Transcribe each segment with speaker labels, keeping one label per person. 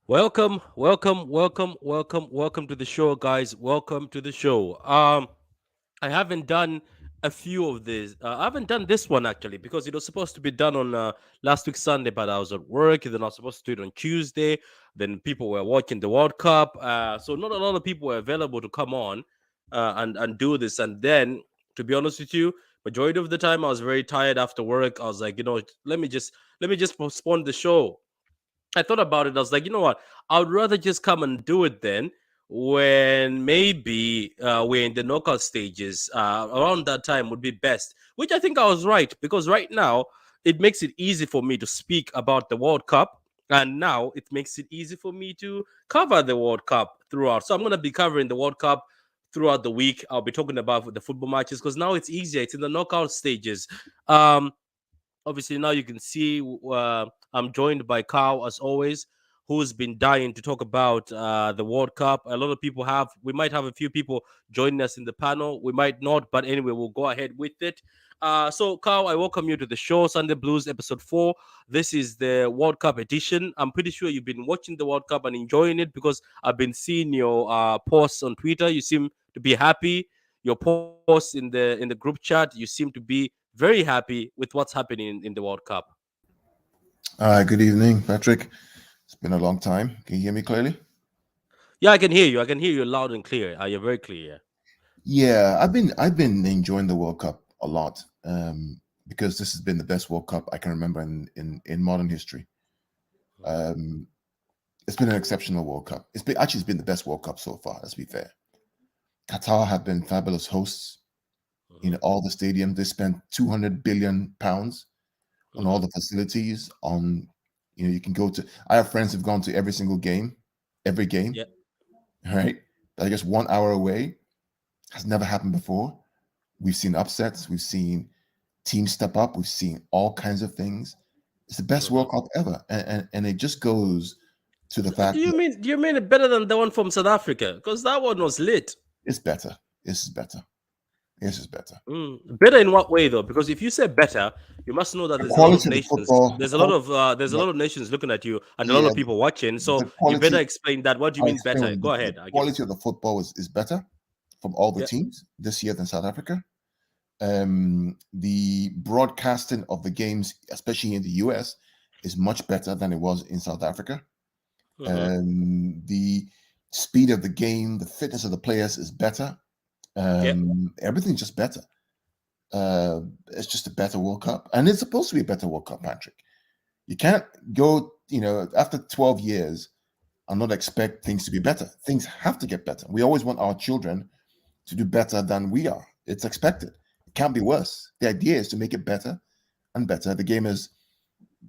Speaker 1: Welcome to the show, guys. Welcome to the show. I haven't done a few of these. I haven't done this one actually because it was supposed to be done on last week Sunday, but I was at work. Then I was supposed to do it on Tuesday. Then people were watching the World Cup, so not a lot of people were available to come on and do this. And then, to be honest with you, majority of the time I was very tired after work. I was like, let me just postpone the show. I thought about it. I was like, you know what? I would rather just come and do it then when maybe we're in the knockout stages. Around that time would be best, which I think I was right because right now it makes it easy for me to speak about the World Cup. And now it makes it easy for me to cover the World Cup throughout. So I'm going to be covering the World Cup throughout the week. I'll be talking about the football matches because now it's easier. It's in the knockout stages. Um, Obviously, now you can see I'm joined by Carl as always, who's been dying to talk about the World Cup. A lot of people have. We might have a few people joining us in the panel. We might not, but anyway, we'll go ahead with it. So, Carl, I welcome you to the show, Sunday Blues episode 4. This is the World Cup edition. I'm pretty sure you've been watching the World Cup and enjoying it because I've been seeing your posts on Twitter. You seem to be happy. Your posts in the group chat, you seem to be very happy with what's happening in the World Cup.
Speaker 2: Good evening, Patrick. It's been a long time. Can you hear me clearly?
Speaker 1: Yeah, I can hear you. I can hear you loud and clear. You're very clear.
Speaker 2: Yeah, I've been enjoying the World Cup a lot because this has been the best World Cup I can remember in modern history. Um, it's been an exceptional World Cup. It's been the best World Cup so far. Let's be fair. Qatar have been fabulous hosts in
Speaker 1: Mhm,
Speaker 2: all the stadiums. They spent 200 billion pounds on all
Speaker 1: mhm.
Speaker 2: the facilities. You can go to. I have friends who've gone to every single game, every game.
Speaker 1: Yeah.
Speaker 2: Right? I guess 1 hour away has never happened before. We've seen upsets. We've seen teams step up. We've seen all kinds of things. It's the best
Speaker 1: Mhm.
Speaker 2: World Cup ever, and it just goes to the
Speaker 1: Do
Speaker 2: fact
Speaker 1: you
Speaker 2: that
Speaker 1: mean do you mean it better than the one from South Africa? Because that one was lit.
Speaker 2: it's better. This is better. This is better.
Speaker 1: Better in what way though? Because if you say better, you must know that
Speaker 2: The
Speaker 1: there's a lot of
Speaker 2: quality of the
Speaker 1: nations.
Speaker 2: football, the
Speaker 1: There's a lot
Speaker 2: qual-
Speaker 1: of
Speaker 2: yeah,
Speaker 1: nations looking at you and a lot
Speaker 2: yeah,
Speaker 1: of people watching. So
Speaker 2: the
Speaker 1: you better
Speaker 2: quality.
Speaker 1: explain that. What do you
Speaker 2: I
Speaker 1: mean
Speaker 2: explain
Speaker 1: better?
Speaker 2: what
Speaker 1: Go
Speaker 2: the
Speaker 1: ahead. I give.
Speaker 2: quality of the football is better from all the
Speaker 1: Yeah.
Speaker 2: teams this year than South Africa. The broadcasting of the games, especially in the US, is much better than it was in South Africa.
Speaker 1: Hmm.
Speaker 2: The speed of the game, the fitness of the players is better.
Speaker 1: Yeah.
Speaker 2: Everything's just better. It's just a better World Cup, and it's supposed to be a better World Cup, Patrick. You can't go, after 12 years and not expect things to be better. Things have to get better. We always want our children to do better than we are. It's expected. It can't be worse. The idea is to make it better and better. The game is,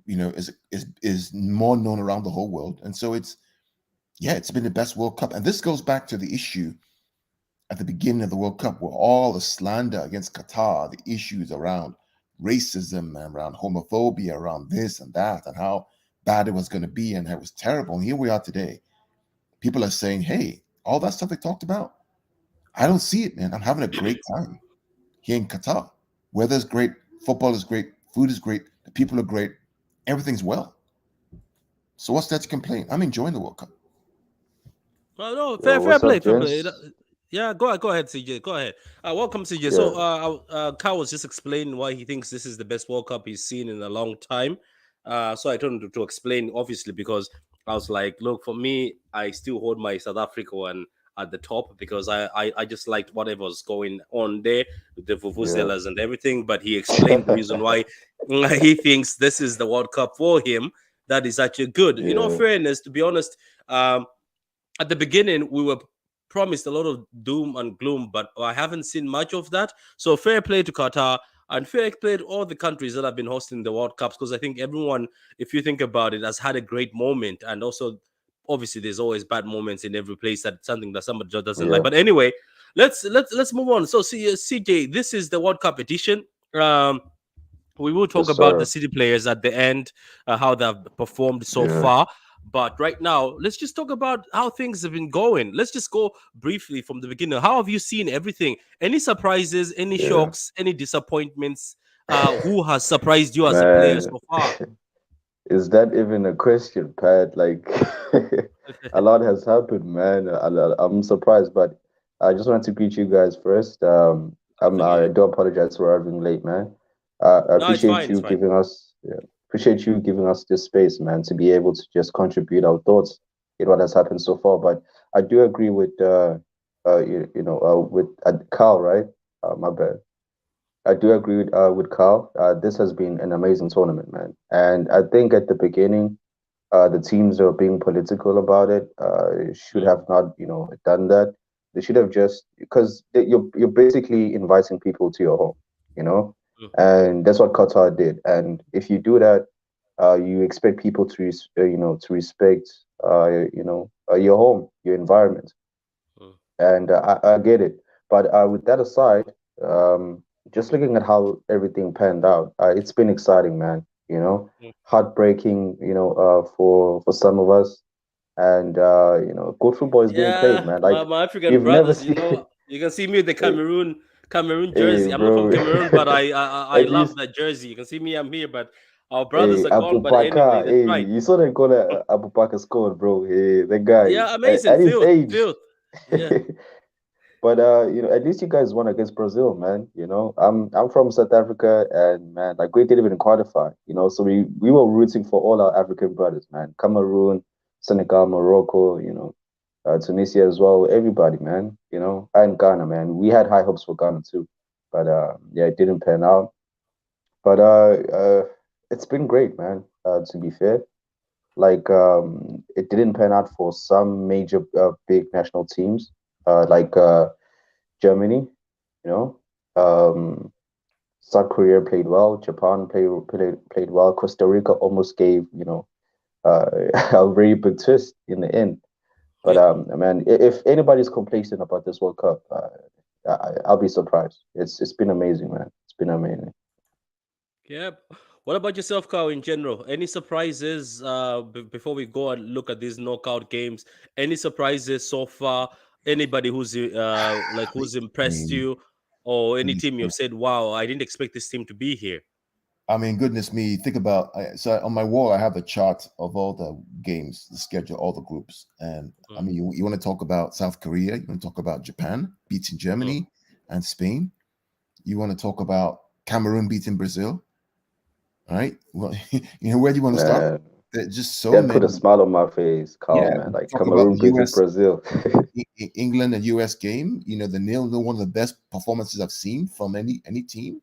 Speaker 2: is more known around the whole world. And so it's been the best World Cup. And this goes back to the issue at the beginning of the World Cup, where all the slander against Qatar, the issues around racism and around homophobia, around this and that, and how bad it was going to be and how it was terrible. And here we are today. People are saying, hey, all that stuff they talked about, I don't see it, man. I'm having a great time here in Qatar. Weather's great, football is great, food is great, the people are great, everything's well. So what's that to complain? I'm enjoying the World Cup.
Speaker 1: Well, no,
Speaker 3: Yo,
Speaker 1: fair
Speaker 3: what's
Speaker 1: play,
Speaker 3: up,
Speaker 1: fair play.
Speaker 3: gents?
Speaker 1: Yeah, go ahead, CJ. Go ahead. Welcome, CJ. So,
Speaker 3: Yeah,
Speaker 1: Kyle was just explaining why he thinks this is the best World Cup he's seen in a long time. So I told him to explain, obviously, because I was like, look, for me, I still hold my South Africa one at the top because I just liked whatever was going on there with the
Speaker 3: yeah,
Speaker 1: vuvuzelas and everything. But he explained the reason why he thinks this is the World Cup for him. That is actually good. In all
Speaker 3: yeah,
Speaker 1: fairness, to be honest, at the beginning we were promised a lot of doom and gloom, but I haven't seen much of that. So fair play to Qatar and fair play to all the countries that have been hosting the World Cups, because I think everyone, if you think about it, has had a great moment. And also, obviously, there's always bad moments in every place, that something that somebody just doesn't like.
Speaker 3: yeah.
Speaker 1: But anyway, let's move on. So, CJ, this is the World Cup edition. Um, we will talk
Speaker 3: Yes,
Speaker 1: about the
Speaker 3: sir.
Speaker 1: city players at the end, how they've performed so
Speaker 3: Yeah,
Speaker 1: far. But right now, let's just talk about how things have been going. Let's just go briefly from the beginning. How have you seen everything? Any surprises, any
Speaker 3: yeah.
Speaker 1: shocks, any disappointments? Who has surprised you as a player
Speaker 3: Man,
Speaker 1: so far?
Speaker 3: is that even a question, Pat? Like, a lot has happened, man. I'm surprised, but I just wanted to greet you guys first. I
Speaker 1: Definitely.
Speaker 3: do apologize for arriving late, man. I
Speaker 1: No, it's
Speaker 3: appreciate
Speaker 1: fine. It's
Speaker 3: you
Speaker 1: fine.
Speaker 3: giving us, yeah, appreciate you giving us this space, man, to be able to just contribute our thoughts in what has happened so far. But I do agree with, with Carl, right? My bad. I do agree with Carl. This has been an amazing tournament, man. And I think at the beginning, the teams that were being political about it should
Speaker 1: Mm,
Speaker 3: have not, done that. They should have just because you're basically inviting people to your home, you know,
Speaker 1: mm,
Speaker 3: and that's what Qatar did. And if you do that, you expect people to, to respect, your home, your environment,
Speaker 1: mm,
Speaker 3: and I get it. But with that aside, just looking at how everything panned out, it's been exciting, man.
Speaker 1: mm.
Speaker 3: Heartbreaking, for some of us, and good football is being played,
Speaker 1: Yeah,
Speaker 3: man.
Speaker 1: my,
Speaker 3: Like
Speaker 1: my African
Speaker 3: you've never
Speaker 1: brothers, you
Speaker 3: seen.
Speaker 1: know, you can see me with the
Speaker 3: hey,
Speaker 1: Cameroon
Speaker 3: hey,
Speaker 1: jersey. I'm not from
Speaker 3: bro.
Speaker 1: Cameroon, but I
Speaker 3: At
Speaker 1: love
Speaker 3: least,
Speaker 1: that jersey. You can see me, I'm here, but our brothers
Speaker 3: hey,
Speaker 1: are
Speaker 3: Abu
Speaker 1: gone. But anyway,
Speaker 3: Bakar,
Speaker 1: that's
Speaker 3: hey,
Speaker 1: right.
Speaker 3: you saw that goal that Abu Bakar scored, bro. Hey, the guy
Speaker 1: Yeah, amazing.
Speaker 3: at his
Speaker 1: Filth,
Speaker 3: age.
Speaker 1: filth. Yeah.
Speaker 3: But at least you guys won against Brazil, man. I'm from South Africa, and man, like we didn't even qualify. So we were rooting for all our African brothers, man. Cameroon, Senegal, Morocco, Tunisia as well. Everybody, man. And Ghana, man. We had high hopes for Ghana too, but yeah, it didn't pan out. But it's been great, man. To be fair, like it didn't pan out for some major big national teams, like Germany, you know. Um, South Korea played well. Japan played well. Costa Rica almost gave, uh, a very big twist in the end. But
Speaker 1: Yeah.
Speaker 3: man, if anybody's complacent about this World Cup, I'll be surprised. It's been amazing, man. It's been amazing.
Speaker 1: Yeah. What about yourself, Carl, in general? Any surprises before we go and look at these knockout games? Any surprises so far? Anybody who's who's
Speaker 2: I
Speaker 1: impressed
Speaker 2: mean,
Speaker 1: you, or any
Speaker 2: goodness
Speaker 1: team
Speaker 2: me.
Speaker 1: you've said, "Wow, I didn't expect this team to be here."
Speaker 2: Goodness me. Think about so on my wall, I have a chart of all the games, the schedule, all the groups. And
Speaker 1: Mm,
Speaker 2: you want to talk about South Korea, you want to talk about Japan beating
Speaker 1: mm.
Speaker 2: Germany and Spain. You want to talk about Cameroon beating Brazil, all right? Well, where do you want to start?
Speaker 3: Man,
Speaker 2: There's just so
Speaker 3: that put a
Speaker 2: many.
Speaker 3: smile on my face, Carl,
Speaker 2: Yeah,
Speaker 3: man. Like
Speaker 2: talk about
Speaker 3: Cameroon
Speaker 2: the
Speaker 3: beating
Speaker 2: U.S.
Speaker 3: Brazil.
Speaker 2: England and U.S. game. The nil, one of the best performances I've seen from any team.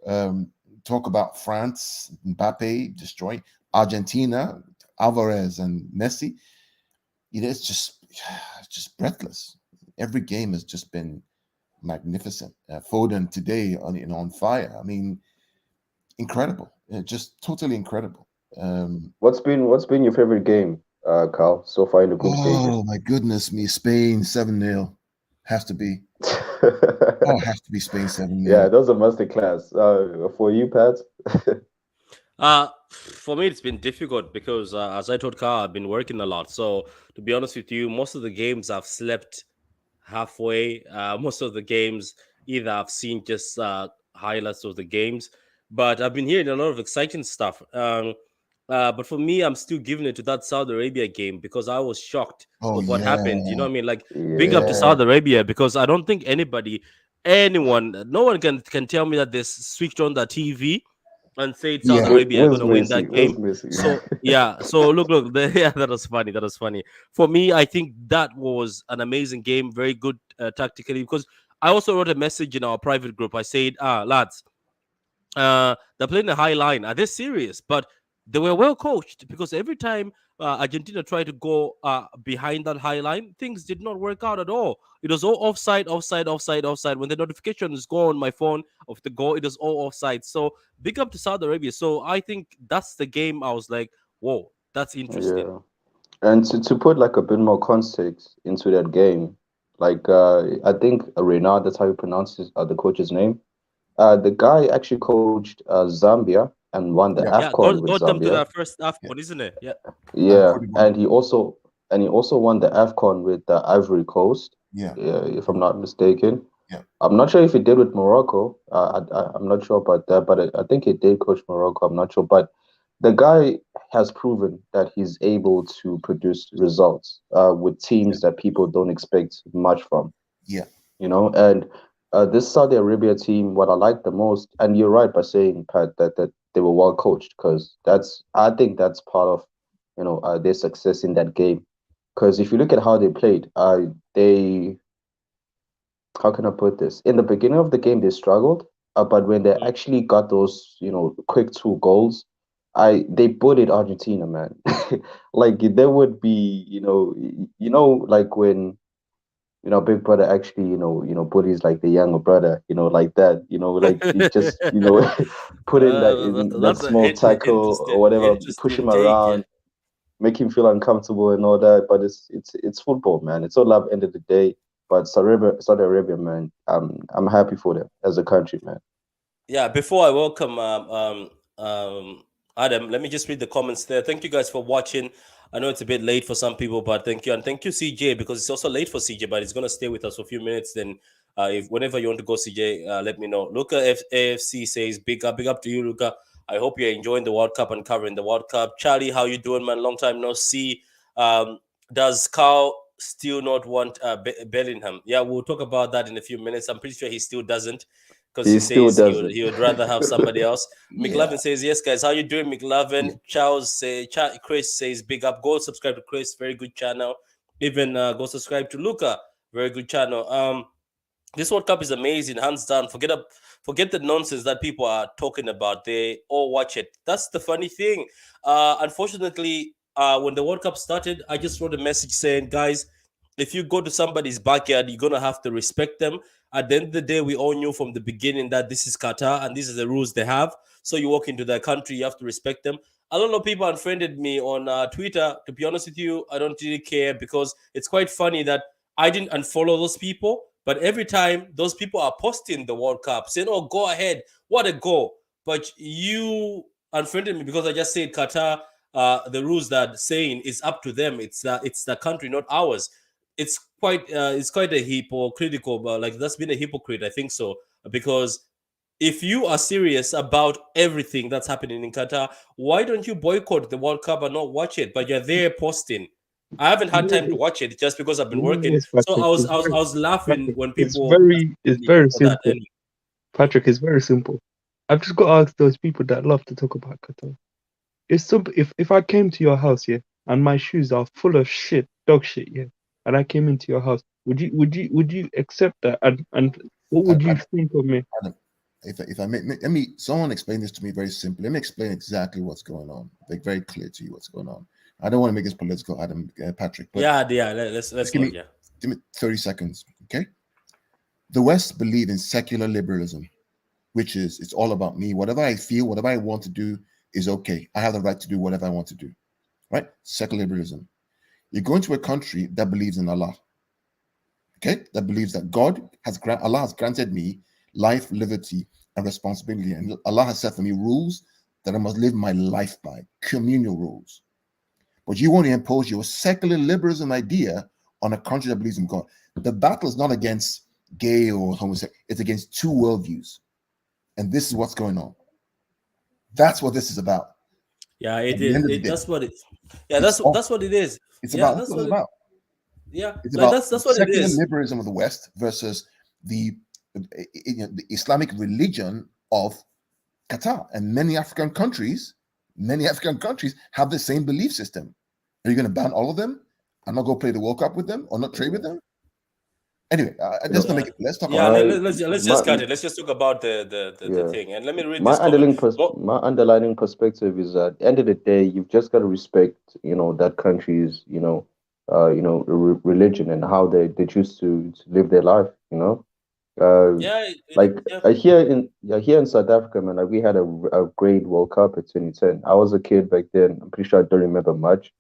Speaker 2: Um, Talk about France, Mbappe destroying. Argentina, Alvarez and Messi, it's just breathless. Every game has just been magnificent. Foden today on fire. I mean, incredible. Just totally incredible.
Speaker 3: What's been your favorite game, Carl, so far in the group stages?
Speaker 2: Oh my goodness me, Spain 7-0 has to be. Oh, it has to be Spain 7-0.
Speaker 3: Yeah, that was a masterclass. For you, Pat?
Speaker 1: For me, it's been difficult because, as I told Carl, I've been working a lot. So, to be honest with you, most of the games I've slept halfway. Most of the games, either I've seen just highlights of the games, but I've been hearing a lot of exciting stuff. But for me, I'm still giving it to that Saudi Arabia game because I was shocked
Speaker 2: Oh
Speaker 1: of what
Speaker 2: yeah,
Speaker 1: happened. You know what I mean? Like, big up to
Speaker 3: Yeah,
Speaker 2: yeah,
Speaker 1: Saudi Arabia because I don't think anyone, no one can tell me that they switched on the TV and said Saudi
Speaker 2: yeah,
Speaker 1: Arabia are
Speaker 3: Where's
Speaker 1: gonna win
Speaker 3: Messi?
Speaker 1: that
Speaker 3: Where's
Speaker 1: game.
Speaker 3: Messi?
Speaker 1: So yeah, so look, yeah, that was funny. That was funny. For me, I think that was an amazing game, very good tactically. Because I also wrote a message in our private group. I said, lads, they're playing a high line. Are they serious? But they were well coached because every time Argentina tried to go behind that high line, things did not work out at all. It was all offside, offside, offside, offside. When the notifications go on my phone of the goal, it was all offside. So big up to Saudi Arabia. So I think that's the game. I was like, whoa, that's interesting.
Speaker 3: Yeah. And to put like a bit more context into that game, like I think Reynard, that's how you pronounce the coach's name. The guy actually coached Zambia and won the
Speaker 2: yeah,
Speaker 1: Yeah,
Speaker 3: AFCon with
Speaker 1: got them to
Speaker 3: Zambia.
Speaker 1: that first
Speaker 2: yeah.
Speaker 1: AFCON, isn't it? Yeah.
Speaker 3: Yeah,
Speaker 2: Cote d'Ivoire.
Speaker 3: and he also won the AFCON with the Ivory Coast,
Speaker 2: Yeah,
Speaker 3: if I'm not mistaken.
Speaker 2: yeah,
Speaker 3: I'm not sure if he did with Morocco. I'm not sure about that, but I think he did coach Morocco. I'm not sure, but the guy has proven that he's able to produce results with
Speaker 2: yeah,
Speaker 3: teams that people don't expect much from,
Speaker 2: yeah,
Speaker 3: and this Saudi Arabia team, what I like the most, and you're right by saying, Pat, that they were well coached, because I think that's part of their success in that game. Because if you look at how they played, they how can I put this? In the beginning of the game, they struggled, but when they
Speaker 1: Mhm.
Speaker 3: actually got those, quick two goals, they bullied Argentina, man. Like there would be, like when big brother actually, bullies like the younger brother, like that, like you just, put in that
Speaker 1: That's an
Speaker 3: small tackle or whatever, push
Speaker 1: interesting
Speaker 3: him
Speaker 1: take. Yeah.
Speaker 3: around, make him feel uncomfortable and all that. But it's football, man. It's all love end of the day. But Saudi Arabia, man, I'm happy for them as a country, man.
Speaker 1: Yeah, before I welcome Adam, let me just read the comments there. Thank you guys for watching. I know it's a bit late for some people, but thank you. And thank you, CJ, because it's also late for CJ, but he's going to stay with us for a few minutes. Then, if whenever you want to go, CJ, let me know. Luca AFC says, big up to you, Luca. I hope you're enjoying the World Cup and covering the World Cup. Charlie, how you doing, man? Long time no see. Um, does Carl still not want Bellingham? Yeah, we'll talk about that in a few minutes. I'm pretty sure he still doesn't because
Speaker 3: He
Speaker 1: he
Speaker 3: still
Speaker 1: says
Speaker 3: doesn't.
Speaker 1: he would rather have somebody else.
Speaker 2: yeah,
Speaker 1: McLovin says, yes, guys. How you doing, McLovin?
Speaker 2: yeah.
Speaker 1: Chris says, big up. Go subscribe to Chris. Very good channel. Even go subscribe to Luca. Very good channel. This World Cup is amazing, hands down. Forget the nonsense that people are talking about. They all watch it. That's the funny thing. Unfortunately, when the World Cup started, I just wrote a message saying, guys, if you go to somebody's backyard, you're gonna have to respect them. At the end of the day, we all knew from the beginning that this is Qatar and these are the rules they have. So you walk into their country, you have to respect them. A lot of people unfriended me on Twitter. To be honest with you, I don't really care because it's quite funny that I didn't unfollow those people, but every time those people are posting the World Cup, saying, "Oh, go ahead, what a goal!" But you unfriended me because I just said Qatar. The rules that saying is up to them. It's the country, not ours. It's quite a hypocritical, but like that's been a hypocrite. I think so because if you are serious about everything that's happening in Qatar, why don't you boycott the World Cup and not watch it? But you're there posting. I haven't
Speaker 4: You
Speaker 1: had
Speaker 4: know,
Speaker 1: time to watch it just because I've been
Speaker 4: you know
Speaker 1: working.
Speaker 4: what it is,
Speaker 1: So
Speaker 4: Patrick.
Speaker 1: I was laughing
Speaker 4: Patrick,
Speaker 1: when
Speaker 4: it's
Speaker 1: people
Speaker 4: very, it's
Speaker 1: me
Speaker 4: very
Speaker 1: for that.
Speaker 4: simple. Patrick, it's very simple. I've just got to ask those people that love to talk about Qatar. It's simple. If I came to your house, yeah, and my shoes are full of shit, dog shit, yeah, and I came into your house, would you accept that? And what would you
Speaker 2: Adam,
Speaker 4: think of me?
Speaker 2: Adam, if I let me someone explain this to me very simply. Let me explain exactly what's going on. Like very clear to you what's going on. I don't want to make this political, Adam Patrick, but
Speaker 1: Yeah. Let's
Speaker 2: just give
Speaker 1: not.
Speaker 2: me
Speaker 1: Yeah.
Speaker 2: 30 seconds, okay? The West believe in secular liberalism, which is it's all about me. Whatever I feel, whatever I want to do is okay. I have the right to do whatever I want to do, right? Secular liberalism. You go into a country that believes in Allah, okay? That believes that Allah has granted me life, liberty, and responsibility, and Allah has set for me rules that I must live my life by, communal rules. But you want to impose your secular liberalism idea on a country that believes in God. The battle is not against gay or homosexual, it's against two worldviews. And this is what's going on. That's what this is about.
Speaker 1: Yeah,
Speaker 2: At
Speaker 1: it
Speaker 2: the
Speaker 1: is.
Speaker 2: end of the
Speaker 1: It
Speaker 2: day,
Speaker 1: that's what it. Yeah,
Speaker 2: it's all,
Speaker 1: that's what it is.
Speaker 2: it's
Speaker 1: Yeah,
Speaker 2: about that's
Speaker 1: that's
Speaker 2: what it's
Speaker 1: what it.
Speaker 2: about.
Speaker 1: Yeah,
Speaker 2: It's
Speaker 1: like
Speaker 2: about
Speaker 1: that's what it
Speaker 2: secular
Speaker 1: is.
Speaker 2: liberalism of the West versus the Islamic religion of Qatar. And many African countries have the same belief system. Are you going to ban all of them and not go play the World Cup with them or not trade with them? Anyway,
Speaker 3: You
Speaker 2: let's
Speaker 3: know,
Speaker 2: not make
Speaker 1: Yeah,
Speaker 2: it. Let's talk
Speaker 1: yeah.
Speaker 2: about.
Speaker 3: my
Speaker 1: Let's
Speaker 3: my
Speaker 1: just cut it. Let's just talk about the
Speaker 3: yeah.
Speaker 1: thing. And let me read
Speaker 3: My
Speaker 1: this comment.
Speaker 3: my underlying perspective is that at the end of the day, you've just got to respect, that country's, religion and how they choose to live their life. Uh,
Speaker 1: Yeah,
Speaker 3: like
Speaker 1: yeah.
Speaker 3: here in South Africa, man, like we had a great World Cup in 2010. I was a kid back then. I'm pretty sure I don't remember much,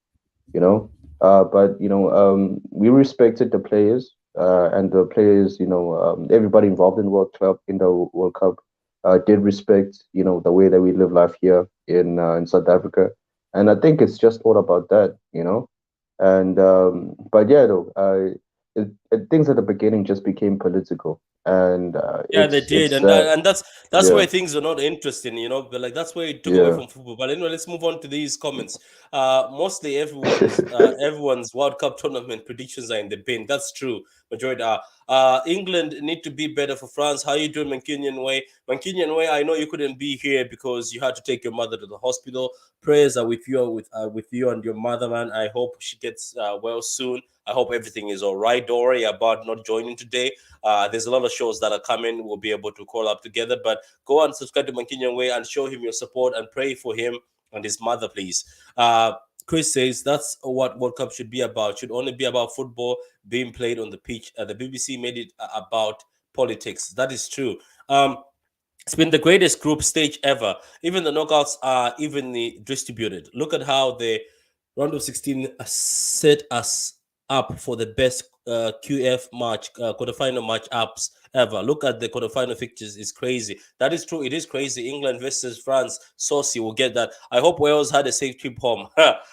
Speaker 3: you know. But we respected the players, and the players, everybody involved in the World Cup, did respect, the way that we live life here in South Africa, and I think it's just all about that. And but yeah, though, things at the beginning just became political, and
Speaker 1: Yeah, they
Speaker 3: it's
Speaker 1: did,
Speaker 3: it's sad.
Speaker 1: and that's
Speaker 3: Yeah,
Speaker 1: where things are not interesting, But like that's where it took away
Speaker 3: yeah.
Speaker 1: from football. But anyway, let's move on to these comments. Mostly everyone's World Cup tournament predictions are in the bin. That's true. Majority are. England need to be better for France. How you doing, Mancunian Way? Mancunian Way. I know you couldn't be here because you had to take your mother to the hospital. Prayers are with you and your mother, man. I hope she gets well soon. I hope everything is all right. Don't worry about not joining today. There's a lot of shows that are coming. We'll be able to call up together. But go and subscribe to Mankinyan Way and show him your support and pray for him and his mother, please. Chris says that's what World Cup should be about. Should only be about football being played on the pitch. The BBC made it about politics. That is true. It's been the greatest group stage ever. Even the knockouts are evenly distributed. Look at how the round of 16 set us up for the best QF match, quarterfinal match ups ever. Look at the quarterfinal fixtures; it's crazy. That is true. It is crazy. England versus France. Saucy will get that. I hope Wales had a safe trip home.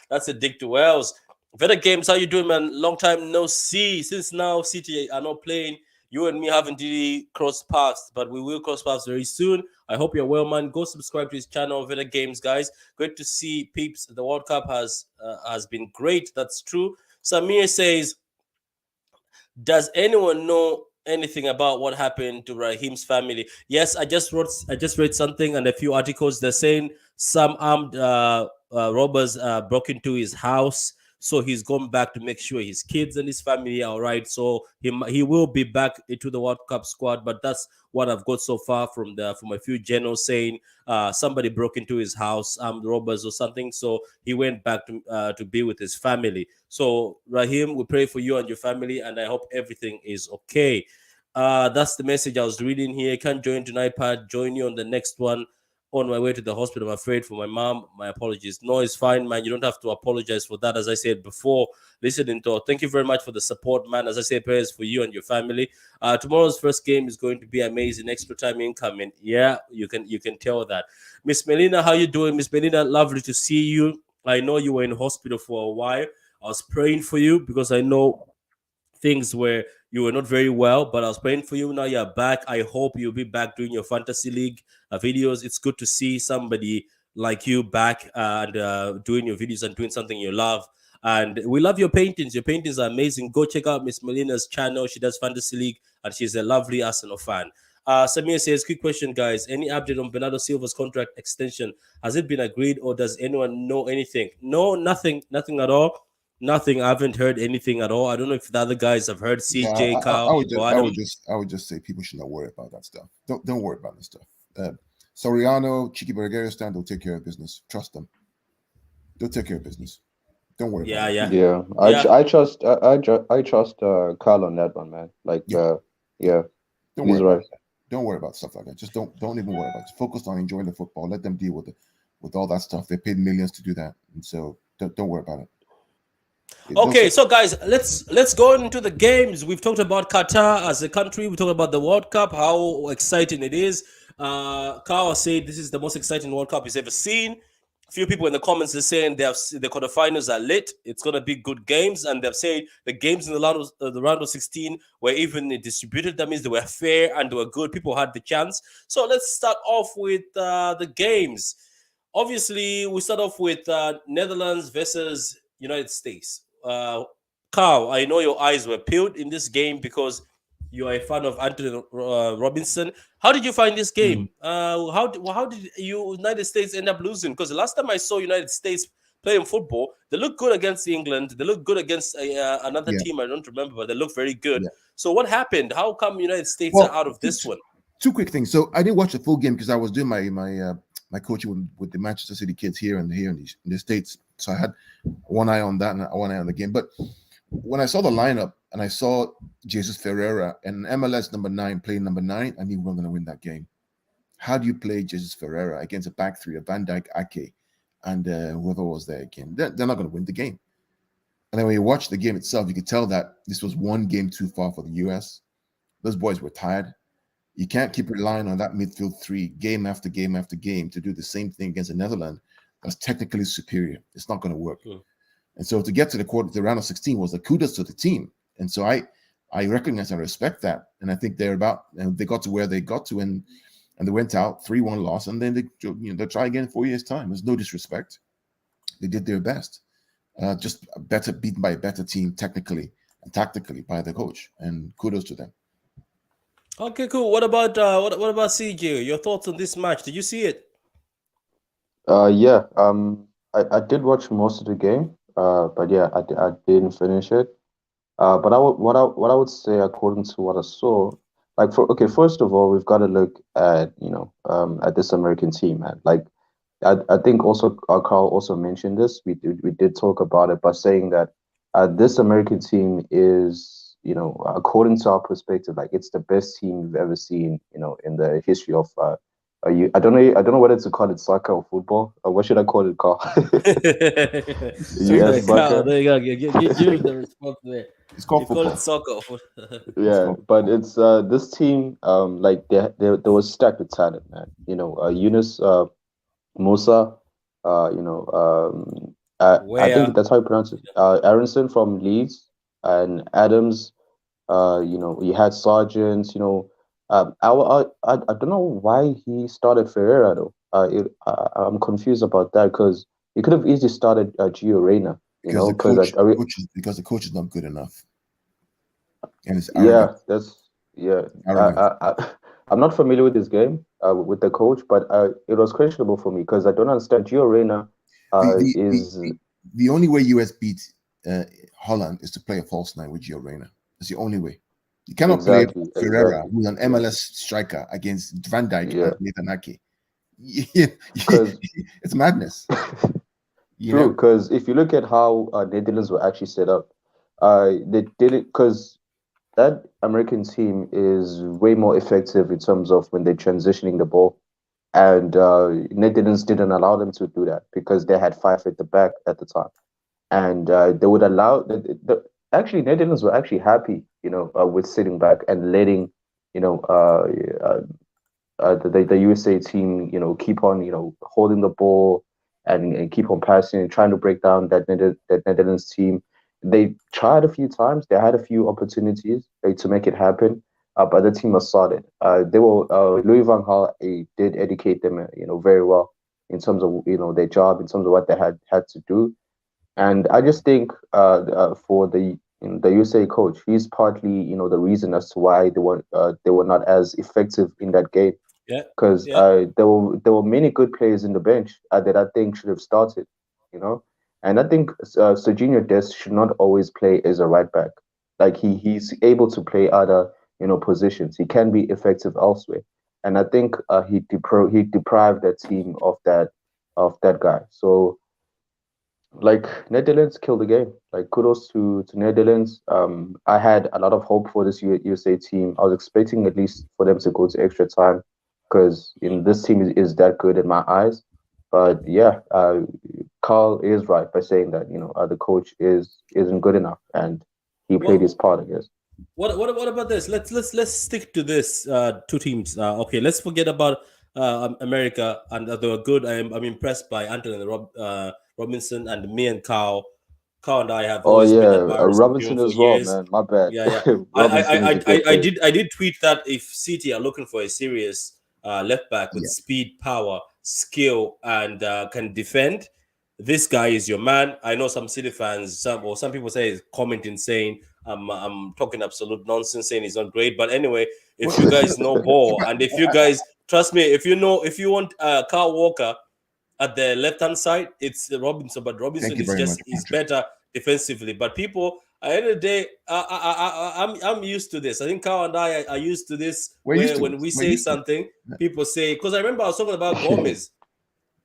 Speaker 1: That's a dick to Wales. Better games. How you doing, man? Long time no see. Since now City are not playing, you and me haven't really crossed paths, but we will cross paths very soon. I hope you're well, man. Go subscribe to his channel, Veda Games, guys. Great to see peeps. The World Cup has been great. That's true. Samir says, does anyone know anything about what happened to Raheem's family? Yes, I just read something and a few articles. They're saying some armed robbers broke into his house. So he's gone back to make sure his kids and his family are all right. So he will be back into the World Cup squad. But that's what I've got so far from a few generals saying somebody broke into his house, armed robbers or something. So he went back to be with his family. So Raheem, we pray for you and your family, and I hope everything is okay. That's the message I was reading here. Can't join tonight, Pat. Join you on the next one. On my way to the hospital, I'm afraid for my mom. My apologies. No, it's fine, man. You don't have to apologize for that. As I said before, listening to. Thank you very much for the support, man. As I say, prayers for you and your family. Tomorrow's first game is going to be amazing. Extra time incoming. Yeah, you can tell that. Miss Melina, how you doing? Miss Melina, lovely to see you. I know you were in hospital for a while. I was praying for you because I know things where you were not very well, but I was praying for you. Now you're back. I hope you'll be back doing your fantasy league videos. It's good to see somebody like you back and doing your videos and doing something you love. And we love your paintings. Your paintings are amazing. Go check out Miss Melina's channel. She does fantasy league and she's a lovely Arsenal fan. Samir says, quick question, guys. Any update on Bernardo Silva's contract extension? Has it been agreed or does anyone know anything? No, nothing at all. Nothing. I haven't heard anything at all. I don't know if the other guys have heard
Speaker 2: Yeah,
Speaker 1: CJ,
Speaker 2: I
Speaker 1: Kyle,
Speaker 2: would
Speaker 1: or
Speaker 2: just,
Speaker 1: Adam.
Speaker 2: I would just say people should not worry about that stuff. Don't worry about that stuff. Soriano, Chiqui Bergeristan, they'll take care of business. Trust them. They'll take care of business. Don't worry about
Speaker 1: Yeah,
Speaker 2: it.
Speaker 1: yeah,
Speaker 3: Yeah,
Speaker 1: yeah.
Speaker 3: I trust Carl on that one, man. Like,
Speaker 2: Yeah,
Speaker 3: yeah,
Speaker 2: don't worry
Speaker 3: he's
Speaker 2: about
Speaker 3: right.
Speaker 2: it. Don't worry about stuff like that. Just don't even worry about it. Just focus on enjoying the football. Let them deal with it, with all that stuff. They paid millions to do that, and so don't worry about it. They'll
Speaker 1: Okay,
Speaker 2: sort.
Speaker 1: so guys, let's go into the games. We've talked about Qatar as a country. We talked about the World Cup, how exciting it is. Carl said this is the most exciting World Cup he's ever seen. A few people in the comments are saying the quarterfinals are lit. It's gonna be good games, and they've said the games in the round of 16 were evenly distributed. That means they were fair and they were good. People had the chance. So let's start off with the games. Obviously, we start off with Netherlands versus United States. Carl, I know your eyes were peeled in this game because you are a fan of Anthony Robinson. How did you find this game? How did United States end up losing? Because the last time I saw United States playing football, they look good against England. They look good against another
Speaker 2: Yeah,
Speaker 1: team I don't remember, but they look very good.
Speaker 2: yeah.
Speaker 1: So what happened? How come United States are
Speaker 2: Well,
Speaker 1: out of this one?
Speaker 2: two quick things. So I didn't watch the full game because I was doing my coaching with the Manchester City kids here in the States. So I had one eye on that and one eye on the game. But when I saw the lineup and I saw Jesus Ferreira and MLS number 9 playing number 9, I knew we were going to win that game. How do you play Jesus Ferreira against a back three of Van Dijk, Ake, and whoever was there again? They're not going to win the game. And then when you watch the game itself, you could tell that this was one game too far for the US. Those boys were tired. You can't keep relying on that midfield three game after game after game to do the same thing against the Netherlands that's technically superior. It's not going to work.
Speaker 1: Hmm.
Speaker 2: And so to get to the round of 16 was a kudos to the team. And so I recognize and respect that. And I think they got to where they got to and they went out 3-1 loss, and then they'll try again in 4 years' time. There's no disrespect. They did their best. Just beaten by a better team technically and tactically by the coach. And kudos to them.
Speaker 1: Okay, cool. What about what about CJ? Your thoughts on this match? Did you see it?
Speaker 3: Yeah. I did watch most of the game. But yeah, I didn't finish it. But what I would say according to what I saw, like okay, first of all, we've got to look at at this American team, man. Like I think also Carl also mentioned this. We did talk about it by saying that this American team is, according to our perspective, like it's the best team we've ever seen, in the history of I don't know whether to call it soccer or football. What should I call it, Carl?
Speaker 1: There,
Speaker 3: US
Speaker 1: Kyle,
Speaker 3: soccer.
Speaker 1: there you go. Give him the response there.
Speaker 2: It's
Speaker 1: You
Speaker 2: called
Speaker 1: call it
Speaker 2: football.
Speaker 1: soccer.
Speaker 2: It's
Speaker 3: Yeah,
Speaker 2: called
Speaker 3: but
Speaker 2: football.
Speaker 3: it's this team like they was stacked with talent, man. Yunus Musa, I
Speaker 1: Where
Speaker 3: think that's how you pronounce it. Aronson from Leeds and Adams. You had Sargent. I don't know why he started Ferreira though. I'm confused about that because he could have easily started Gio Reyna.
Speaker 2: Because
Speaker 3: Because
Speaker 2: because the coach is not good enough. And it's
Speaker 3: yeah,
Speaker 2: arrogance.
Speaker 3: that's yeah.
Speaker 2: Arrogance.
Speaker 3: I'm not familiar with this game with the coach, but it was questionable for me because I don't understand. Gio Reyna
Speaker 2: The the the,
Speaker 3: is
Speaker 2: the, the only way US beat uh, Holland is to play a false nine with Gio Reyna. It's the only way. You cannot play Ferreira,
Speaker 3: exactly.
Speaker 2: who's an
Speaker 3: Yeah,
Speaker 2: MLS striker, against Van Dijk and
Speaker 3: yeah.
Speaker 2: Nathan Ake.
Speaker 3: Because
Speaker 2: It's madness, you
Speaker 3: true,
Speaker 2: know.
Speaker 3: because if you look at how Netherlands were actually set up, they did it because that American team is way more effective in terms of when they're transitioning the ball. And Netherlands didn't allow them to do that because they had five at the back at the time. And they would allow actually Netherlands were actually happy, with sitting back and letting, you know, the USA team, keep on, holding the ball and keep on passing and trying to break down that Netherlands team. They tried a few times. They had a few opportunities to make it happen, but the team was solid. They were Louis van Gaal did educate them, very well in terms of their job, in terms of what they had to do. And I just think for the USA coach, he's partly the reason as to why they were not as effective in that game
Speaker 1: yeah,
Speaker 3: because
Speaker 1: yeah.
Speaker 3: there were many good players in the bench that I think should have started, you know. And I think Serginho Dest should not always play as a right back. Like he's able to play other positions. He can be effective elsewhere. and I think he deprived that team of that guy. So like Netherlands killed the game. Like kudos to Netherlands. I had a lot of hope for this USA team. I was expecting at least for them to go to extra time because this team is that good in my eyes. But yeah, Carl is right by saying that the coach isn't good enough and he played his
Speaker 1: What
Speaker 3: part, I guess.
Speaker 1: what about this? Let's stick to this two teams. Okay, let's forget about America, and they were good. I'm impressed by Anthony Robinson, and me and Carl and I have
Speaker 3: Oh
Speaker 1: always been
Speaker 3: yeah,
Speaker 1: admirers of him
Speaker 3: Robinson
Speaker 1: for
Speaker 3: as well,
Speaker 1: years.
Speaker 3: man. My bad.
Speaker 1: Yeah, yeah.
Speaker 3: Robinson is a good player.
Speaker 1: I did tweet that if City are looking for a serious left back with
Speaker 2: Yeah.
Speaker 1: speed, power, skill, and can defend, this guy is your man. I know some City fans, some people say commenting saying I'm talking absolute nonsense, saying he's not great. But anyway, if you guys know ball, and if you guys trust me, if you want Kyle Walker at the left hand side, it's Robinson, but
Speaker 2: Thank
Speaker 1: Robinson
Speaker 2: you very much,
Speaker 1: is
Speaker 2: Patrick.
Speaker 1: better defensively. But people, at the end of the day, I'm used to this. I think Kyle and I are used to this,
Speaker 2: We're used
Speaker 1: where
Speaker 2: to
Speaker 1: when
Speaker 2: it.
Speaker 1: we
Speaker 2: We're
Speaker 1: say
Speaker 2: used to it.
Speaker 1: something, people say, because I remember I was talking about Gomez,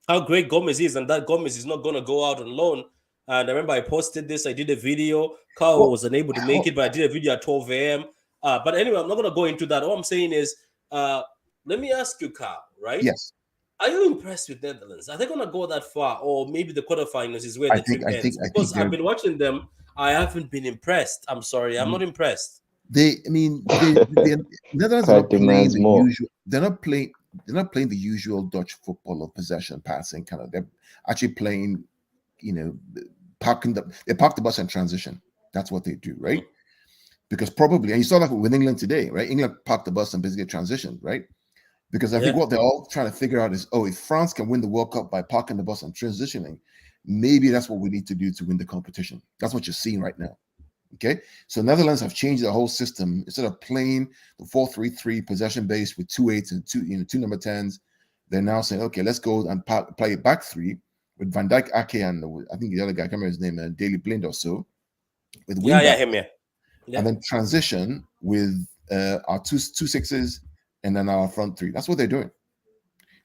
Speaker 1: how great Gomez is, and that Gomez is not going to go out on loan. And I remember I posted this. I did a video. Carl
Speaker 2: Well,
Speaker 1: wasn't able to make it, but I did a video at 12 a.m. But anyway, I'm not going to go into that. All I'm saying is, let me ask you, Carl, right?
Speaker 2: yes,
Speaker 1: Are you impressed with Netherlands? Are they going to go that far, or maybe the quarterfinals is where
Speaker 2: I
Speaker 1: the
Speaker 2: think
Speaker 1: trip
Speaker 2: I think
Speaker 1: ends?
Speaker 2: I think
Speaker 1: Because I've been watching them, I haven't been impressed. I'm sorry, I'm not impressed.
Speaker 2: I mean, they Netherlands are
Speaker 3: Pride
Speaker 2: not playing
Speaker 3: demands
Speaker 2: the
Speaker 3: more.
Speaker 2: usual. They're not playing the usual Dutch football of possession, passing kind of. They're actually playing, you know, they park the bus and transition. That's what they do, right? Because probably, and you saw that with England today, right? England parked the bus and basically transitioned, right? Because I think
Speaker 1: Yeah.
Speaker 2: what they're all trying to figure out is, oh, if France can win the World Cup by parking the bus and transitioning, maybe that's what we need to do to win the competition. That's what you're seeing right now. Okay, so Netherlands have changed the whole system. Instead of playing the 4-3-3 possession base with two eights and two number 10s, they're now saying, okay, let's go and play a back three with Van Dijk, Ake, and I think the other guy, I can't remember his name, Daily Blind or so, with wing
Speaker 1: Yeah,
Speaker 2: back,
Speaker 1: him, yeah. Yeah.
Speaker 2: and then transition with our two sixes and then our front three. That's what they're doing,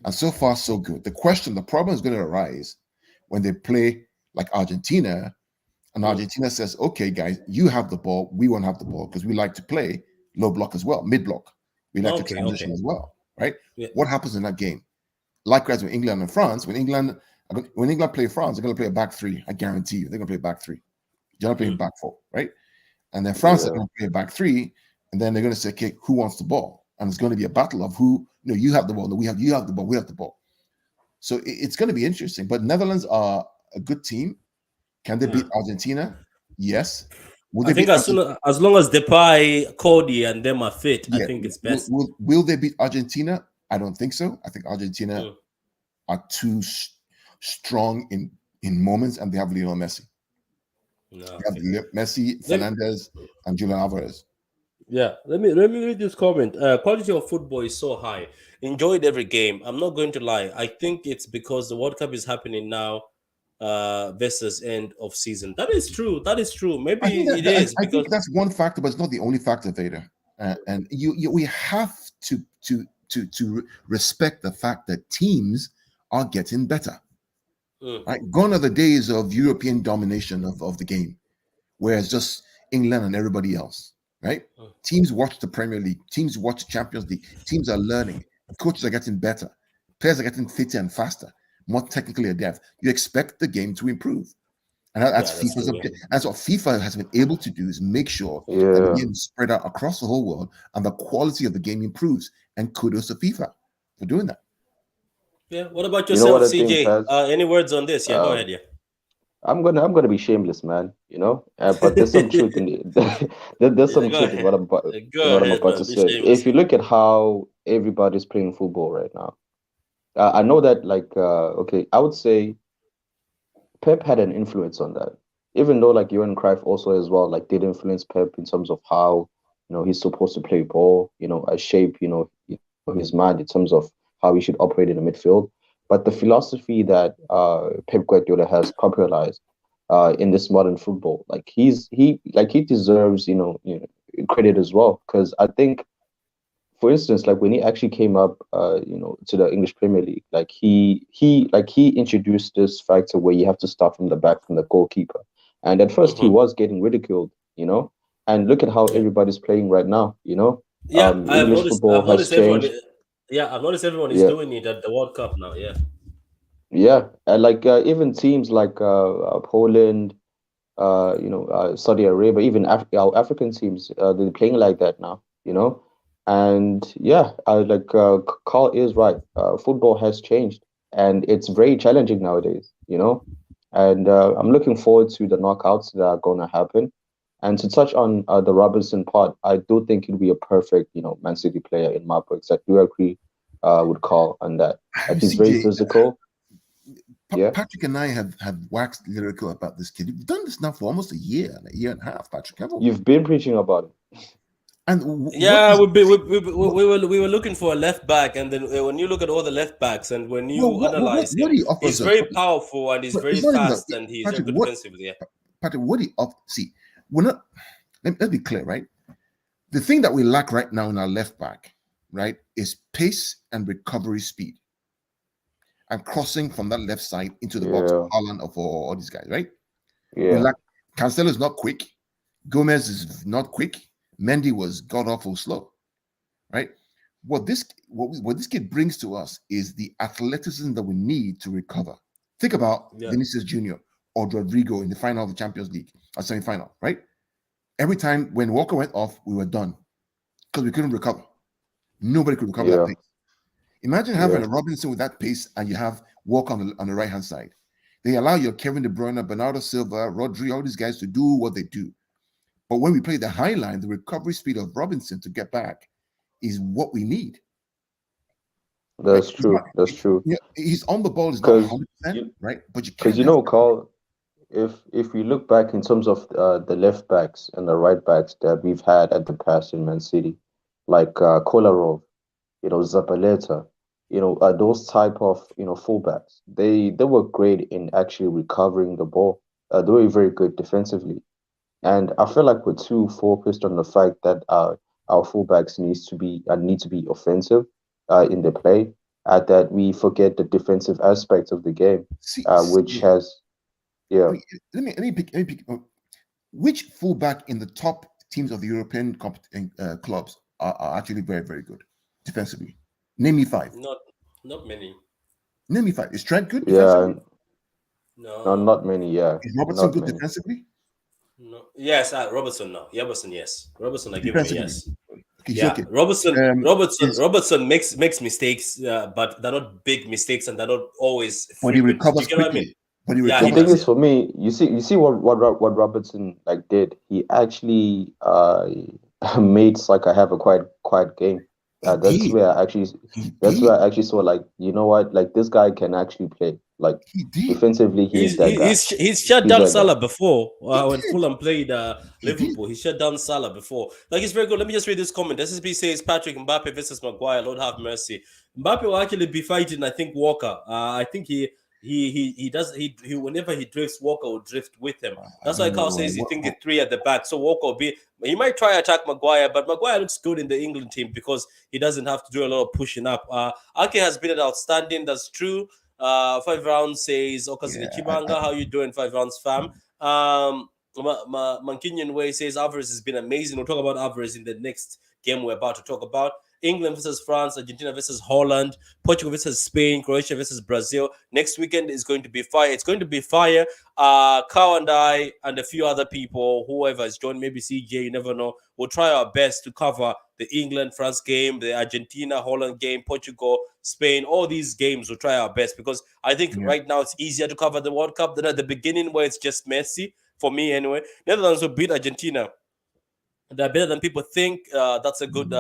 Speaker 2: and so far so good. The problem is going to arise when they play like Argentina. And Argentina says, okay, guys, you have the ball. We won't have the ball because we like to play low block as well, mid block. We like to transition as well, right?
Speaker 1: Yeah.
Speaker 2: What happens in that game? Likewise with England and France. When England play France, they're going to play a back three. I guarantee you, they're going to play a back three. They're not playing back four, right? And then France is
Speaker 3: Yeah.
Speaker 2: going to play a back three, and then they're going to say, okay, who wants the ball? And it's going to be a battle of who, you have the ball, no, you have the ball, we have the ball. So it's going to be interesting. But Netherlands are a good team. Can they beat Argentina? Yes. Will
Speaker 1: I
Speaker 2: they
Speaker 1: think
Speaker 2: beat
Speaker 1: as long as Depay, Cody, and them are fit, I
Speaker 2: Yeah.
Speaker 1: think it's best.
Speaker 2: Will they beat Argentina? I don't think so. I think Argentina are too strong in moments, and they have Lionel Messi.
Speaker 1: No,
Speaker 2: They have Messi, Fernandez, and Julian Alvarez.
Speaker 1: yeah, let me read this comment. Quality of football is so high. Enjoyed every game. I'm not going to lie. I think it's because the World Cup is happening now, versus end of season. That is true. That is true. Maybe
Speaker 2: I think
Speaker 1: it is
Speaker 2: I think
Speaker 1: because
Speaker 2: that's one factor, but it's not the only factor, Vader. And we have to respect the fact that teams are getting better. Right, gone are the days of European domination of the game, where it's just England and everybody else. Right, teams watch the Premier League, teams watch Champions League, teams are learning, coaches are getting better, players are getting fitter and faster, more technically adept. You expect the game to improve. And that's FIFA's objective. That's what FIFA has been able to do, is make sure that the game is spread out across the whole world and the quality of the game improves. And kudos to FIFA for doing that.
Speaker 1: yeah. What about
Speaker 3: You know
Speaker 1: yourself,
Speaker 3: what I think,
Speaker 1: CJ?
Speaker 3: Paz?
Speaker 1: Any words on this? Yeah, go ahead.
Speaker 3: Um,
Speaker 1: Yeah.
Speaker 3: I'm gonna be shameless, man. But there's some truth in it. There's
Speaker 1: Yeah,
Speaker 3: some
Speaker 1: go
Speaker 3: truth in
Speaker 1: ahead. Go
Speaker 3: what I'm
Speaker 1: ahead,
Speaker 3: about to
Speaker 1: man. Be
Speaker 3: say.
Speaker 1: shameless.
Speaker 3: If you look at how everybody's playing football right now, I know that okay, I would say Pep had an influence on that. Even though like Johan Cruyff also as well like did influence Pep in terms of how he's supposed to play ball, shape his mind in terms of how he should operate in the midfield. But the philosophy that Pep Guardiola has popularized in this modern football, like he deserves credit as well because I think for instance, like when he actually came up, to the English Premier League, like he introduced this factor where you have to start from the back from the goalkeeper, and at first he
Speaker 1: Mhm.
Speaker 3: was getting ridiculed, and look at how
Speaker 1: Yeah.
Speaker 3: everybody's playing right now,
Speaker 1: Yeah, I've
Speaker 3: English
Speaker 1: noticed.
Speaker 3: football
Speaker 1: I've
Speaker 3: has
Speaker 1: noticed everyone.
Speaker 3: changed.
Speaker 1: Yeah, I've noticed everyone is
Speaker 3: Yeah,
Speaker 1: doing it at the World Cup now. Yeah.
Speaker 3: yeah, and like even teams like Poland, Saudi Arabia, even our African teams, they're playing like that now. And yeah, like Carl is right. Football has changed, and it's very challenging nowadays. And I'm looking forward to the knockouts that are going to happen. And to touch on the Robertson part, I do think he'll be a perfect, Man City player in my books. I do agree with Carl on that. Like he's very
Speaker 2: CJ,
Speaker 3: physical. Yeah,
Speaker 2: Patrick and I have waxed lyrical about this kid. We've done this now for almost a year and a half, Patrick, haven't we?
Speaker 3: you've been preaching about it.
Speaker 2: And what
Speaker 1: Yeah,
Speaker 2: is what,
Speaker 1: we were looking for a left back, and then when you look at all the left backs, and when
Speaker 2: well,
Speaker 1: you analyze
Speaker 2: what
Speaker 1: him,
Speaker 2: he offers
Speaker 1: he's
Speaker 2: us,
Speaker 1: very powerful and he's
Speaker 2: but
Speaker 1: very
Speaker 2: it's not even that.
Speaker 1: fast and he's very
Speaker 2: Patrick,
Speaker 1: good defensively. Yeah.
Speaker 2: What he off? See, we're not. Let's be clear, right? The thing that we lack right now in our left back, right, is pace and recovery speed and crossing from that left side into the box for
Speaker 3: Yeah,
Speaker 2: Haaland or for all these guys, right? We
Speaker 3: yeah,
Speaker 2: lack. Cancelo is not quick. Gomez is not quick. Mendy was god awful slow, right? What this kid brings to us is the athleticism that we need to recover. Think about
Speaker 1: Yeah.
Speaker 2: Vinicius Jr. or Rodrigo in the final of the Champions League or semi-final, right? Every time when Walker went off, we were done because we couldn't recover. Nobody could recover that
Speaker 3: yeah,
Speaker 2: pace. Imagine having
Speaker 3: yeah.
Speaker 2: a Robinson with that pace and you have Walker on the right hand side. They allow your Kevin De Bruyne, Bernardo Silva, Rodri, all these guys to do what they do. But when we play the high line, the recovery speed of Robinson to get back is what we need. Right?
Speaker 3: That's
Speaker 2: He's not,
Speaker 3: true. That's true.
Speaker 2: he's on the ball is not
Speaker 3: Because
Speaker 2: 100%,
Speaker 3: you,
Speaker 2: right? But you
Speaker 3: because
Speaker 2: can't have
Speaker 3: Carl, if we look back in terms of the left backs and the right backs that we've had at the past in Man City, like Kolarov, Zapaleta, those type of fullbacks, they were great in actually recovering the ball. They were very good defensively. And I feel like we're too focused on the fact that our fullbacks need to be offensive in their play, that we forget the defensive aspects of the game, which
Speaker 2: yeah.
Speaker 3: has
Speaker 2: I
Speaker 3: yeah.
Speaker 2: mean, let me pick which fullback in the top teams of the European clubs are actually very, very good defensively. Name me five.
Speaker 1: Not not many.
Speaker 2: Name me five. Is Trent good
Speaker 3: Yeah,
Speaker 2: defensively?
Speaker 3: no,
Speaker 1: No.
Speaker 3: not many. Yeah,
Speaker 2: Is Robertson
Speaker 3: not
Speaker 2: good
Speaker 3: many.
Speaker 2: defensively?
Speaker 1: No. Yes, Robertson. No. Yeah, Robertson. Yes. Robertson. I give him a
Speaker 2: Defensively.
Speaker 1: yes.
Speaker 2: Okay, so
Speaker 1: Yeah,
Speaker 2: okay.
Speaker 1: Robertson.
Speaker 2: Is
Speaker 1: Robertson makes mistakes, but they're not big mistakes and they're not always
Speaker 2: but he
Speaker 1: frequent. Do you
Speaker 2: recovers
Speaker 1: get what I mean?
Speaker 2: quickly. But he
Speaker 1: Yeah,
Speaker 3: The
Speaker 1: he
Speaker 2: recovers
Speaker 3: thing
Speaker 1: does.
Speaker 3: is,
Speaker 1: Yeah.
Speaker 3: for me, you see what Robertson like did. He actually made Saka have a quite game.
Speaker 2: he
Speaker 3: That's
Speaker 2: did.
Speaker 3: where I actually
Speaker 2: He
Speaker 3: that's where
Speaker 2: did.
Speaker 3: I actually saw, like, you know what, like this guy can actually play. Like
Speaker 2: He did.
Speaker 3: defensively, he's
Speaker 1: He's
Speaker 3: that guy.
Speaker 1: he's shut
Speaker 3: He's
Speaker 1: down
Speaker 3: that guy.
Speaker 1: Salah before
Speaker 2: He
Speaker 1: when
Speaker 2: did.
Speaker 1: Fulham played
Speaker 2: He did.
Speaker 1: Liverpool. He shut down Salah before. Like it's very good. Let me just read this comment. SSB says Patrick Mbappe versus Maguire. Lord have mercy. Mbappe will actually be fighting. I think Walker. I think he does he whenever he drifts, Walker will drift with him.
Speaker 2: I
Speaker 1: That's why
Speaker 2: don't
Speaker 1: Carl
Speaker 2: know.
Speaker 1: says he think the three at the back. So Walker will be. He might try attack Maguire, but Maguire looks good in the England team because he doesn't have to do a lot of pushing up. Ake has been outstanding. That's true. 5 rounds says Okazine
Speaker 2: Yeah,
Speaker 1: Chibanga. How you doing? 5 rounds, fam. Mankinian Way says Alvarez has been amazing. We'll talk about Alvarez in the next game we're about to talk about. England versus France, Argentina versus Holland, Portugal versus Spain, Croatia versus Brazil. Next weekend is going to be fire. It's going to be fire. Cow and I and a few other people, whoever is joined, maybe CJ, you never know. We'll try our best to cover the England France game, the Argentina Holland game, Portugal, Spain, all these games. We'll try our best because I think
Speaker 2: yeah.
Speaker 1: right now it's easier to cover the World Cup than at the beginning where it's just messy for me anyway. Netherlands will beat Argentina. They're better than people think. That's a good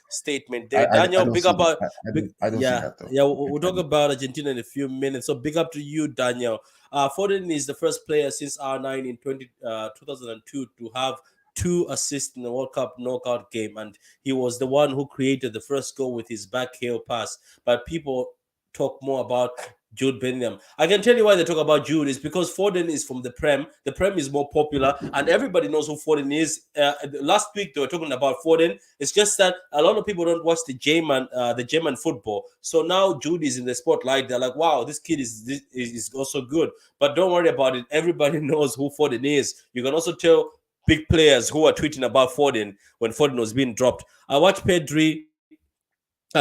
Speaker 1: statement there.
Speaker 2: I
Speaker 1: Daniel,
Speaker 2: don't
Speaker 1: big
Speaker 2: see
Speaker 1: up.
Speaker 2: that.
Speaker 1: Big,
Speaker 2: I don't see
Speaker 1: yeah,
Speaker 2: that though.
Speaker 1: yeah. We'll talk about Argentina in a few minutes. So big up to you, Daniel. Foden is the first player since R9 in 2002 to have 2 assists in the World Cup knockout game, and he was the one who created the first goal with his back heel pass. But people talk more about Jude Bellingham. I can tell you why they talk about Jude is because Foden is from the Prem. The Prem is more popular, and everybody knows who Foden is. Last week they were talking about Foden. It's just that a lot of people don't watch the German football. So now Jude is in the spotlight. They're like, wow, this kid is also good. But don't worry about it. Everybody knows who Foden is. You can also tell big players who are tweeting about Foden when Foden was being dropped. I watched Pedri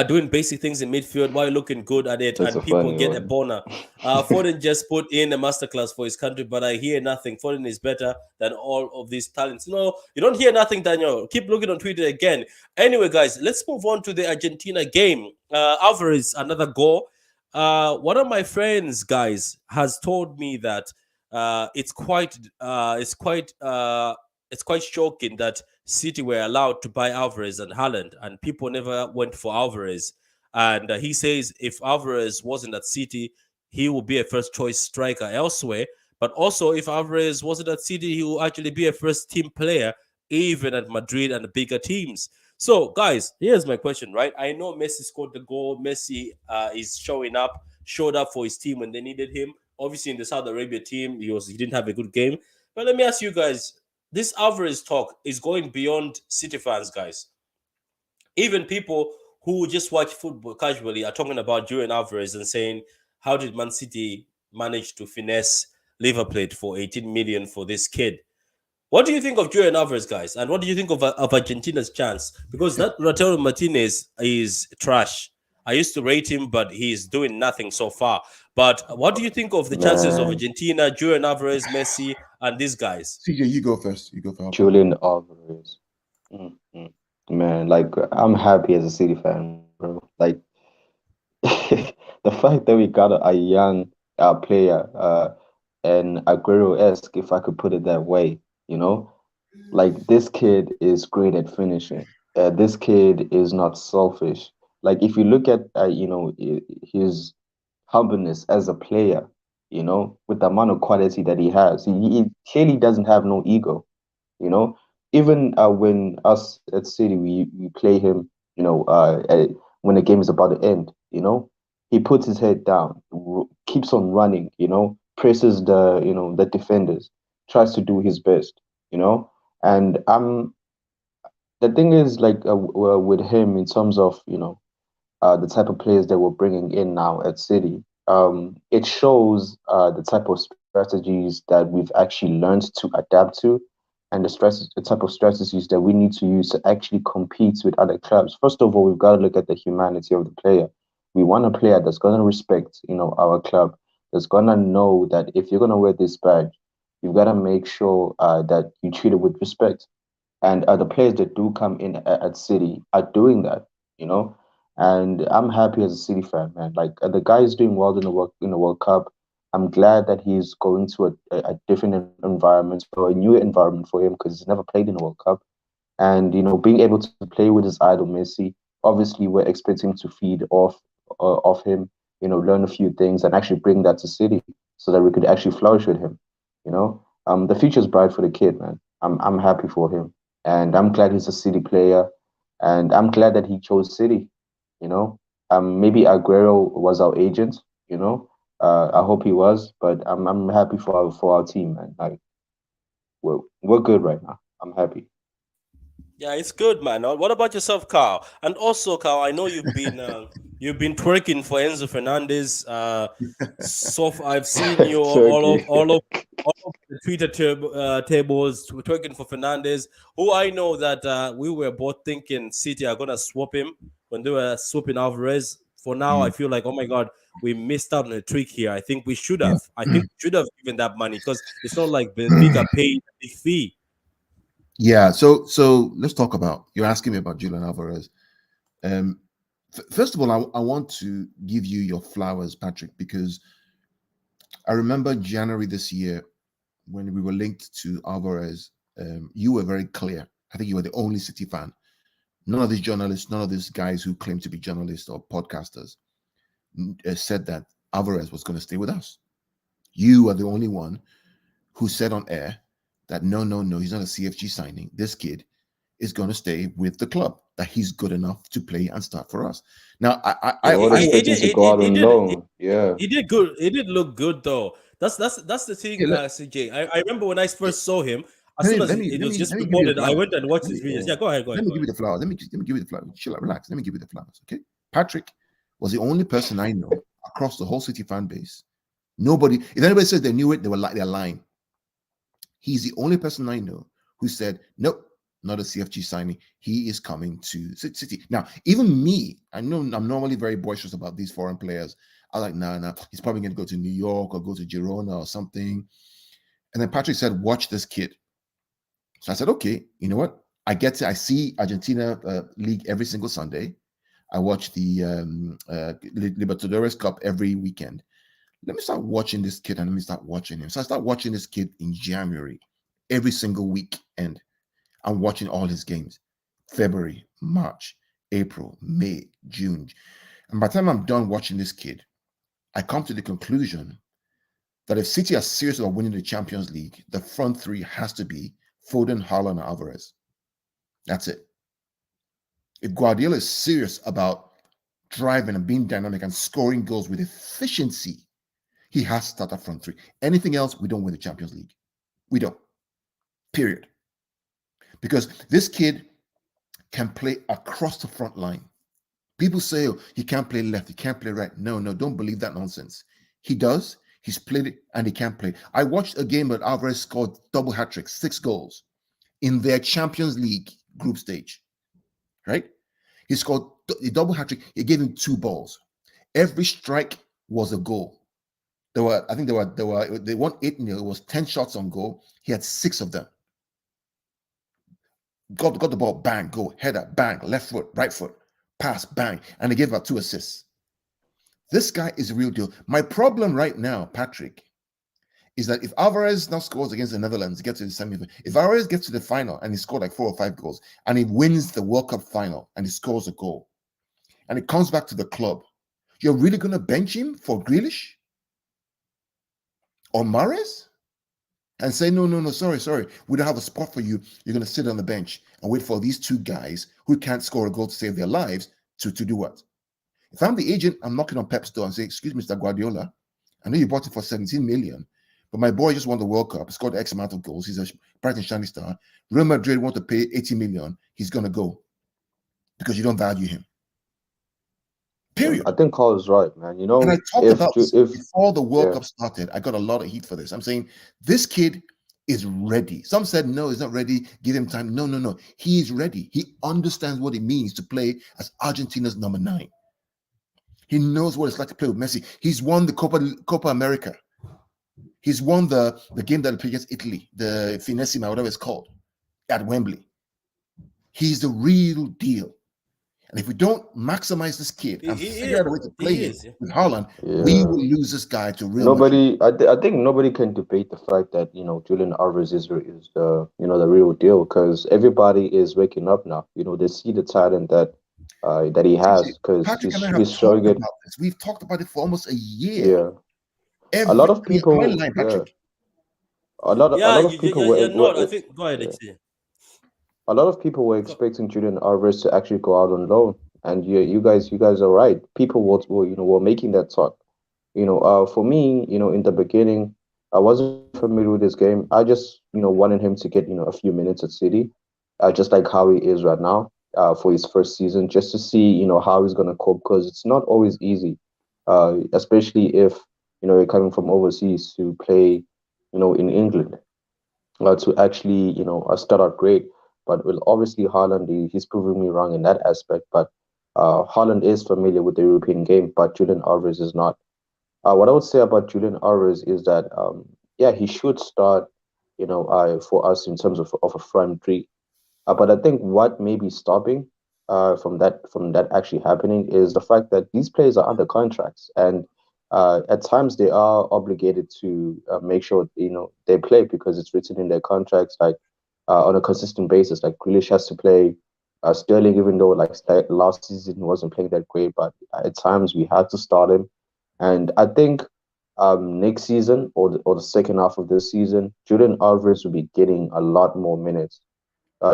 Speaker 1: doing basic things in midfield while looking good at it,
Speaker 3: That's
Speaker 1: and
Speaker 3: a
Speaker 1: people
Speaker 3: funny
Speaker 1: get a
Speaker 3: one.
Speaker 1: boner. Foden just put in a masterclass for his country, but I hear nothing. Foden is better than all of these talents. No, you don't hear nothing, Daniel. Keep looking on Twitter again. Anyway, guys, let's move on to the Argentina game. Alvarez, another goal. One of my friends, guys, has told me that it's quite shocking that City were allowed to buy Alvarez and Haaland, and people never went for Alvarez. And he says if Alvarez wasn't at City, he will be a first choice striker elsewhere. But also, if Alvarez wasn't at City, he will actually be a first team player, even at Madrid and the bigger teams. So, guys, here's my question, right? I know Messi scored the goal. Messi is showed up for his team when they needed him. Obviously, in the Saudi Arabia team, he didn't have a good game. But let me ask you guys, this Alvarez talk is going beyond City fans, guys. Even people who just watch football casually are talking about Julian Alvarez and saying, "How did Man City manage to finesse Liverpool for 18 million for this kid?" What do you think of Julian Alvarez, guys? And what do you think of Argentina's chance? Because that Lautaro Martinez is trash. I used to rate him, but he's doing nothing so far. But what do you think of the chances of
Speaker 3: Man,
Speaker 1: Argentina, Julian Alvarez, Messi, and these guys?
Speaker 2: CJ, you go first. You go for Alvarez.
Speaker 3: Julian Alvarez. Mm, mm. Man, like I'm happy as a City fan, bro. Like the fact that we got a young player, and Aguero-esque, if I could put it that way, you know, like this kid is great at finishing. This kid is not selfish. Like if you look at his humbleness as a player, with the amount of quality that he has, he clearly doesn't have no ego. You know, even when us at City we play him, when the game is about to end, he puts his head down, keeps on running, presses the defenders, tries to do his best, you know. And the thing is like with him in terms of the type of players that we're bringing in now at City, it shows the type of strategies that we've actually learned to adapt to, and the type of strategies that we need to use to actually compete with other clubs. First of all, we've got to look at the humanity of the player. We want a player that's going to respect, our club, that's going to know that if you're going to wear this badge, you've got to make sure that you treat it with respect. And the players that do come in at City are doing that, you know. And I'm happy as a City fan, man. Like the guy is doing well in the World Cup. I'm glad that he's going to a different environment or a new environment for him because he's never played in the World Cup. And being able to play with his idol Messi, obviously we're expecting to feed off him, learn a few things and actually bring that to City so that we could actually flourish with him. The future's bright for the kid, man. I'm happy for him, and I'm glad he's a City player, and I'm glad that he chose City. You know, maybe Aguero was our agent. I hope he was, but I'm happy for our team, man. Like we're good right now. I'm happy.
Speaker 1: Yeah, it's good, man. What about yourself, Carl? And also, Carl, I know you've been twerking for Enzo Fernandez. I've seen you
Speaker 3: Turkey.
Speaker 1: all of the Twitter tables twerking for Fernandez, who I know that we were both thinking City are gonna swap him when they were swapping Alvarez. For now, I
Speaker 2: Mm,
Speaker 1: feel like, oh my god, we missed out on a trick here. I think we should
Speaker 2: yeah.
Speaker 1: have. I think we should have given that money because it's not like Benfica paid a big fee.
Speaker 2: Yeah. So let's talk about. You're asking me about Julian Alvarez. Um, First of all, I want to give you your flowers, Patrick, because I remember January this year when we were linked to Alvarez. You were very clear. I think you were the only City fan. None of these journalists, none of these guys who claim to be journalists or podcasters said that Alvarez was going to stay with us. You are the only one who said on air that no, no, no, he's not a CFG signing. This kid is going to stay with the club, that he's good enough to play and start for us. Now,
Speaker 1: Yeah,
Speaker 3: They weren't
Speaker 1: he
Speaker 3: expecting
Speaker 1: did.
Speaker 3: to go out on loan. Yeah.
Speaker 1: He did good. He did look good though. That's the thing,
Speaker 2: yeah, let,
Speaker 1: CJ. I remember when I
Speaker 2: yeah,
Speaker 1: first saw him. As soon as it was just
Speaker 2: let me give you the
Speaker 1: reported, I
Speaker 2: flowers.
Speaker 1: went and watched
Speaker 2: Let
Speaker 1: his
Speaker 2: me
Speaker 1: videos.
Speaker 3: Yeah.
Speaker 1: Yeah, go ahead, go
Speaker 2: let
Speaker 1: ahead,
Speaker 2: me
Speaker 1: go
Speaker 2: give you
Speaker 1: ahead.
Speaker 2: the flowers. Let me give you the flowers. Chill out, relax. Let me give you the flowers. Okay, Patrick was the only person I know across the whole City fan base. Nobody, if anybody says they knew it, they're lying. He's the only person I know who said, nope, not a CFG signing. He is coming to City. Now, even me, I know I'm normally very boisterous about these foreign players. I like, nah, he's probably going to go to New York or go to Girona or something. And then Patrick said, watch this kid. So I said, okay, you know what? I see Argentina league every single Sunday. I watch the Libertadores Cup every weekend. Let me start watching this kid and let me start watching him. So I start watching this kid in January, every single weekend. I'm watching all his games. February, March, April, May, June. And by the time I'm done watching this kid, I come to the conclusion that if City are serious about winning the Champions League, the front three has to be Foden, Haaland, and Alvarez. That's it. If Guardiola is serious about driving and being dynamic and scoring goals with efficiency, he has to start that front three. Anything else, we don't win the Champions League. We don't. Period. Because this kid can play across the front line. People say, oh, he can't play left, he can't play right. No, don't believe that nonsense. He does. He's played it and he can play. I watched a game where Alvarez scored double hat trick, 6 goals in their Champions League group stage, right? He scored a double hat trick. He gave him 2 balls. Every strike was a goal. They won 8-0. It was 10 shots on goal. He had 6 of them. Got the ball, bang, go, header, bang, left foot, right foot, pass, bang, and they gave about 2 assists. This guy is a real deal. My problem right now, Patrick, is that if Alvarez now scores against the Netherlands, gets to the semi, if Alvarez gets to the final and he scored like 4 or 5 goals, and he wins the World Cup final and he scores a goal, and it comes back to the club, you're really going to bench him for Grealish or Mahrez? And say, no, sorry, we don't have a spot for you. You're going to sit on the bench and wait for these 2 guys who can't score a goal to save their lives to do what? If I'm the agent, I'm knocking on Pep's door and say, excuse me, Mr. Guardiola, I know you bought it for 17 million, but my boy just won the World Cup, scored X amount of goals. He's a bright and shiny star. Real Madrid want to pay 80 million. He's going to go because you don't value him. Period.
Speaker 3: I think Carl is right, man.
Speaker 2: And I talked about this
Speaker 3: If
Speaker 2: before the World
Speaker 3: yeah,
Speaker 2: Cup started. I got a lot of heat for this. I'm saying this kid is ready. Some said, no, he's not ready. Give him time. No. He is ready. He understands what it means to play as Argentina's number 9. He knows what it's like to play with Messi. He's won the Copa America. He's won the game that he played against Italy, the Finessima, whatever it's called, at Wembley. He's the real deal. And if we don't maximize this kid and
Speaker 1: He
Speaker 2: figure
Speaker 1: is.
Speaker 2: out a way to play
Speaker 1: He
Speaker 2: him
Speaker 1: is. Yeah.
Speaker 2: with Haaland, we
Speaker 3: yeah.
Speaker 2: will lose this guy to Real Madrid.
Speaker 3: I think nobody can debate the fact that Julian Alvarez is the the real deal, because everybody is waking up now. They see the talent that he has, because
Speaker 2: Patrick and I have
Speaker 3: he's showing
Speaker 2: talked
Speaker 3: it.
Speaker 2: about this. We've talked about it for almost a year.
Speaker 3: Yeah, a
Speaker 2: Every
Speaker 3: lot of
Speaker 2: year. Am I
Speaker 3: people.
Speaker 2: lying,
Speaker 3: Yeah,
Speaker 2: Patrick?
Speaker 3: a
Speaker 1: Yeah,
Speaker 3: lot of people
Speaker 1: you're not. I think. Go ahead,
Speaker 3: yeah,
Speaker 1: XC.
Speaker 3: a lot of people were expecting Julian Alvarez to actually go out on loan, and you guys are right. People were making that talk. For me, in the beginning, I wasn't familiar with this game. I just, wanted him to get, a few minutes at City, just like how he is right now, for his first season, just to see, how he's gonna cope, because it's not always easy, especially if, you're coming from overseas to play, in England, to actually, start out great. But well, obviously, Haaland, he's proving me wrong in that aspect. But Haaland is familiar with the European game, but Julian Alvarez is not. What I would say about Julian Alvarez is that, yeah, he should start, for us in terms of a front three. But I think what may be stopping from that actually happening is the fact that these players are under contracts, and at times they are obligated to make sure they play, because it's written in their contracts, like on a consistent basis. Like Grealish has to play. Sterling, even though like last season he wasn't playing that great, but at times we had to start him. And I think next season, or the second half of this season, Julian Alvarez will be getting a lot more minutes.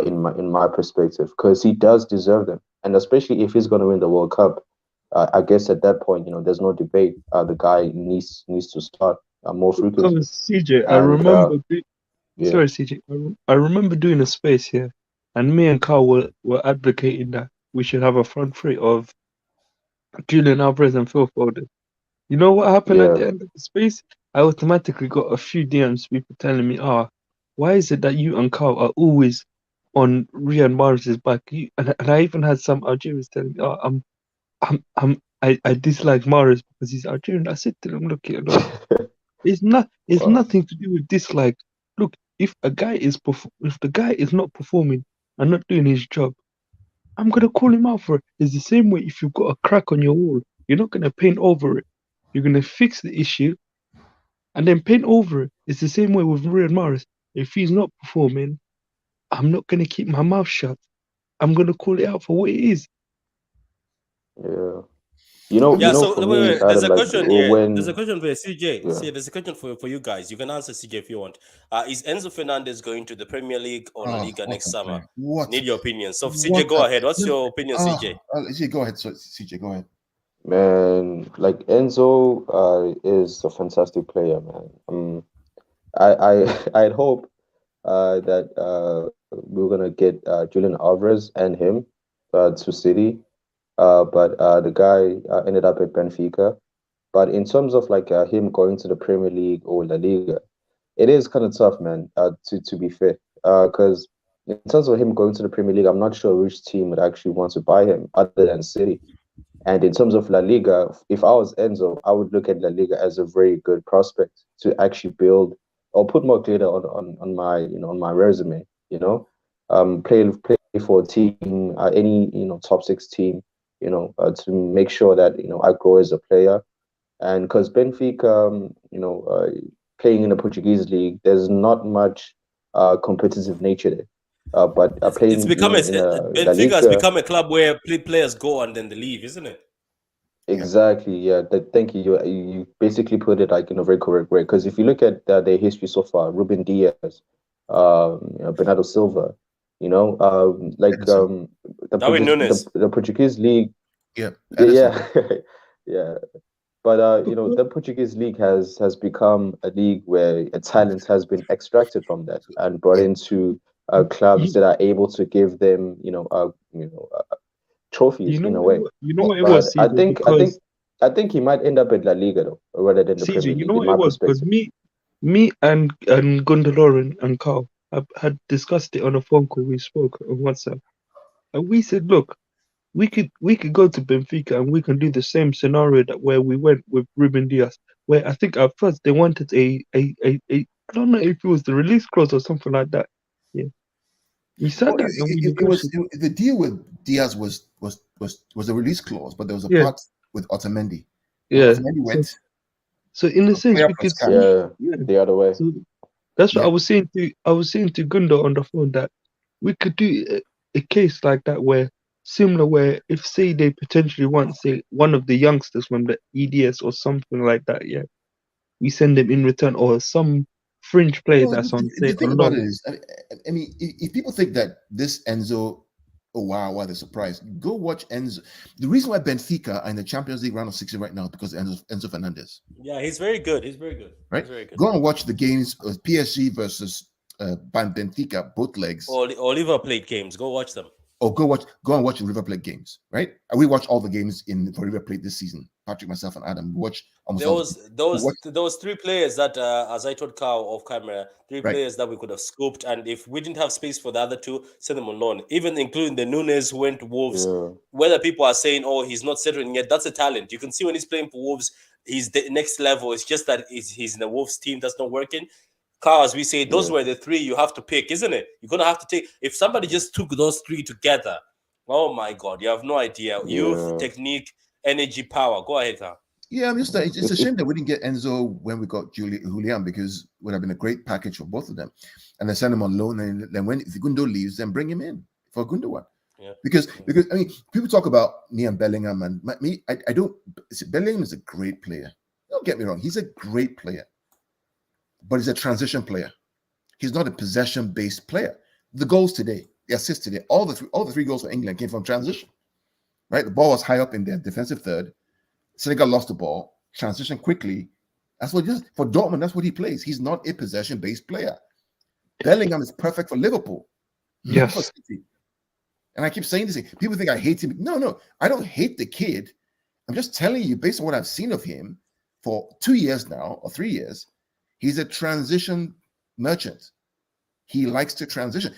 Speaker 3: in my perspective, because he does deserve them, and especially if he's going to win the World Cup, I guess at that point, there's no debate. The guy needs to start more frequently,
Speaker 4: Because CJ, I
Speaker 3: and
Speaker 4: remember.
Speaker 3: yeah,
Speaker 4: Sorry, CJ. I remember doing a space here, and me and Carl were advocating that we should have a front three of Julian Alvarez and Phil Foden. You know what happened at
Speaker 3: yeah.
Speaker 4: the end of the space? I automatically got a few DMs, people telling me, why is it that you and Carl are always on Riyad Mahrez's back? And I even had some Algerians telling me, I dislike Mahrez because he's Algerian. I said to them, look, it's
Speaker 3: Wow.
Speaker 4: nothing to do with dislike. Look, if if the guy is not performing and not doing his job, I'm gonna call him out for it. It's the same way if you've got a crack on your wall, you're not gonna paint over it. You're gonna fix the issue and then paint over it. It's the same way with Riyad Mahrez. If he's not performing, I'm not gonna keep my mouth shut. I'm gonna call it out for what it is.
Speaker 3: Yeah.
Speaker 1: Yeah, so
Speaker 3: For
Speaker 1: wait,
Speaker 3: me,
Speaker 1: wait. There's
Speaker 3: Adam,
Speaker 1: a
Speaker 3: like
Speaker 1: question here. There's a
Speaker 3: when
Speaker 1: question for CJ.
Speaker 3: yeah.
Speaker 1: See, there's a question for you guys. You can answer CJ if you want. Is Enzo Fernandez going to the Premier League or La
Speaker 2: Oh,
Speaker 1: Liga
Speaker 2: what
Speaker 1: next
Speaker 2: a
Speaker 1: summer?
Speaker 2: player! What?
Speaker 1: Need your opinion. So CJ,
Speaker 2: What
Speaker 1: go
Speaker 2: a
Speaker 1: ahead. What's
Speaker 2: no,
Speaker 1: your opinion, CJ?
Speaker 2: CJ, go ahead. So, CJ, go ahead.
Speaker 3: Man, like Enzo is a fantastic player, man. I'd hope that we're gonna get Julian Alvarez and him to City. But the guy ended up at Benfica. But in terms of like him going to the Premier League or La Liga, it is kind of tough, man. To be fair, because in terms of him going to the Premier League, I'm not sure which team would actually want to buy him other than City. And in terms of La Liga, if I was Enzo, I would look at La Liga as a very good prospect to actually build or put more glitter on my on my resume. Play for a team, any top six team, to make sure that I grow as a player. And because Benfica, playing in the Portuguese league, there's not much competitive nature there. But
Speaker 1: It's
Speaker 3: playing
Speaker 1: become
Speaker 3: in a La
Speaker 1: Benfica has
Speaker 3: Liga.
Speaker 1: become a club where players go and then they leave, isn't it?
Speaker 2: Yeah.
Speaker 3: Exactly. Yeah. Thank you. You basically put it like in a very correct way. Because if you look at their history so far, Ruben Diaz, Bernardo Silva, like
Speaker 2: Edison.
Speaker 1: Darwin Nunes.
Speaker 3: The Portuguese league.
Speaker 2: Yeah, Edison.
Speaker 3: Yeah, yeah. But the Portuguese league has become a league where a talent has been extracted from that and brought
Speaker 2: Yeah.
Speaker 3: into clubs
Speaker 4: You,
Speaker 3: that are able to give them, trophies in a way.
Speaker 4: you know
Speaker 2: Well,
Speaker 4: what it
Speaker 3: But
Speaker 4: was,
Speaker 3: I
Speaker 4: CJ,
Speaker 3: think I think
Speaker 4: because
Speaker 3: I think he might end up at La Liga though, rather than the
Speaker 4: CJ,
Speaker 3: Premier
Speaker 4: you know
Speaker 3: League, in
Speaker 4: what it
Speaker 3: my
Speaker 4: was, because
Speaker 3: perspective.
Speaker 4: me and Gundaloran and Carl had discussed it on a phone call. We spoke on WhatsApp, and we said, look, we could go to Benfica and we can do the same scenario that where we went with Ruben Diaz, where I think at first they wanted a I don't know if it was the release clause or something like that. Yeah, we
Speaker 2: well,
Speaker 4: sat down and we
Speaker 2: was
Speaker 4: negotiated.
Speaker 2: the deal with Diaz was a release clause, but there was a
Speaker 4: Yeah,
Speaker 2: part with Otamendi. When
Speaker 4: yeah.
Speaker 2: Otamendi
Speaker 4: So
Speaker 2: went,
Speaker 4: so in a sense
Speaker 2: player
Speaker 4: we
Speaker 2: plus
Speaker 4: could
Speaker 2: cash.
Speaker 4: see.
Speaker 3: Yeah,
Speaker 4: Yeah.
Speaker 3: the other way.
Speaker 4: So that's what
Speaker 2: Yeah.
Speaker 4: I was saying to Gundo on the phone that we could do a case like that where similar where if say they potentially want say one of the youngsters from the EDS or something like that, yeah, we send them in return or some fringe player
Speaker 2: Well,
Speaker 4: that's on
Speaker 2: the
Speaker 4: say
Speaker 2: thing
Speaker 4: on
Speaker 2: about it
Speaker 4: loan.
Speaker 2: is, I mean, if people think that this Enzo, oh wow, they're surprised. Go watch Enzo. The reason why Benfica are in the Champions League round of 16 right now is because of Enzo Fernandez,
Speaker 1: Yeah, he's very good. He's very good.
Speaker 2: right?
Speaker 1: He's very good.
Speaker 2: Go and watch the games of PSG versus Benfica, both legs.
Speaker 1: Oliver played games. Go watch them.
Speaker 2: Or go and watch the River Plate games, right? And we watched all the games for River Plate this season. Patrick, myself, and Adam watch almost
Speaker 1: There
Speaker 2: all the
Speaker 1: was
Speaker 2: games.
Speaker 1: those
Speaker 2: Watch,
Speaker 1: those three players that, as I told Carl off camera, three
Speaker 2: right?
Speaker 1: players that we could have scooped, and if we didn't have space for the other two, send them on loan. Even including the Nunes who went to Wolves.
Speaker 3: Yeah,
Speaker 1: Whether people are saying, "Oh, he's not settling yet," that's a talent. You can see when he's playing for Wolves, he's the next level. It's just that he's in the Wolves team that's not working. Carl, as we say, those
Speaker 3: yeah,
Speaker 1: were the three you have to pick, isn't it? You're gonna have to take. If somebody just took those three together, oh my God, you have no idea. Youth,
Speaker 3: yeah.
Speaker 1: technique, energy, power. Go ahead, Carl.
Speaker 2: Yeah, I'm just it's a
Speaker 3: If
Speaker 2: shame that we didn't get Enzo when we got Julian because it would have been a great package for both of them. And then send him on loan, and then when if Gundo leaves, then bring him in for Gundogan.
Speaker 1: Yeah.
Speaker 2: Because I mean, people talk about me and Bellingham, and me, I don't. Bellingham is a great player. Don't get me wrong, he's a great player, but he's a transition player. He's not a possession-based player. The goals today, the assist today, all the three goals for England came from transition. Right, the ball was high up in their defensive third. Senegal lost the ball, transition quickly. That's what he does. For Dortmund, that's what he plays. He's not a possession-based player. Bellingham is perfect for Liverpool, not for
Speaker 4: Yes.
Speaker 2: City. And I keep saying this. People think I hate him. No, I don't hate the kid. I'm just telling you, based on what I've seen of him for 2 years now or 3 years, he's a transition merchant. He likes to transition.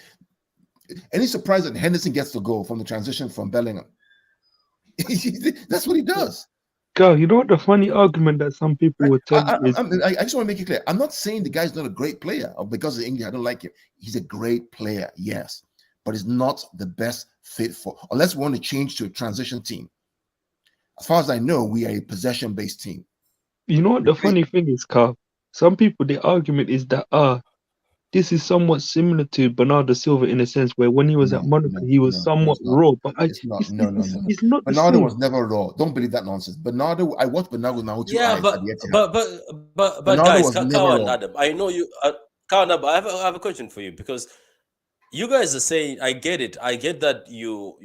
Speaker 2: Any surprise that Henderson gets to go from the transition from Bellingham? That's what he does.
Speaker 4: Girl, you know what the funny argument that some people
Speaker 2: Right?
Speaker 4: would tell you is,
Speaker 2: I just want to make it clear. I'm not saying the guy's not a great player or because of English. I don't like him. He's a great player, yes, but he's not the best fit for. Unless we want to change to a transition team. As far as I know, we are a possession-based team.
Speaker 4: you know what the funny thing is, Carl? Some people, the argument is that this is somewhat similar to Bernardo Silva in a sense where when he was at Monaco, he was somewhat
Speaker 2: it's not.
Speaker 4: raw, but
Speaker 2: It's not. No.
Speaker 4: it's not the
Speaker 2: Bernardo
Speaker 4: same.
Speaker 2: was never raw. Don't believe that nonsense. Bernardo, I watched Bernardo now 2
Speaker 1: Yeah,
Speaker 2: eyes at the Etihad.
Speaker 1: but
Speaker 2: Bernardo
Speaker 1: guys,
Speaker 2: was never
Speaker 1: Kawa and
Speaker 2: raw.
Speaker 1: Adam, I know you. Kawa and Adam, I have a question for you because you guys are saying, I get it. I get that you're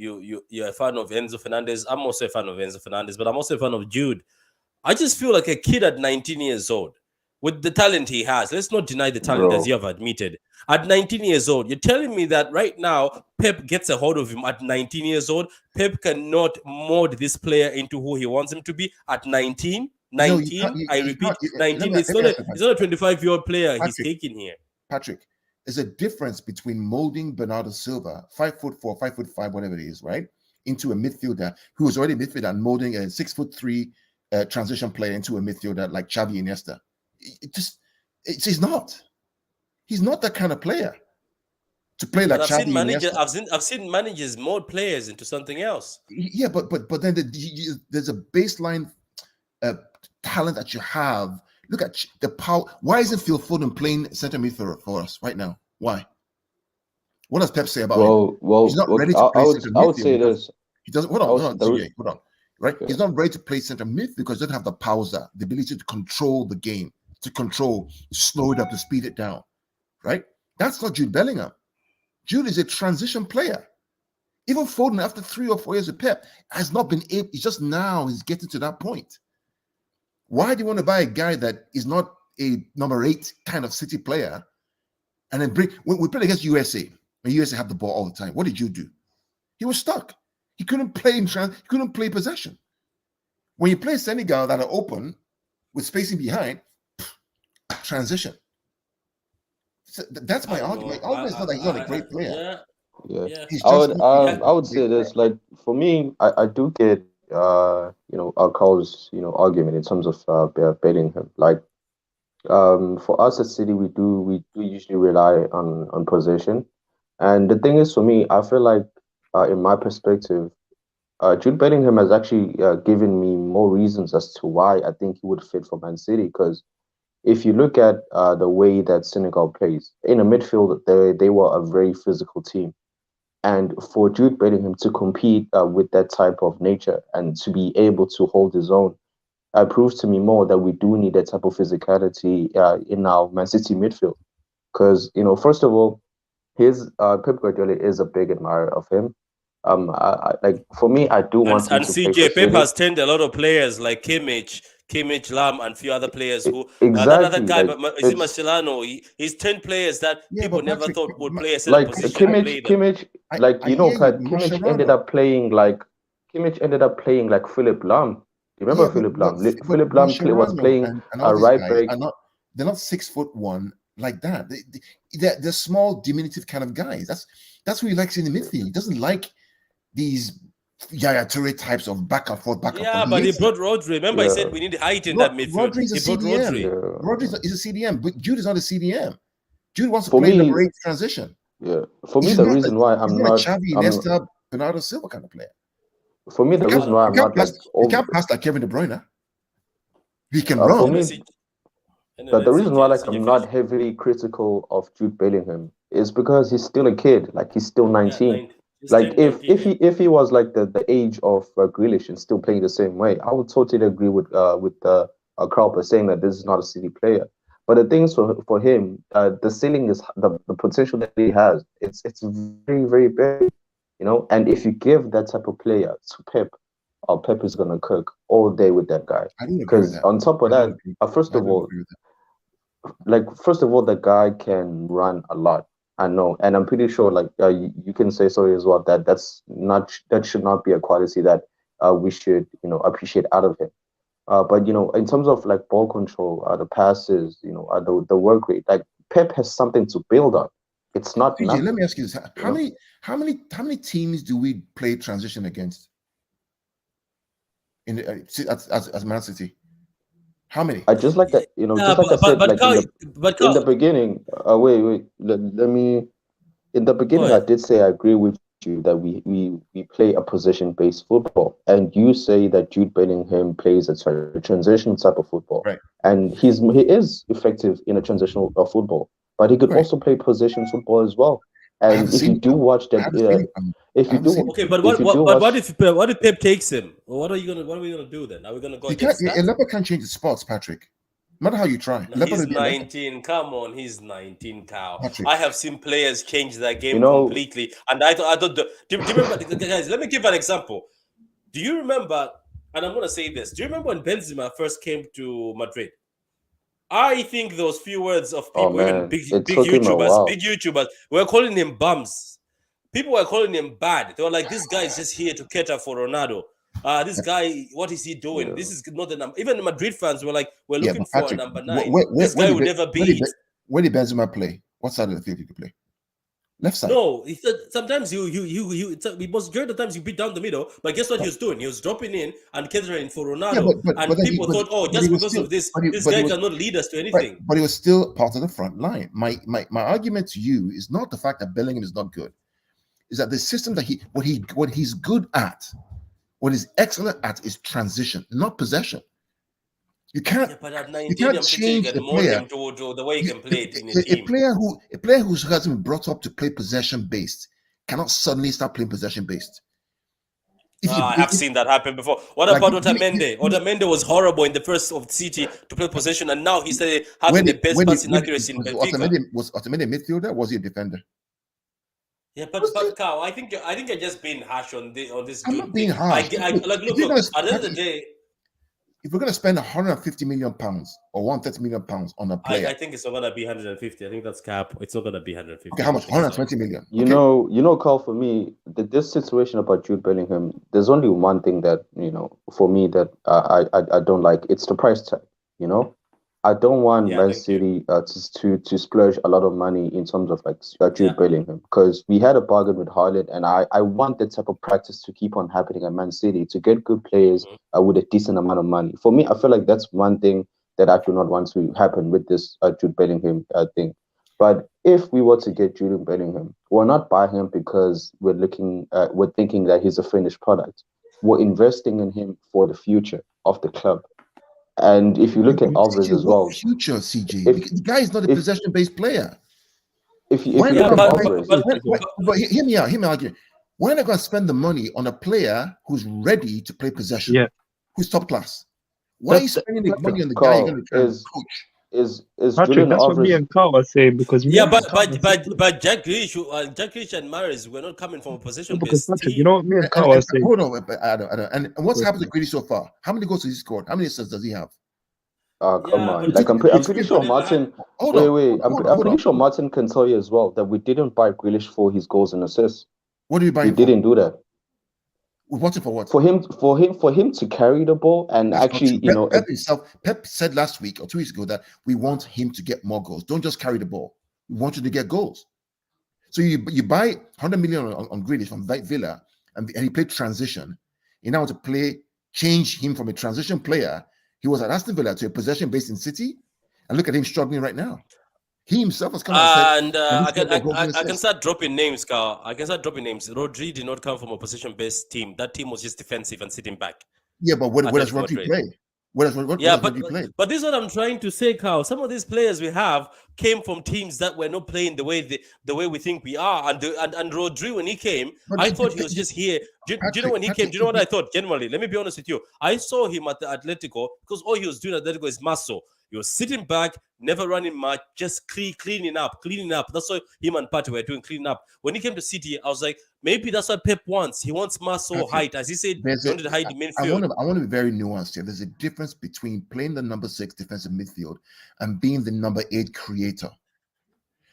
Speaker 1: a fan of Enzo Fernandez. I'm also a fan of Enzo Fernandez, but I'm also a fan of Jude. I just feel like a kid at 19 years old with the talent he has. Let's not deny the talent, as
Speaker 3: Bro,
Speaker 1: you have admitted. At 19 years old, you're telling me that right now Pep gets a hold of him at 19 years old. Pep cannot mold this player into who he wants him to be at 19.
Speaker 2: No, you can't.
Speaker 1: 19, I repeat,
Speaker 2: Let
Speaker 1: 19.
Speaker 2: me
Speaker 1: It's not
Speaker 2: answer
Speaker 1: a
Speaker 2: that.
Speaker 1: it's not a 25-year-old player he's
Speaker 2: Patrick,
Speaker 1: taking here.
Speaker 2: Patrick, there's a difference between molding Bernardo Silva, 5'4", 5'5", whatever it is, right, into a midfielder who was already a midfielder, and molding a 6'3" transition player into a midfielder like Xavi Iniesta. He's not. He's not that kind of player to play like
Speaker 1: But
Speaker 2: Xavi Iniesta.
Speaker 1: I've seen managers mold players into something else.
Speaker 2: Yeah, but then there's a baseline talent that you have. Look at the power. Why isn't Phil Foden playing center midfielder for us right now? Why? What does Pep say about him? He's not ready to play center
Speaker 3: I would
Speaker 2: midfield
Speaker 3: say
Speaker 2: because
Speaker 3: this.
Speaker 2: he doesn't. Hold on, CJ, hold on. Right,
Speaker 3: Okay.
Speaker 2: he's not ready to play center mid because he doesn't have the pausa, the ability to control the game, slow it up, to speed it down. Right, that's not Jude Bellingham. Jude is a transition player. Even Foden, after 3 or 4 years of Pep, has not been able. It's just now he's getting to that point. Why do you want to buy a guy that is not a number 8 kind of City player, and then bring? When we played against USA, when USA have the ball all the time, what did you do? He was stuck. He couldn't play he couldn't play possession. When you play Senegal that are open with spacing behind, transition. So that's my argument. My argument is not that he's not a great player.
Speaker 3: Yeah.
Speaker 2: He's
Speaker 3: I
Speaker 2: just
Speaker 3: would
Speaker 2: not a
Speaker 3: I would say
Speaker 2: great player.
Speaker 3: this, like for me, I do get Carl's argument in terms of Bellingham. Like for us at City, we do usually rely on possession. And the thing is, for me, I feel like in my perspective, Jude Bellingham has actually given me more reasons as to why I think he would fit for Man City. Because if you look at the way that Senegal plays in a midfield, they were a very physical team. And for Jude Bellingham to compete with that type of nature and to be able to hold his own, proves to me more that we do need that type of physicality in our Man City midfield. Because, first of all, his Pep Guardiola is a big admirer of him. Like for me, I do want him
Speaker 1: And
Speaker 3: to play for
Speaker 1: CJ Pep
Speaker 3: City.
Speaker 1: has turned a lot of players like Kimmich, Lam, and few other players who that other
Speaker 3: Exactly,
Speaker 1: guy,
Speaker 3: like
Speaker 1: is it
Speaker 3: it's
Speaker 1: Mascherano? He's 10 players that
Speaker 2: Yeah,
Speaker 1: people
Speaker 2: but
Speaker 1: never
Speaker 2: Patrick,
Speaker 1: thought would play a certain
Speaker 3: like
Speaker 1: position and play them.
Speaker 3: Kimmich,
Speaker 2: I
Speaker 3: like
Speaker 2: hear you,
Speaker 3: Pat, Kimmich ended
Speaker 2: Mascherano.
Speaker 3: up playing like Philip Lam. You remember
Speaker 2: Yeah,
Speaker 3: Philip Lam?
Speaker 2: but
Speaker 3: Philip Lam was
Speaker 2: Mascherano
Speaker 3: playing
Speaker 2: and all
Speaker 3: a
Speaker 2: these
Speaker 3: right
Speaker 2: guys
Speaker 3: back.
Speaker 2: are not. They're not 6'1" like that. They're small, diminutive kind of guys. That's what he likes in the midfield. He doesn't like these Yaya Toure types of back and forth, back and forth.
Speaker 1: Yeah, but he
Speaker 2: hates that.
Speaker 1: brought Rodri. Remember, he said we need height in that midfield.
Speaker 2: Rodri's a
Speaker 1: He brought
Speaker 2: CDM.
Speaker 1: Rodri.
Speaker 3: Yeah.
Speaker 2: Rodri is a CDM, but Jude is not a CDM. Jude wants to
Speaker 3: For
Speaker 2: play
Speaker 3: me,
Speaker 2: number 8 transition.
Speaker 3: yeah. For me,
Speaker 2: He's
Speaker 3: the
Speaker 2: not
Speaker 3: reason why
Speaker 2: he's
Speaker 3: I'm
Speaker 2: not a
Speaker 3: not,
Speaker 2: Xavi, Iniesta, Bernardo Silva kind of player.
Speaker 3: for me, the
Speaker 2: You
Speaker 3: reason why I'm not like,
Speaker 2: can't pass like Kevin De Bruyne. He can
Speaker 3: for
Speaker 2: run.
Speaker 3: me, the reason why like I'm not heavily critical of Jude Bellingham is because he's still a kid. Like he's still 19. Like if he was like the age of Grealish and still playing the same way, I would totally agree with Carl saying that this is not a City player. But the things for him, the ceiling is the potential that he has. It's very very big, you know. And if you give that type of player to Pep, Pep is gonna cook all day with that guy.
Speaker 2: I don't agree with
Speaker 3: Because
Speaker 2: that.
Speaker 3: on top of
Speaker 2: I don't
Speaker 3: that,
Speaker 2: agree.
Speaker 3: first
Speaker 2: I
Speaker 3: of
Speaker 2: don't
Speaker 3: all,
Speaker 2: agree with that.
Speaker 3: the guy can run a lot. I know, and I'm pretty sure, like you can say sorry as well. That should not be a quality that we should appreciate out of him. But in terms of like ball control, the passes, the work rate, like Pep has something to build on. It's not
Speaker 2: CJ, let
Speaker 3: nothing.
Speaker 2: me ask you this:
Speaker 3: You
Speaker 2: how
Speaker 3: know,
Speaker 2: many teams do we play transition against in as Man City? How many?
Speaker 3: I just like that.
Speaker 1: Yeah,
Speaker 3: Just like I said,
Speaker 1: but
Speaker 3: like
Speaker 1: Carl, but
Speaker 3: in the
Speaker 1: Carl,
Speaker 3: beginning. Wait. Let me. In the
Speaker 1: go
Speaker 3: beginning, I
Speaker 1: ahead.
Speaker 3: did say I agree with you that we play a position-based football, and you say that Jude Bellingham plays a transitional type of football,
Speaker 2: Right,
Speaker 3: and he is effective in a transitional football, but he could
Speaker 2: right.
Speaker 3: also play position football as well.
Speaker 2: I haven't
Speaker 3: And if
Speaker 2: seen
Speaker 3: you
Speaker 2: it
Speaker 3: do
Speaker 2: though.
Speaker 3: watch
Speaker 2: I
Speaker 3: that,
Speaker 2: haven't seen it.
Speaker 3: if
Speaker 2: I
Speaker 3: you
Speaker 2: haven't seen
Speaker 3: do,
Speaker 2: it.
Speaker 1: Okay, but
Speaker 3: if you do
Speaker 1: what
Speaker 3: watch,
Speaker 1: if Pep takes him? What are you gonna do then? Are we gonna go
Speaker 2: You can't.
Speaker 1: against that?
Speaker 2: Leopard can't change the spots, Patrick. No matter how you try,
Speaker 1: No,
Speaker 2: Leopard
Speaker 1: he's
Speaker 2: will be a Leopard.
Speaker 1: 19. Come on, he's 19, Cow.
Speaker 2: Patrick,
Speaker 1: I have seen players change their
Speaker 3: you
Speaker 1: game
Speaker 3: know,
Speaker 1: completely, and I thought. Do you remember, guys? Let me give an example. Do you remember? And I'm gonna say this. Do you remember when Benzema first came to Madrid? I think those few words of
Speaker 3: oh
Speaker 1: people, even
Speaker 3: man, it
Speaker 1: big
Speaker 3: took him a while.
Speaker 1: YouTubers, were calling him bums. People were calling him bad. They were like, "This guy is just here to cater for Ronaldo. This guy, what is he doing? This
Speaker 3: Yeah.
Speaker 1: is not the number." Even the Madrid fans were like, "We're
Speaker 2: yeah,
Speaker 1: looking
Speaker 2: but
Speaker 1: for a
Speaker 2: Patrick,
Speaker 1: number
Speaker 2: where,
Speaker 1: 9.
Speaker 2: where,
Speaker 1: This
Speaker 2: where
Speaker 1: guy
Speaker 2: did
Speaker 1: will never
Speaker 2: where
Speaker 1: be
Speaker 2: did
Speaker 1: it."
Speaker 2: where did Benzema play? What side of the field did he play? Left side.
Speaker 1: No, sometimes most during the times you beat down the middle. But guess what he was doing? He was dropping in and catering for
Speaker 2: Yeah,
Speaker 1: Ronaldo.
Speaker 2: but
Speaker 1: And
Speaker 2: then
Speaker 1: people thought, oh,
Speaker 2: he
Speaker 1: just
Speaker 2: was
Speaker 1: because
Speaker 2: still
Speaker 1: of this, this
Speaker 2: but he
Speaker 1: guy
Speaker 2: was
Speaker 1: cannot lead us to
Speaker 2: right,
Speaker 1: anything.
Speaker 2: but he was still part of the front line. My argument to you is not the fact that Bellingham is not good. Is that the system that what he's good at, what he's excellent at is transition, not possession. You can't
Speaker 1: Yeah, but at 19,
Speaker 2: you can't
Speaker 1: I'm pretty sure you
Speaker 2: change
Speaker 1: can
Speaker 2: a
Speaker 1: mold
Speaker 2: player.
Speaker 1: him to the way he can play it in a
Speaker 2: A
Speaker 1: team.
Speaker 2: player who hasn't been brought up to play possession based cannot suddenly start playing possession based.
Speaker 1: I have seen that happen before. What
Speaker 2: Like
Speaker 1: about Otamendi?
Speaker 2: give me-
Speaker 1: Otamendi was horrible in the first of City to play possession, and now he started
Speaker 2: when
Speaker 1: having the best passing
Speaker 2: when
Speaker 1: accuracy in
Speaker 2: was
Speaker 1: Benfica.
Speaker 2: Otamendi a midfielder? Or was he a defender?
Speaker 1: Yeah,
Speaker 2: Was he?
Speaker 1: but Carl, I think you're just being harsh on this
Speaker 2: I'm
Speaker 1: Jude
Speaker 2: not being
Speaker 1: thing.
Speaker 2: harsh.
Speaker 1: Like
Speaker 2: If
Speaker 1: look. At the end of the
Speaker 2: Patrick,
Speaker 1: day,
Speaker 2: if we're gonna spend 150 million pounds or 130 million pounds on a player,
Speaker 1: I think it's not gonna be 150. I think that's cap. It's not gonna be 150.
Speaker 2: okay, how much?
Speaker 1: I think it's not.
Speaker 2: 120 million.
Speaker 3: You
Speaker 2: Okay,
Speaker 3: know, Carl, for me, this situation about Jude Bellingham, there's only one thing that, for me that I don't like. It's the price tag, you know? I don't want
Speaker 1: Yeah,
Speaker 3: Man
Speaker 1: thank you.
Speaker 3: City to splurge a lot of money in terms of like
Speaker 1: Yeah.
Speaker 3: Jude Bellingham because we had a bargain with Haaland, and I want that type of practice to keep on happening at Man City to get good players
Speaker 1: Mhm.
Speaker 3: with a decent amount of money. For me, I feel like that's one thing that I do not want to happen with this Jude Bellingham thing. But if we were to get Jude Bellingham, we're not buying him because we're thinking that he's a finished product. We're investing in him for the future of the club. And if you look at Alvarez
Speaker 2: CJ,
Speaker 3: as
Speaker 2: what
Speaker 3: well,
Speaker 2: future, CJ?
Speaker 3: if
Speaker 2: The guy is not a
Speaker 3: if
Speaker 2: possession based player.
Speaker 3: if
Speaker 2: Why
Speaker 3: you
Speaker 2: not
Speaker 3: look
Speaker 1: Yeah,
Speaker 3: at
Speaker 2: gonna buy?
Speaker 3: Alvarez,
Speaker 2: But hear me out. Hear me out. Why not gonna spend the money on a player who's ready to play possession,
Speaker 4: Yeah,
Speaker 2: who's top class? Why are you
Speaker 4: that,
Speaker 2: spending the money on the guy you're
Speaker 3: Carl,
Speaker 2: gonna try and coach?
Speaker 3: is
Speaker 4: Patrick,
Speaker 3: Julian
Speaker 4: that's what me
Speaker 3: Alvarez.
Speaker 4: and Carl are saying because me
Speaker 1: yeah,
Speaker 4: and Carl are saying,
Speaker 1: but Jack Grealish and Mahrez were not coming from a
Speaker 4: no, because
Speaker 1: position-based
Speaker 4: Patrick, you
Speaker 1: team.
Speaker 4: know what me and Carl are saying?
Speaker 2: Hold on, I don't. And what's
Speaker 4: Yes,
Speaker 2: happened to Greedy so far? How many goals has he scored? How many assists does he have?
Speaker 3: Come
Speaker 1: Yeah,
Speaker 3: on,
Speaker 1: but
Speaker 3: like I'm
Speaker 1: which
Speaker 3: pretty
Speaker 1: people
Speaker 3: sure
Speaker 1: never had.
Speaker 3: Martin.
Speaker 2: Hold
Speaker 3: Wait,
Speaker 2: on,
Speaker 3: wait, I'm
Speaker 2: hold
Speaker 3: pretty
Speaker 2: on.
Speaker 3: sure Martin can tell you as well that we didn't buy Grealish for his goals and assists.
Speaker 2: What do you buy
Speaker 3: We
Speaker 2: him for?
Speaker 3: didn't do that.
Speaker 2: We bought him for what?
Speaker 3: For him to carry the ball and
Speaker 2: That's not
Speaker 3: actually,
Speaker 2: true. Pep said last week or 2 weeks ago that we want him to get more goals. Don't just carry the ball. We want you to get goals. So you buy 100 million on Grealish from Villa, and he played transition. You now want to change him from a transition player. He was at Aston Villa to a possession based in City, and look at him struggling right now. He himself has come out and said
Speaker 1: And
Speaker 2: that he's got more goals than
Speaker 1: I can
Speaker 2: assists.
Speaker 1: start dropping names, Carl. I can start dropping names. Rodri did not come from a position-based team. That team was just defensive and sitting back
Speaker 2: Yeah, but where
Speaker 1: at
Speaker 2: does
Speaker 1: Atletico
Speaker 2: Rodri
Speaker 1: Madrid.
Speaker 2: play? What
Speaker 1: Yeah,
Speaker 2: else would you play?
Speaker 1: but this is what I'm trying to say, Carl. Some of these players we have came from teams that were not playing the way we think we are. And Rodri, when he came,
Speaker 2: But
Speaker 1: I thought he was just here. Do you know when he came? Do you know what I thought? Genuinely, let me be honest with you. I saw him at the Atletico because all he was doing at Atletico is muscle. He was sitting back, never running much, just cleaning up. That's what him and Pate were doing, cleaning up. When he came to City, I was like, maybe that's what Pep wants. He wants muscle,
Speaker 2: Patrick,
Speaker 1: height. As he said,
Speaker 2: there's
Speaker 1: he
Speaker 2: a
Speaker 1: wanted to hide the
Speaker 2: I
Speaker 1: midfield.
Speaker 2: want to be very nuanced here. There's a difference between playing the number 6 defensive midfield and being the number 8 creator.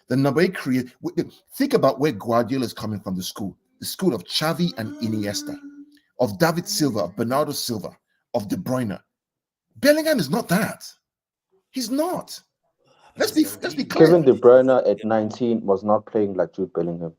Speaker 2: The number 8 creator. Think about where Guardiola is coming from. The school of Xavi and Iniesta, of David Silva, of Bernardo Silva, of De Bruyne. Bellingham is not that. He's not. Let's be clear.
Speaker 3: Kevin De Bruyne at 19 was not playing like Jude Bellingham.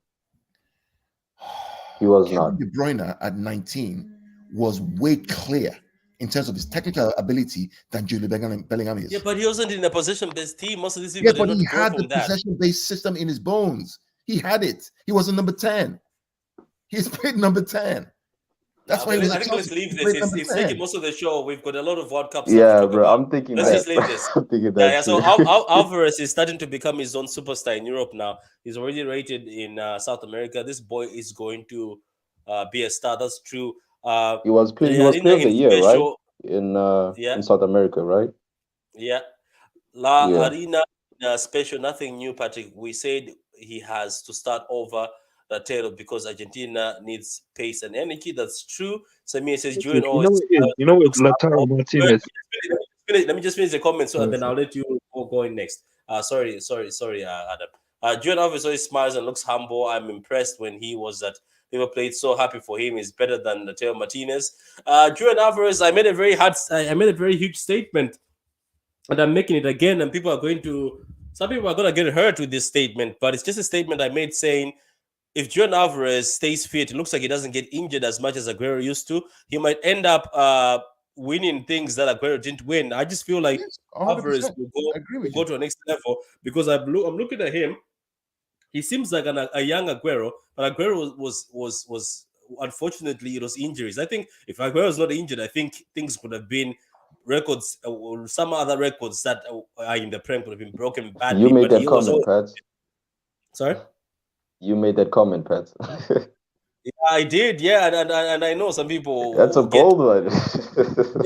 Speaker 3: He was not.
Speaker 2: Kevin De Bruyne at 19 was way clear in terms of his technical ability than Jude Bellingham is.
Speaker 1: Yeah, but he wasn't in a possession-based team. Most of these people
Speaker 2: Yeah,
Speaker 1: did
Speaker 2: but
Speaker 1: not
Speaker 2: he
Speaker 1: go
Speaker 2: had the
Speaker 1: from that.
Speaker 2: possession-based system in his bones. He had it. He was a number 10. He's played number 10. That's why he was
Speaker 1: I
Speaker 2: at
Speaker 1: think let's
Speaker 2: Chelsea.
Speaker 1: leave
Speaker 2: He
Speaker 1: this.
Speaker 2: played
Speaker 1: It's,
Speaker 2: number
Speaker 1: it's
Speaker 2: 10.
Speaker 1: taking most of the show. We've got a lot of World Cup stuff
Speaker 3: Yeah,
Speaker 1: to talk
Speaker 3: bro.
Speaker 1: about.
Speaker 3: I'm thinking
Speaker 1: Let's
Speaker 3: that.
Speaker 1: just leave this.
Speaker 3: I'm thinking
Speaker 1: Yeah,
Speaker 3: that
Speaker 1: yeah. So
Speaker 3: too.
Speaker 1: Alvarez is starting to become his own superstar in Europe now. He's already rated in South America. This boy is going to be a star. That's true.
Speaker 3: He was player
Speaker 1: Arena
Speaker 3: of the
Speaker 1: in
Speaker 3: year, right?
Speaker 1: special. Yeah,
Speaker 3: In South America, right?
Speaker 1: yeah. La
Speaker 3: Yeah.
Speaker 1: Arena special, nothing new, Patrick. We said he has to start over the tail because Argentina needs pace and energy. That's true. Samir says, Julian
Speaker 4: Patrick, you
Speaker 1: always
Speaker 4: know what it is? You know what
Speaker 1: looks up.
Speaker 4: Lautaro Martinez?
Speaker 1: Let me just finish the comment, so
Speaker 4: Oh,
Speaker 1: then I'll
Speaker 4: sorry.
Speaker 1: let you go in next. Sorry, Adam. Julian always always smiles and looks humble. I'm impressed when he was at Liverpool. Played so happy for him. He's better than Teo Martinez. Julian Alvarez, I made a very huge statement, and I'm making it again, and some people are going to get hurt with this statement, but it's just a statement I made saying if Julian Alvarez stays fit, it looks like he doesn't get injured as much as Aguero used to. He might end up winning things that Aguero didn't win. I just feel like
Speaker 2: Yes,
Speaker 1: Alvarez
Speaker 2: 100%.
Speaker 1: will
Speaker 2: I agree with
Speaker 1: go
Speaker 2: you.
Speaker 1: to a next level because I'm looking at him. He seems like a young Aguero, but Aguero was unfortunately it was injuries. I think if Aguero was not injured, I think things would have been records, or some other records that are in the Prem would have been broken
Speaker 3: You
Speaker 1: badly.
Speaker 3: made
Speaker 1: But he
Speaker 3: that
Speaker 1: was
Speaker 3: comment,
Speaker 1: all
Speaker 3: Pat.
Speaker 1: sorry.
Speaker 3: You made that comment, Pat.
Speaker 1: Yeah, I did. Yeah, and I know some people
Speaker 3: That's a
Speaker 1: will get
Speaker 3: bold one.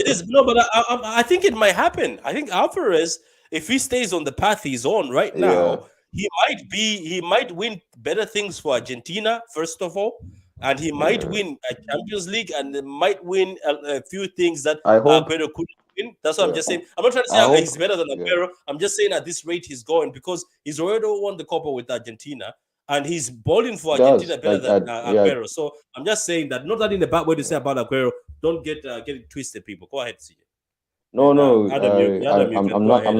Speaker 1: it is no, but I think it might happen. I think Alvarez, if he stays on the path he's on right
Speaker 3: Yeah.
Speaker 1: now, he might win better things for Argentina first of all, and he might
Speaker 3: Yeah.
Speaker 1: win a Champions League and might win a few things that
Speaker 3: I hope.
Speaker 1: Aguero couldn't win. That's what I'm
Speaker 3: Yeah.
Speaker 1: just saying. I'm not trying to
Speaker 3: I
Speaker 1: say
Speaker 3: hope.
Speaker 1: he's better than
Speaker 3: Yeah.
Speaker 1: Aguero. I'm just saying at this rate he's going because he's already won the Copa with Argentina. And he's balling for
Speaker 3: He does.
Speaker 1: Argentina better
Speaker 3: Like,
Speaker 1: than
Speaker 3: yeah.
Speaker 1: Aguero. So I'm just saying that, not that in a bad way to say about Aguero. Don't get it twisted, people. Go ahead, CJ.
Speaker 3: No,
Speaker 1: And
Speaker 3: no.
Speaker 1: Adam, you can
Speaker 3: I'm
Speaker 1: go
Speaker 3: not.
Speaker 1: ahead.
Speaker 3: I'm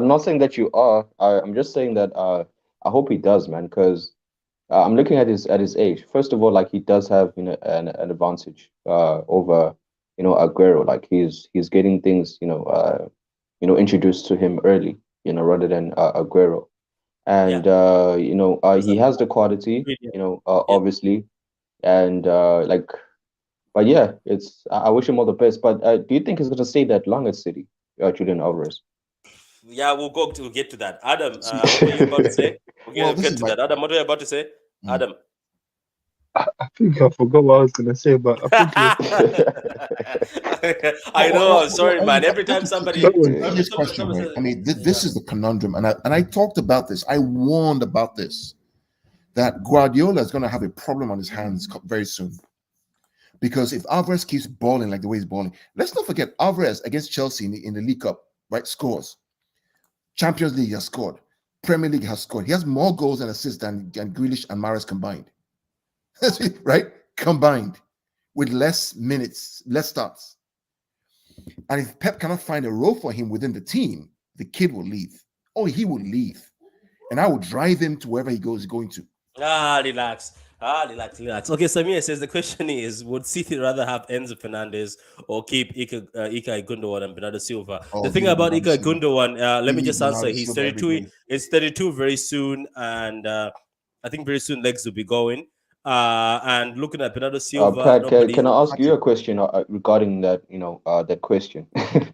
Speaker 3: not saying that you are. I'm just saying that. I hope he does, man. Because I'm looking at his age. First of all, like he does have an advantage over Aguero. Like he's getting things introduced to him early. Rather than Aguero. And he has the quality.
Speaker 1: Yeah.
Speaker 3: Obviously, and but yeah, I wish him all the best. But do you think he's gonna stay that long at City, Julian Alvarez?
Speaker 1: Yeah, we'll get to that. Adam, what were you about to say?
Speaker 2: Well, this
Speaker 1: Get
Speaker 2: is
Speaker 1: to
Speaker 2: like
Speaker 1: that. Adam, what were you about to say? Adam.
Speaker 4: I think I forgot what I was gonna say, but I think
Speaker 1: I know. Sorry, man. Every time somebody,
Speaker 4: Don't worry.
Speaker 2: This question, right? I mean, this is the conundrum, and I talked about this. I warned about this, that Guardiola is going to have a problem on his hands very soon, because if Alvarez keeps balling like the way he's balling, let's not forget Alvarez against Chelsea in the League Cup, right? Scores. Champions League has scored. Premier League has scored. He has more goals and assists than Grealish and Mahrez combined. Right? Combined, with less minutes, less starts. And if Pep cannot find a role for him within the team, the kid will leave. Oh, he will leave. And I will drive him to wherever he goes going to.
Speaker 1: Relax. Relax. Okay, Samir says the question is: would City rather have Enzo Fernandez or keep Ilkay Gundogan and Bernardo Silva?
Speaker 2: Oh,
Speaker 1: the thing
Speaker 2: give me
Speaker 1: about
Speaker 2: Bernardo
Speaker 1: Ilkay
Speaker 2: Silva.
Speaker 1: Gundogan, let me
Speaker 2: Give me
Speaker 1: just answer.
Speaker 2: Bernardo
Speaker 1: He's
Speaker 2: Silva every
Speaker 1: 32.
Speaker 2: day.
Speaker 1: It's 32 very soon, and I think very soon legs will be going. And looking at Bernardo Silva,
Speaker 3: Pat,
Speaker 1: nobody.
Speaker 3: can I ask you a question regarding that? That question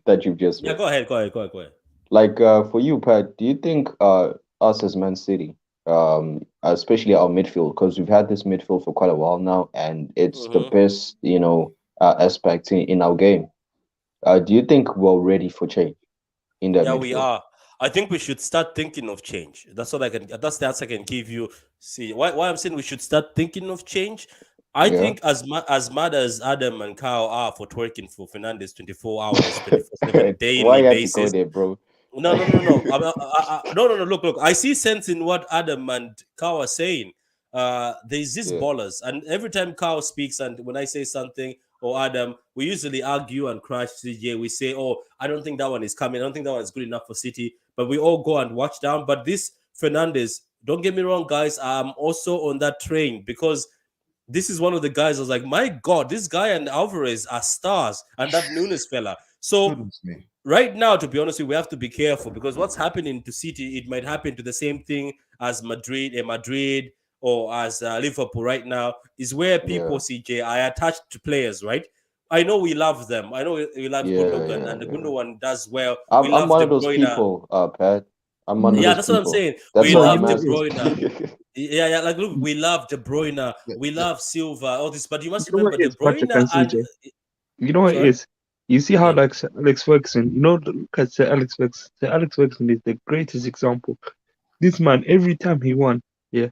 Speaker 3: that you've just
Speaker 1: Yeah,
Speaker 3: made.
Speaker 1: go ahead, go ahead.
Speaker 3: Like, for you, Pat, do you think us as Man City, especially our midfield, because we've had this midfield for quite a while now, and it's the
Speaker 1: Hmm.
Speaker 3: best, aspect in our game. Do you think we're ready for change in that
Speaker 1: Yeah, we
Speaker 3: midfield?
Speaker 1: are. I think we should start thinking of change. That's what I can. That's the answer I can give you. See, why I'm saying we should start thinking of change. I
Speaker 3: Yeah.
Speaker 1: think as mad as Adam and Kyle are for twerking for Fernandez 24 hours, 24/7
Speaker 3: Why
Speaker 1: daily
Speaker 3: you had to go
Speaker 1: basis.
Speaker 3: there, bro?
Speaker 1: No, no, no, no. No, no, no. Look. I see sense in what Adam and Kao are saying. There's these
Speaker 3: Yeah,
Speaker 1: ballers, and every time Kao speaks, and when I say something or Adam, we usually argue and crash CJ. We say, "Oh, I don't think that one is coming. I don't think that one is good enough for City." But we all go and watch down. But this Fernandez, don't get me wrong, guys. I'm also on that train because this is one of the guys. I was like, my God, this guy and Alvarez are stars, and that Nunes fella. So
Speaker 2: Goodness me.
Speaker 1: right now, to be honest with you, we have to be careful because what's happening to City, it might happen to the same thing as Madrid, or as Liverpool right now, is where
Speaker 3: yeah,
Speaker 1: people, CJ, are attached to players, right? I know we love them. I know we love
Speaker 3: yeah,
Speaker 1: Gundogan,
Speaker 3: yeah,
Speaker 1: and the
Speaker 3: yeah.
Speaker 1: Gundogan does well. We
Speaker 3: I'm
Speaker 1: love
Speaker 3: one
Speaker 1: De
Speaker 3: of those
Speaker 1: Bruyne.
Speaker 3: people, Pat. I'm one of
Speaker 1: Yeah,
Speaker 3: those
Speaker 1: that's what I'm
Speaker 3: people.
Speaker 1: saying.
Speaker 3: That's
Speaker 1: We
Speaker 4: No,
Speaker 3: why
Speaker 4: you
Speaker 3: I'm
Speaker 1: love
Speaker 4: know
Speaker 1: De
Speaker 4: what it is.
Speaker 3: asking.
Speaker 1: Bruyne. Yeah, yeah, like look, we love De Bruyne.
Speaker 2: The,
Speaker 1: We
Speaker 2: the,
Speaker 1: love Silva, all this, but you
Speaker 4: You
Speaker 1: must
Speaker 4: know what
Speaker 1: remember
Speaker 4: it
Speaker 1: De
Speaker 4: is, Patrick
Speaker 1: Bruyne
Speaker 4: and
Speaker 1: and
Speaker 4: CJ. You know what it
Speaker 1: sorry.
Speaker 4: is. You see how
Speaker 1: Mm.
Speaker 4: like Sir Alex Ferguson. Look at Sir Alex Ferguson. Sir Alex Ferguson is the greatest example. This man, every time he won, yeah,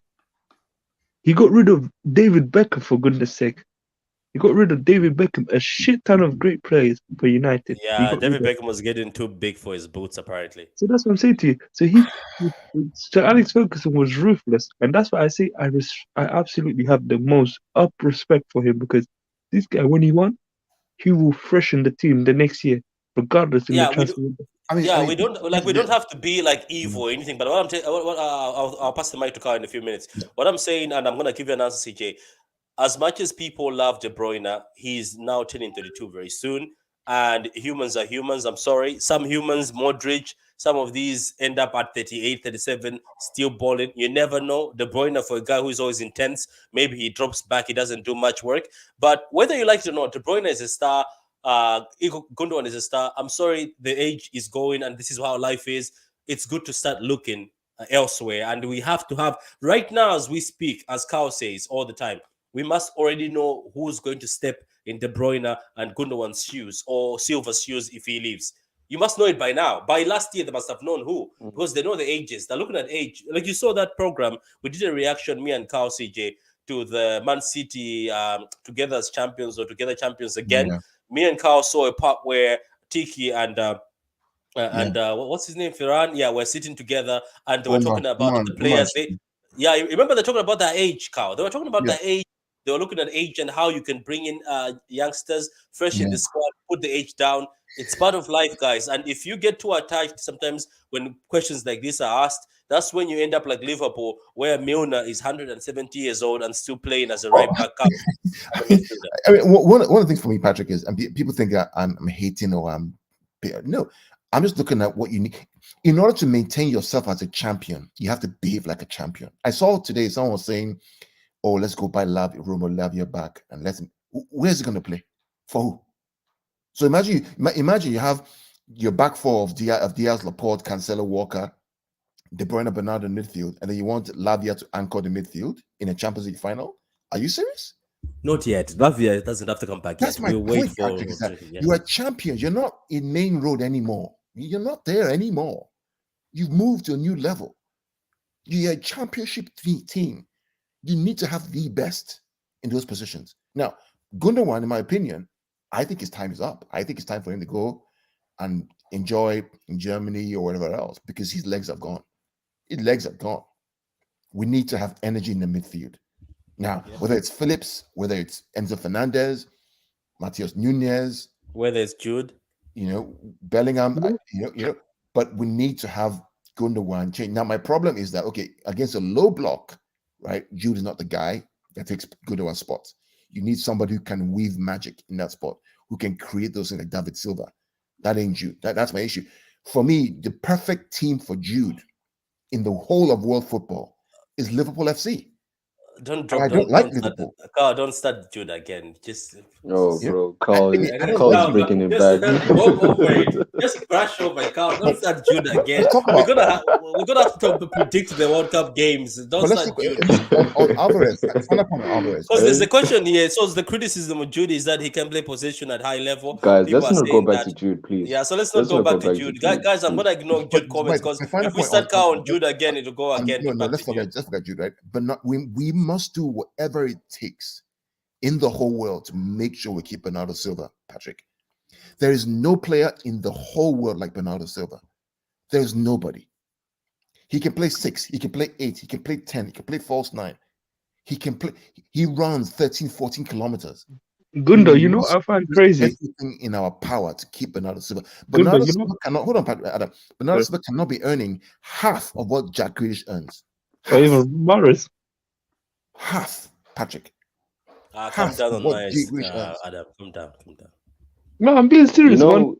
Speaker 4: he got rid of David Beckham for goodness sake. He got rid of David Beckham, a shit ton of great players for United. He
Speaker 1: Yeah,
Speaker 4: got rid
Speaker 1: David
Speaker 4: of.
Speaker 1: Beckham was getting too big for his boots, apparently.
Speaker 4: So that's what I'm saying to you. So Sir Alex Ferguson was ruthless, and that's why I say I absolutely have the most up respect for him because this guy, when he won, he will freshen the team the next year, regardless in the
Speaker 1: Yeah, we do.
Speaker 4: transfer window.
Speaker 1: Yeah, we don't like we
Speaker 2: this,
Speaker 1: don't have to be like evil
Speaker 2: mm,
Speaker 1: or anything. But what I'm saying, I'll pass the mic to Carl in a few minutes.
Speaker 2: yeah,
Speaker 1: What I'm saying, and I'm gonna give you an answer, CJ. As much as people love De Bruyne, he's now turning 32 very soon. And humans are humans. I'm sorry. Some humans, Modric, some of these end up at 38, 37, still balling. You never know. De Bruyne, for a guy who's always intense, maybe he drops back, he doesn't do much work. But whether you like it or not, De Bruyne is a star. Gundogan is a star. I'm sorry, the age is going, and this is how life is. It's good to start looking elsewhere. And we have to have, right now, as we speak, as Carl says all the time, we must already know who's going to step in De Bruyne and Gundogan's shoes or Silva's shoes if he leaves. You must know it by now. By last year, they must have known who
Speaker 3: Mm.
Speaker 1: because they know the ages. They're looking at age. Like you saw that program, we did a reaction, me and Carl CJ, to the Man City Together as Champions or Together Champions again.
Speaker 2: yeah,
Speaker 1: Me and Carl saw a part where Tiki
Speaker 2: yeah.
Speaker 1: and what's his name, Ferran? Yeah, we're sitting together and they were
Speaker 2: Omar,
Speaker 1: talking about
Speaker 2: Omar,
Speaker 1: the
Speaker 2: Omar.
Speaker 1: players. Yeah, you remember they're talking about their age, Carl. They were talking about
Speaker 2: Yeah,
Speaker 1: their age. They were looking at age and how you can bring in youngsters fresh in
Speaker 2: yeah.
Speaker 1: the squad, put the age down. It's part of life, guys. And if you get too attached, sometimes when questions like this are asked, that's when you end up like Liverpool, where Milner is 170 years old and still playing as a
Speaker 2: Oh,
Speaker 1: right back up
Speaker 2: I
Speaker 1: as a
Speaker 2: mean,
Speaker 1: midfielder.
Speaker 2: one of the things for me, Patrick, is and people think I'm hating or no. I'm just looking at what you need in order to maintain yourself as a champion. You have to behave like a champion. I saw today someone was saying, "Oh, let's go buy Romo Lavia back and let him." Where's he going to play? For who? So imagine you have your back four of Diaz, Laporte, Cancelo, Walker, De Bruyne, Bernardo in midfield, and then you want Lavia to anchor the midfield in a Champions League final. Are you serious?
Speaker 1: Not yet. Lavia doesn't have to come back
Speaker 2: That's
Speaker 1: yet.
Speaker 2: my
Speaker 1: We'll wait
Speaker 2: point,
Speaker 1: for.
Speaker 2: Patrick, is that
Speaker 1: Yeah.
Speaker 2: you are champions. You're not in main road anymore. You're not there anymore. You've moved to a new level. You're a championship team. You need to have the best in those positions. Now, Gundogan, in my opinion, I think his time is up. I think it's time for him to go and enjoy in Germany or wherever else because his legs are gone. His legs are gone. We need to have energy in the midfield. Now,
Speaker 1: Yeah.
Speaker 2: whether it's Phillips, whether it's Enzo Fernandez, Matias Nunez,
Speaker 1: Whether it's Jude.
Speaker 2: Bellingham,
Speaker 4: You know,
Speaker 2: but we need to have Gundogan change. Now, my problem is that, okay, against a low block, right, Jude is not the guy that takes Gundogan's spot. You need somebody who can weave magic in that spot, who can create those things like David Silva. That ain't Jude. That's my issue. For me, the perfect team for Jude in the whole of world football is Liverpool FC.
Speaker 1: Don't
Speaker 2: and I
Speaker 1: drop.
Speaker 2: don't
Speaker 1: Don't
Speaker 2: like
Speaker 1: don't start.
Speaker 2: Liverpool.
Speaker 1: Carl, don't start Jude again.
Speaker 3: Oh,
Speaker 2: Yeah,
Speaker 3: bro,
Speaker 2: I mean, I don't
Speaker 3: Carl
Speaker 2: like
Speaker 3: is
Speaker 1: Carl,
Speaker 2: Liverpool.
Speaker 3: making it
Speaker 1: just
Speaker 3: bad.
Speaker 1: walk over it. Just crash over it, Carl. Don't
Speaker 2: But
Speaker 1: start Jude again.
Speaker 2: let's talk about.
Speaker 1: We're gonna have to predict the World Cup games. Don't
Speaker 2: But let's look
Speaker 1: start Jude.
Speaker 2: on Alvarez. Final point on Alvarez,
Speaker 1: Because
Speaker 2: right?
Speaker 1: there's
Speaker 3: Eh?
Speaker 1: the question here. So the criticism of Jude is that he can play possession at high level.
Speaker 3: Guys,
Speaker 1: People
Speaker 3: let's
Speaker 1: are
Speaker 3: not go
Speaker 1: saying
Speaker 3: back
Speaker 1: that.
Speaker 3: to Jude, please.
Speaker 1: Yeah, so let's not
Speaker 3: Let's
Speaker 1: go
Speaker 3: not go
Speaker 1: back to
Speaker 3: back to
Speaker 1: Jude.
Speaker 3: Jude,
Speaker 1: Guys, I'm
Speaker 3: please.
Speaker 1: gonna ignore
Speaker 2: But
Speaker 1: Jude comments
Speaker 2: wait,
Speaker 1: because
Speaker 2: my final
Speaker 1: if we
Speaker 2: point on
Speaker 1: start counting Jude again, it'll go again
Speaker 2: no,
Speaker 1: back
Speaker 2: let's
Speaker 1: to Jude.
Speaker 2: forget Jude, right? But not we must do whatever it takes in the whole world to make sure we keep Bernardo Silva, Patrick. There is no player in the whole world like Bernardo Silva. There's nobody. He can play 6, he can play 8, he can play 10, he can play false 9. He can play, he runs 13, 14 kilometers. We
Speaker 4: Gundo, you know what
Speaker 2: must
Speaker 4: I find
Speaker 2: do
Speaker 4: crazy?
Speaker 2: everything in our power to keep Bernardo Silva.
Speaker 4: Gundo,
Speaker 2: Bernardo
Speaker 4: you know,
Speaker 2: Silva cannot, hold on, Adam. Bernardo Silva cannot be earning half of what Jack Grealish earns.
Speaker 4: or
Speaker 2: Half.
Speaker 4: even Morris.
Speaker 2: Half, Patrick.
Speaker 1: Calm
Speaker 2: Half
Speaker 1: down
Speaker 2: of
Speaker 1: on
Speaker 2: what Jay
Speaker 1: Maris,
Speaker 2: Grealish earns.
Speaker 1: Adam. Calm down. Calm down.
Speaker 4: No, I'm being
Speaker 3: You
Speaker 4: serious.
Speaker 3: know,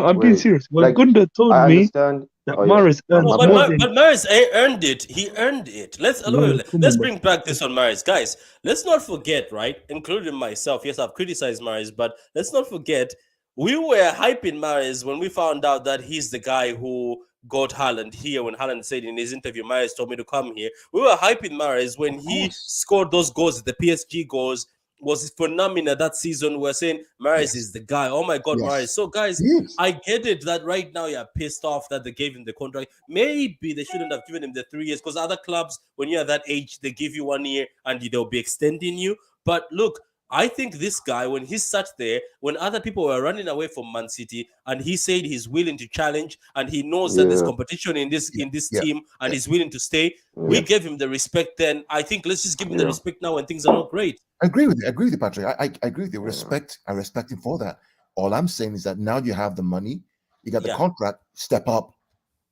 Speaker 4: I'm being
Speaker 3: wait,
Speaker 4: serious. When
Speaker 3: like
Speaker 4: Gundo told
Speaker 3: I
Speaker 4: me
Speaker 3: understand.
Speaker 4: that
Speaker 3: Oh yeah,
Speaker 4: Morris earns
Speaker 1: No,
Speaker 3: my
Speaker 1: but
Speaker 3: bad.
Speaker 4: more than
Speaker 1: Maris earned it. He earned it.
Speaker 4: no, come
Speaker 1: Let's
Speaker 4: on, man.
Speaker 1: bring back this on Maris, guys. Let's not forget, right? Including myself. Yes, I've criticized Maris, but let's not forget we were hyping Maris when we found out that he's the guy who got Haaland here. When Haaland said in his interview, Maris told me to come here. We were hyping Maris when
Speaker 2: Of
Speaker 1: he
Speaker 2: course.
Speaker 1: scored those goals, the PSG goals. Was phenomenal that season. We're saying Maris
Speaker 2: Yes.
Speaker 1: is the guy. Oh my God, Maris.
Speaker 2: Yes.
Speaker 1: So, guys,
Speaker 2: He is.
Speaker 1: I get it that right now you're pissed off that they gave him the contract. Maybe they shouldn't have given him the 3 years because other clubs, when you're that age, they give you 1 year and they'll be extending you. But look, I think this guy, when he sat there, when other people were running away from Man City, and he said he's willing to challenge, and he knows that there's
Speaker 3: Yeah,
Speaker 1: competition in this
Speaker 2: Yeah.
Speaker 1: team, and
Speaker 2: Yeah.
Speaker 1: he's willing to stay. We
Speaker 3: yeah,
Speaker 1: gave him the respect. Then I think let's just give him the
Speaker 3: yeah,
Speaker 1: respect now when things are not great.
Speaker 2: I agree with you. I agree with you, Patrick. I agree with you.
Speaker 3: yeah.
Speaker 2: I respect him for that. All I'm saying is that now you have the money, you got the
Speaker 1: Yeah.
Speaker 2: contract, step up.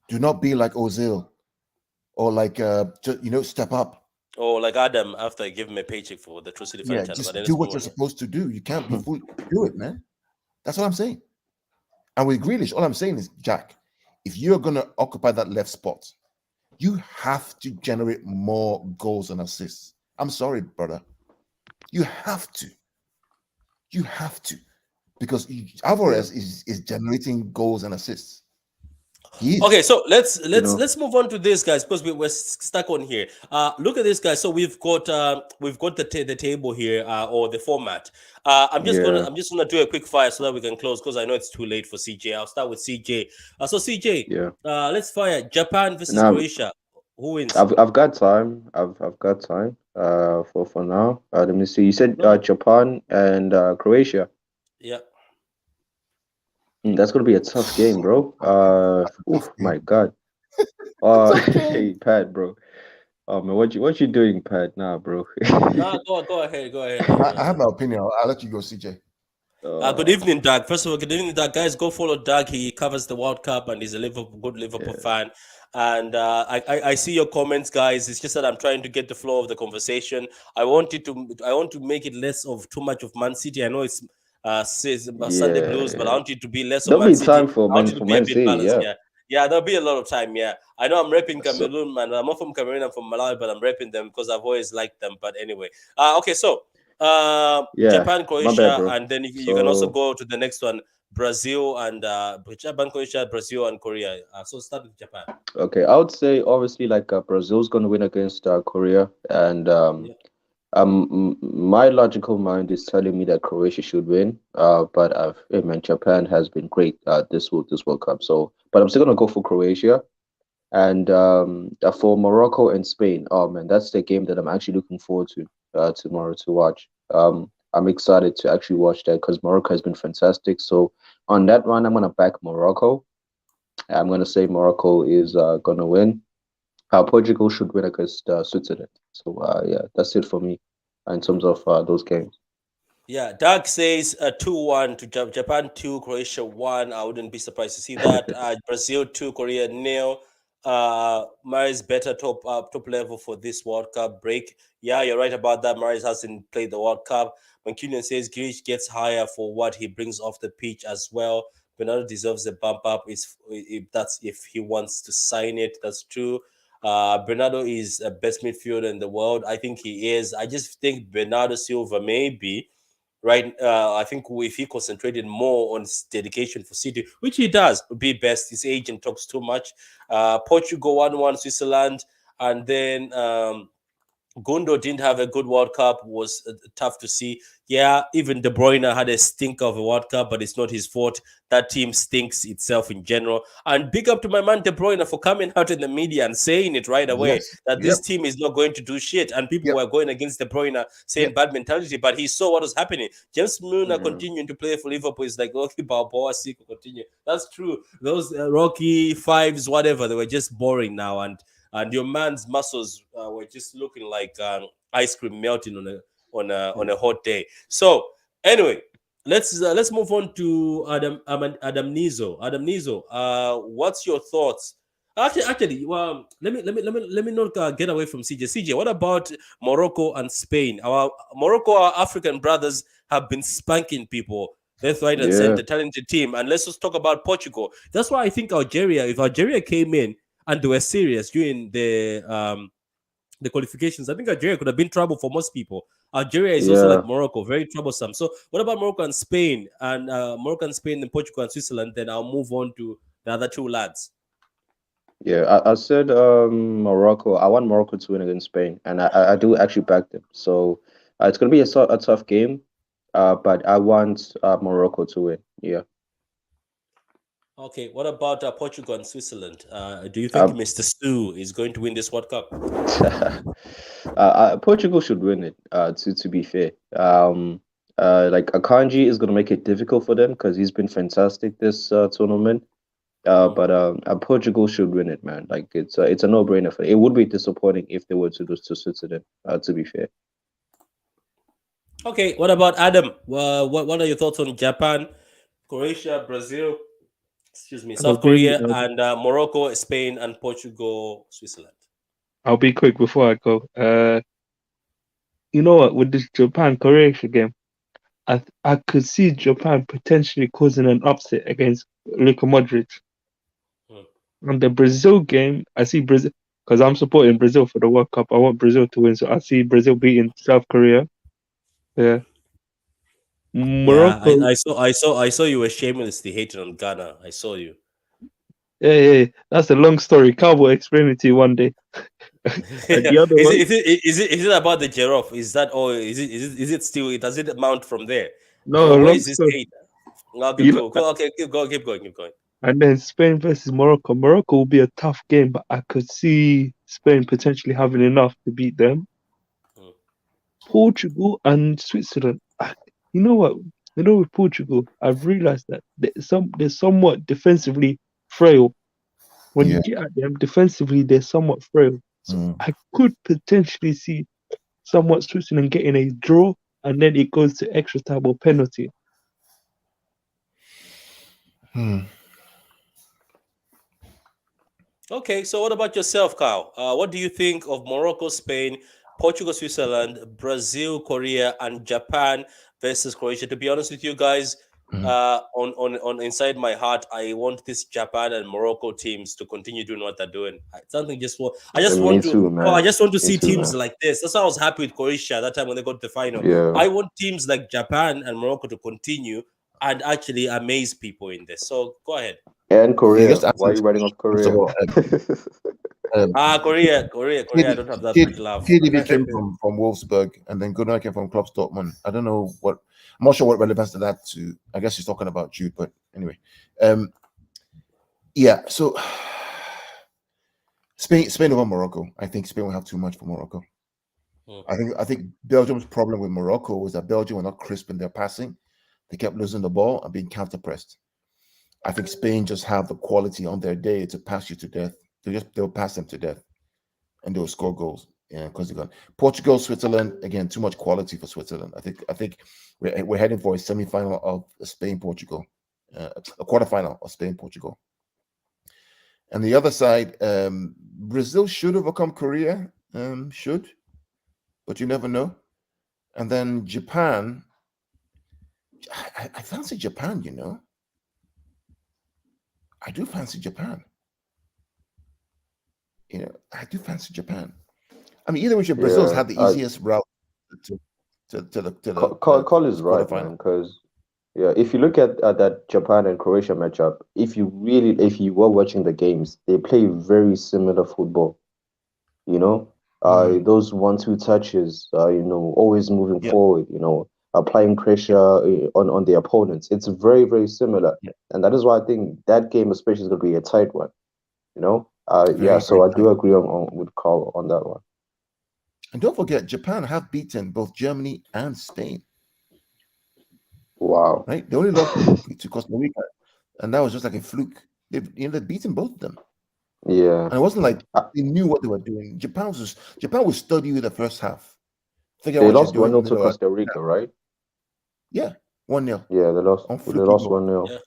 Speaker 2: Do not be like Ozil or like step up.
Speaker 1: Or like Adam, after I give him a paycheck for the True City fan
Speaker 2: Yeah,
Speaker 1: channel. But
Speaker 2: just
Speaker 1: then
Speaker 2: do
Speaker 1: let's
Speaker 2: what
Speaker 1: move
Speaker 2: you're
Speaker 1: on here.
Speaker 2: supposed to do. You can't be fool. Do it, man. That's what I'm saying. And with Grealish, all I'm saying is, Jack, if you're gonna occupy that left spot, you have to generate more goals and assists. I'm sorry, brother. You have to. You have to. Because Alvarez is generating goals and assists. He is.
Speaker 1: Okay, so let's
Speaker 3: You
Speaker 1: let's
Speaker 3: know,
Speaker 1: let's move on to this, guys, because we're stuck on here. Look at this, guys. So we've got the table here, or the format.
Speaker 3: yeah,
Speaker 1: I'm just gonna do a quick fire so that we can close because I know it's too late for CJ. I'll start with CJ. So CJ,
Speaker 3: yeah.
Speaker 1: let's fire Japan versus
Speaker 3: Now
Speaker 1: Croatia. Who wins?
Speaker 3: I've got time. I've got time. For now. Let me see. You said
Speaker 1: No, no.
Speaker 3: Japan and Croatia.
Speaker 1: Yeah.
Speaker 3: That's gonna be a tough game, bro.
Speaker 2: That's a tough
Speaker 3: My
Speaker 2: game.
Speaker 3: God.
Speaker 2: It's okay.
Speaker 3: Hey, Pat, bro. Oh man, what you doing, Pat? Nah, bro.
Speaker 1: No, go ahead. Go ahead.
Speaker 2: I have my opinion. I'll let you go, CJ.
Speaker 1: Good
Speaker 3: Uh,
Speaker 1: evening, Doug. First of all, good evening, Doug. Guys, go follow Doug. He covers the World Cup and he's a good Liverpool
Speaker 3: yeah,
Speaker 1: fan. And I see your comments, guys. It's just that I'm trying to get the flow of the conversation. I want to make it less of too much of Man City. I know it's Sunday
Speaker 3: yeah,
Speaker 1: Blues, but I
Speaker 3: yeah.
Speaker 1: want it to be less of
Speaker 3: There'll
Speaker 1: Man
Speaker 3: be
Speaker 1: City.
Speaker 3: time for
Speaker 1: I want it to
Speaker 3: For
Speaker 1: be a
Speaker 3: Man
Speaker 1: bit
Speaker 3: City,
Speaker 1: balanced.
Speaker 3: yeah.
Speaker 1: Yeah, yeah. There'll be a lot of time. Yeah, I know I'm repping
Speaker 3: So
Speaker 1: Cameroon, man. I'm not from Cameroon. I'm from Malawi, but I'm repping them because I've always liked them. But anyway, okay. So
Speaker 3: yeah,
Speaker 1: Japan,
Speaker 3: my bad,
Speaker 1: Croatia,
Speaker 3: bro.
Speaker 1: and then you can also
Speaker 3: So
Speaker 1: go to the next one, Brazil and Japan, Croatia, Brazil, and Korea. So start with Japan.
Speaker 3: okay, I would say obviously like Brazil's gonna win against Korea, and
Speaker 1: Yeah.
Speaker 3: my logical mind is telling me that Croatia should win. But I mean Japan has been great this World Cup. So, but I'm still gonna go for Croatia. And for Morocco and Spain, oh man, that's the game that I'm actually looking forward to tomorrow to watch. I'm excited to actually watch that because Morocco has been fantastic. So on that one, I'm gonna back Morocco. I'm gonna say Morocco is gonna win. Portugal should win against Switzerland. So yeah, that's it for me in terms of those games.
Speaker 1: Yeah, Doug says 2-1 to Japan 2, Croatia 1. I wouldn't be surprised to see that. Brazil 2, Korea nil. Maris better top level for this World Cup break. Yeah, you're right about that. Maris hasn't played the World Cup. Mancunian says Grealish gets higher for what he brings off the pitch as well. Bernardo deserves a bump up. If he wants to sign it. That's true. Bernardo is a best midfielder in the world. I think he is. I just think Bernardo Silva maybe right. I think if he concentrated more on his dedication for City, which he does, would be best. His agent talks too much. Portugal 1-1 Switzerland, and then Gundo didn't have a good World Cup. Was tough to see. Yeah, even De Bruyne had a stink of a World Cup, but it's not his fault. That team stinks itself in general. And big up to my man De Bruyne for coming out in the media and saying it right away
Speaker 2: Yes.
Speaker 1: that
Speaker 2: Yep.
Speaker 1: this team is not going to do shit. And people
Speaker 2: Yep.
Speaker 1: were going against De Bruyne saying
Speaker 2: Yep.
Speaker 1: bad mentality, but he saw what was happening. James Milner
Speaker 3: Mhm.
Speaker 1: continuing to play for Liverpool is like Rocky Balboa, Seco continue. That's true. Those Rocky fives, whatever, they were just boring now, and your man's muscles were just looking like ice cream melting on a hot day. So anyway, let's move on to Adam Nizo. Adam Nizo, what's your thoughts? Actually, well, let me not get away from CJ. CJ, what about Morocco and Spain? Our African brothers have been spanking people left, right, and
Speaker 3: Yeah,
Speaker 1: center, talented team. And let's just talk about Portugal. That's why I think Algeria, if Algeria came in and they were serious during the qualifications, I think Algeria could have been trouble for most people. Algeria is also
Speaker 3: yeah,
Speaker 1: like Morocco, very troublesome. So what about Morocco and Spain? And Morocco and Spain and Portugal and Switzerland? Then I'll move on to the other two lads.
Speaker 3: yeah. I said Morocco. I want Morocco to win against Spain, and I do actually back them. So it's gonna be a tough game, but I want Morocco to win. Yeah.
Speaker 1: Okay, what about Portugal and Switzerland? Do you think
Speaker 3: Um,
Speaker 1: Mr. Stu is going to win this World Cup?
Speaker 3: Portugal should win it. To be fair, like Akanji is gonna make it difficult for them because he's been fantastic this tournament.
Speaker 1: Mm.
Speaker 3: But Portugal should win it, man. Like it's a no-brainer for it. It would be disappointing if they were to lose to Switzerland. To be fair,
Speaker 1: Okay, what about Adam? What are your thoughts on Japan, Croatia, Brazil, excuse me,
Speaker 4: I'll
Speaker 1: South
Speaker 4: be
Speaker 1: Korea, and Morocco, Spain, and Portugal, Switzerland?
Speaker 4: I'll be quick before I go. You know what? With this Japan Croatia game, I could see Japan potentially causing an upset against Luka Modric.
Speaker 1: Hmm.
Speaker 4: On the Brazil game, I see Brazil because I'm supporting Brazil for the World Cup. I want Brazil to win, so I see Brazil beating South Korea. Yeah,
Speaker 1: Yeah,
Speaker 4: Morocco.
Speaker 1: I saw you were shamelessly hating on Ghana. I saw you.
Speaker 4: Yeah. That's a long story. Cowboy explain it to you one day. And the other
Speaker 1: is
Speaker 4: one,
Speaker 1: it is it is it about the giraffe? Is that or is it still? Does it mount from there?
Speaker 4: no,
Speaker 1: Where
Speaker 4: long
Speaker 1: is this
Speaker 4: story.
Speaker 1: hate? Okay,
Speaker 4: You know,
Speaker 1: cool. Okay, keep going.
Speaker 4: and then Spain versus Morocco. Morocco will be a tough game, but I could see Spain potentially having enough to beat them.
Speaker 1: Hmm.
Speaker 4: Portugal and Switzerland. You know what? You know, with Portugal, I've realized that they're somewhat defensively frail. When you
Speaker 2: Yeah.
Speaker 4: get at them defensively, they're somewhat frail. So
Speaker 2: Mm.
Speaker 4: I could potentially see somewhat Switzerland getting a draw, and then it goes to extra time or penalty.
Speaker 2: Hmm.
Speaker 1: Okay, so what about yourself, Kyle? What do you think of Morocco, Spain, Portugal, Switzerland, Brazil, Korea, and Japan versus Croatia? To be honest with you guys,
Speaker 2: Mhm.
Speaker 1: on inside my heart, I want this Japan and Morocco teams to continue doing what they're doing. Something just want, I just
Speaker 3: me
Speaker 1: want to,
Speaker 3: too,
Speaker 1: oh, I
Speaker 3: man.
Speaker 1: just want to
Speaker 3: Me
Speaker 1: see
Speaker 3: too,
Speaker 1: teams
Speaker 3: man.
Speaker 1: like this. That's why I was happy with Croatia that time when they got to the final.
Speaker 3: Yeah,
Speaker 1: I want teams like Japan and Morocco to continue and actually amaze people in this. So go ahead.
Speaker 3: and
Speaker 2: Yeah,
Speaker 3: Korea.
Speaker 2: just to answer
Speaker 3: Why are
Speaker 2: this
Speaker 3: you writing off
Speaker 2: question, first of
Speaker 3: Korea?
Speaker 2: all, um,
Speaker 1: Korea. I
Speaker 2: KD,
Speaker 1: don't have that much love.
Speaker 2: KDB came from Wolfsburg, and then Gunnar came from Klopp Dortmund. I don't know what. I'm not sure what relevance to that. To I guess he's talking about Jude, but anyway, um, yeah. So Spain over Morocco. I think Spain will have too much for Morocco.
Speaker 1: Hmm.
Speaker 2: I think Belgium's problem with Morocco was that Belgium were not crisp in their passing. They kept losing the ball and being counter pressed. I think Spain just have the quality on their day to pass you to death. They'll pass them to death and they'll score goals. Yeah, because they're gone. Portugal, Switzerland, again, too much quality for Switzerland. I think we're heading for a semi-final of Spain, Portugal, a quarterfinal of Spain, Portugal. And the other side, Brazil should overcome Korea, should, but you never know. And then Japan, I fancy Japan. I do fancy Japan. I do fancy Japan. I mean, either way, Brazil's
Speaker 3: Yeah,
Speaker 2: had the easiest route to
Speaker 3: Call is right, man.
Speaker 2: quarterfinal.
Speaker 3: Because yeah, if you look at that Japan and Croatia matchup, if you were watching the games, they play very similar football. You know, those 1-2 touches, always moving
Speaker 2: Yeah,
Speaker 3: forward. Applying pressure on the opponents. It's very very similar,
Speaker 2: yeah,
Speaker 3: and that is why I think that game especially is going to be a tight one. Yeah.
Speaker 2: very
Speaker 3: So
Speaker 2: very
Speaker 3: I
Speaker 2: tight.
Speaker 3: do agree on with Carl on that one.
Speaker 2: And don't forget, Japan have beaten both Germany and Spain.
Speaker 3: Wow.
Speaker 2: Right? They only lost to Costa Rica, and that was just like a fluke. They've beaten both of them,
Speaker 3: Yeah.
Speaker 2: and it wasn't like
Speaker 3: Uh,
Speaker 2: they knew what they were doing. Japan would study you the first half, figure out
Speaker 3: They
Speaker 2: what you're
Speaker 3: lost
Speaker 2: doing
Speaker 3: 1-0
Speaker 2: in the
Speaker 3: to
Speaker 2: middle.
Speaker 3: Costa Rica, right?
Speaker 2: Yeah, 1-0
Speaker 3: Yeah,
Speaker 2: on
Speaker 3: they
Speaker 2: fluky
Speaker 3: lost
Speaker 2: goal.
Speaker 3: 1-0.
Speaker 1: Yeah,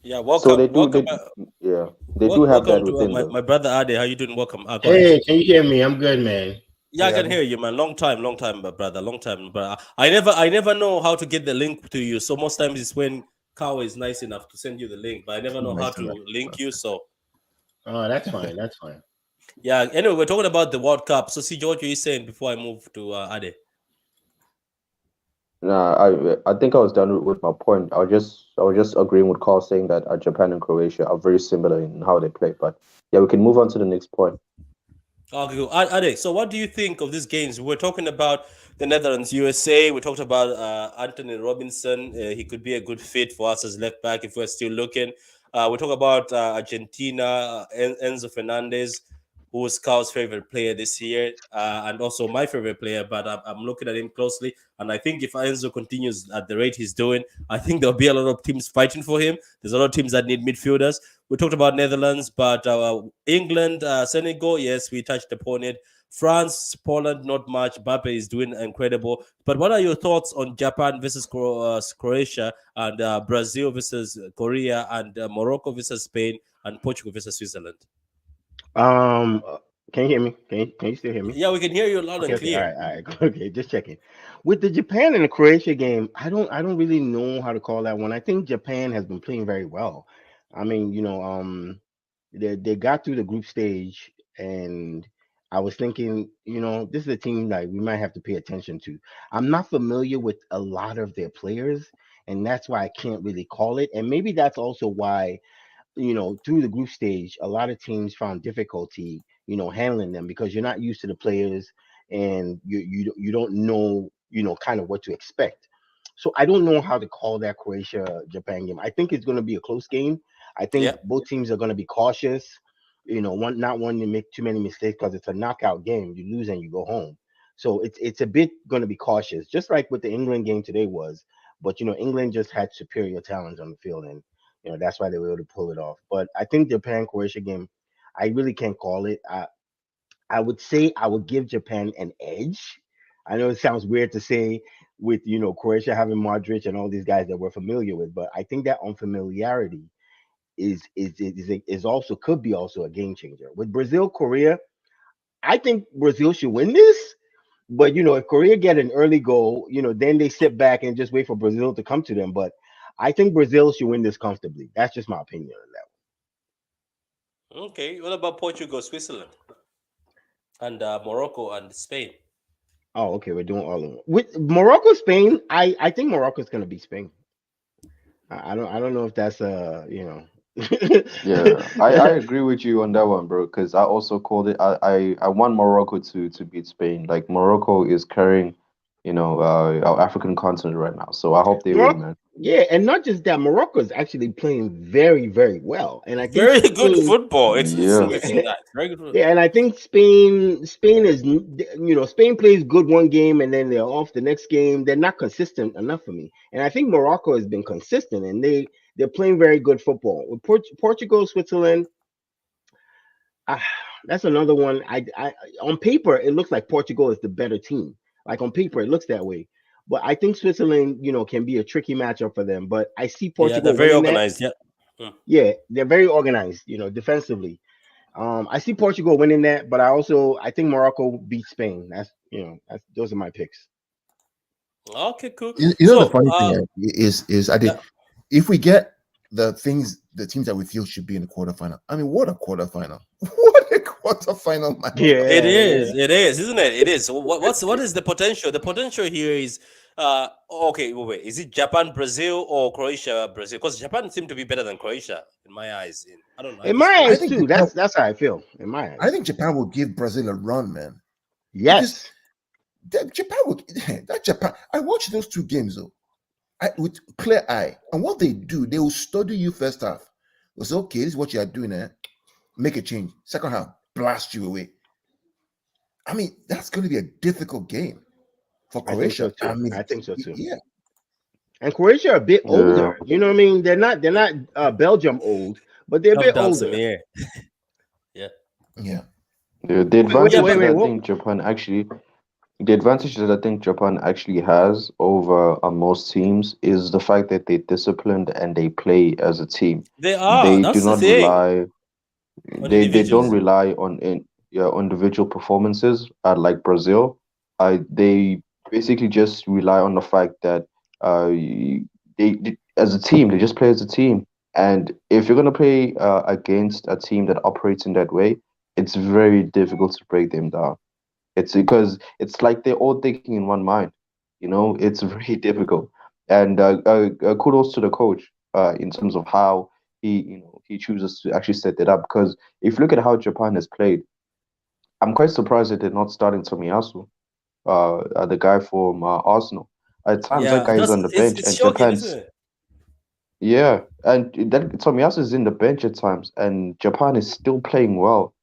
Speaker 1: yeah.
Speaker 3: So
Speaker 1: Welcome,
Speaker 3: they do
Speaker 1: welcome,
Speaker 3: they yeah, they do have that
Speaker 1: welcome to
Speaker 3: within
Speaker 1: my,
Speaker 3: them.
Speaker 1: my brother Ade. How you doing? Welcome. Go ahead.
Speaker 5: Hey, can you hear me? I'm good, man.
Speaker 1: Yeah, I
Speaker 3: Yeah.
Speaker 1: can hear you, man. Long time, brother. Long time, brother. I never know how to get the link to you. So most times it's when Kao is nice enough to send you the link, but I never know how
Speaker 2: Nice enough.
Speaker 1: to link you. So
Speaker 5: Oh, that's fine. That's fine.
Speaker 1: yeah. Anyway, we're talking about the World Cup. So see, George, what you saying before I move to Ade?
Speaker 3: Nah, I think I was done with my point. I was just agreeing with Carl saying that Japan and Croatia are very similar in how they play. But yeah, we can move on to the next point.
Speaker 1: Okay, cool. Ade, so what do you think of these games? We're talking about the Netherlands, USA. We talked about Anthony Robinson. He could be a good fit for us as left back if we're still looking. We talk about Argentina, Enzo Fernandez, who was Scout's favorite player this year, and also my favorite player. But I'm looking at him closely, and I think if Enzo continues at the rate he's doing, I think there'll be a lot of teams fighting for him. There's a lot of teams that need midfielders. We talked about Netherlands, but England, Senegal, yes, we touched upon it. France, Poland, not much. Mbappe is doing incredible. But what are your thoughts on Japan versus Croatia and Brazil versus Korea and Morocco versus Spain and Portugal versus Switzerland?
Speaker 5: Um, uh, can you hear me? Can you still hear me?
Speaker 1: Yeah, we can hear you loud and
Speaker 5: Okay, all
Speaker 1: clear.
Speaker 5: right, all right. Okay, just checking. With the Japan and the Croatia game, I don't really know how to call that one. I think Japan has been playing very well. I mean, they got through the group stage, and I was thinking, this is a team that we might have to pay attention to. I'm not familiar with a lot of their players, and that's why I can't really call it. And maybe that's also why through the group stage, a lot of teams found difficulty, handling them because you're not used to the players and you don't know, kind of what to expect. So I don't know how to call that Croatia Japan game. I think it's going to be a close game. I think
Speaker 1: Yeah.
Speaker 5: both teams are going to be cautious. One not wanting to make too many mistakes because it's a knockout game. You lose and you go home. So it's a bit going to be cautious, just like what the England game today was. But England just had superior talents on the field, and that's why they were able to pull it off. But I think Japan Croatia game, I really can't call it. I would say I would give Japan an edge. I know it sounds weird to say with Croatia having Modric and all these guys that we're familiar with, but I think that unfamiliarity is also could be also a game changer. With Brazil Korea, I think Brazil should win this. But if Korea get an early goal, then they sit back and just wait for Brazil to come to them. But I think Brazil should win this comfortably. That's just my opinion on that.
Speaker 1: Okay. What about Portugal, Switzerland, and Morocco and Spain?
Speaker 5: Oh, okay, we're doing all of them. With Morocco, Spain, I think Morocco's gonna beat Spain. I don't know if that's
Speaker 3: Yeah, I agree with you on that one, bro. Because I also called it. I want Morocco to beat Spain. Like Morocco is carrying, our African continent right now. So I hope they win,
Speaker 5: Morocco,
Speaker 3: man.
Speaker 5: yeah, and not just that, Morocco is actually playing very, very well. And I think
Speaker 1: Very good
Speaker 5: Spain,
Speaker 1: football. It's
Speaker 3: Yeah.
Speaker 1: amazing that. Very good.
Speaker 5: yeah, and I think Spain is, Spain plays good one game and then they're off the next game. They're not consistent enough for me. And I think Morocco has been consistent and they're playing very good football. With Portugal, Switzerland, ah, that's another one. I on paper it looks like Portugal is the better team. Like on paper it looks that way. But I think Switzerland, can be a tricky matchup for them. But I see
Speaker 1: Yeah, they're
Speaker 5: Portugal
Speaker 1: very
Speaker 5: winning that.
Speaker 1: organized. Yeah. Mm.
Speaker 5: Yeah, they're very organized, defensively. I see Portugal winning that, but I think Morocco beats Spain. Those are my picks.
Speaker 1: Okay, cool.
Speaker 2: The
Speaker 1: So,
Speaker 2: funny thing is I
Speaker 1: yeah,
Speaker 2: did if we get the teams that we feel should be in the quarterfinal. I mean, what a quarterfinal! What a quarterfinal match.
Speaker 1: It is, isn't it? It is. So what is the potential? The potential here is okay, wait. Is it Japan, Brazil, or Croatia, Brazil? Because Japan seem to be better than Croatia in my eyes. I don't know. I
Speaker 5: In
Speaker 1: just
Speaker 5: my
Speaker 1: feel
Speaker 2: I
Speaker 5: eyes
Speaker 1: so.
Speaker 2: think
Speaker 5: too.
Speaker 2: Japan,
Speaker 5: That's how I feel. In my eyes.
Speaker 2: I think Japan will give Brazil a run, man. Because
Speaker 5: Yes.
Speaker 2: Japan would that Japan. I watched those two games though, with clear eye. And what they do, they will study you first half. They say, okay, this is what you are doing, make a change. Second half, blast you away. I mean, that's going to be a difficult game for
Speaker 5: I think so
Speaker 2: Croatia. I
Speaker 5: too.
Speaker 2: mean,
Speaker 5: I think so too.
Speaker 2: yeah,
Speaker 5: And Croatia are a bit
Speaker 4: Yeah.
Speaker 5: older. You know what I mean? They're not Belgium old, but they're a
Speaker 1: Tough
Speaker 5: bit
Speaker 1: dance in
Speaker 5: older.
Speaker 1: the air. Yeah.
Speaker 2: yeah.
Speaker 4: Yeah, the
Speaker 1: Yeah,
Speaker 4: advantage
Speaker 1: but
Speaker 4: that I
Speaker 5: What?
Speaker 4: think Japan actually, the advantage that I think Japan actually has over most teams is the fact that they're disciplined and they play as a team.
Speaker 1: they are.
Speaker 4: They do
Speaker 1: That's the
Speaker 4: not
Speaker 1: thing.
Speaker 4: rely.
Speaker 1: On
Speaker 4: They don't
Speaker 1: individuals.
Speaker 4: rely on yeah, on individual performances like Brazil. They basically just rely on the fact that they as a team they just play as a team. And if you're gonna play against a team that operates in that way, it's very difficult to break them down. It's because it's like they're all thinking in one mind. It's very difficult. And kudos to the coach in terms of how he chooses to actually set it up. Because if you look at how Japan has played, I'm quite surprised that they're not starting Tomiyasu, the guy from Arsenal. At times, that
Speaker 1: Yeah,
Speaker 4: guy is
Speaker 1: that's
Speaker 4: on the bench,
Speaker 1: it's
Speaker 4: and
Speaker 1: shocking, isn't
Speaker 4: Japan's
Speaker 1: it?
Speaker 4: yeah, and that Tomiyasu is in the bench at times, and Japan is still playing well.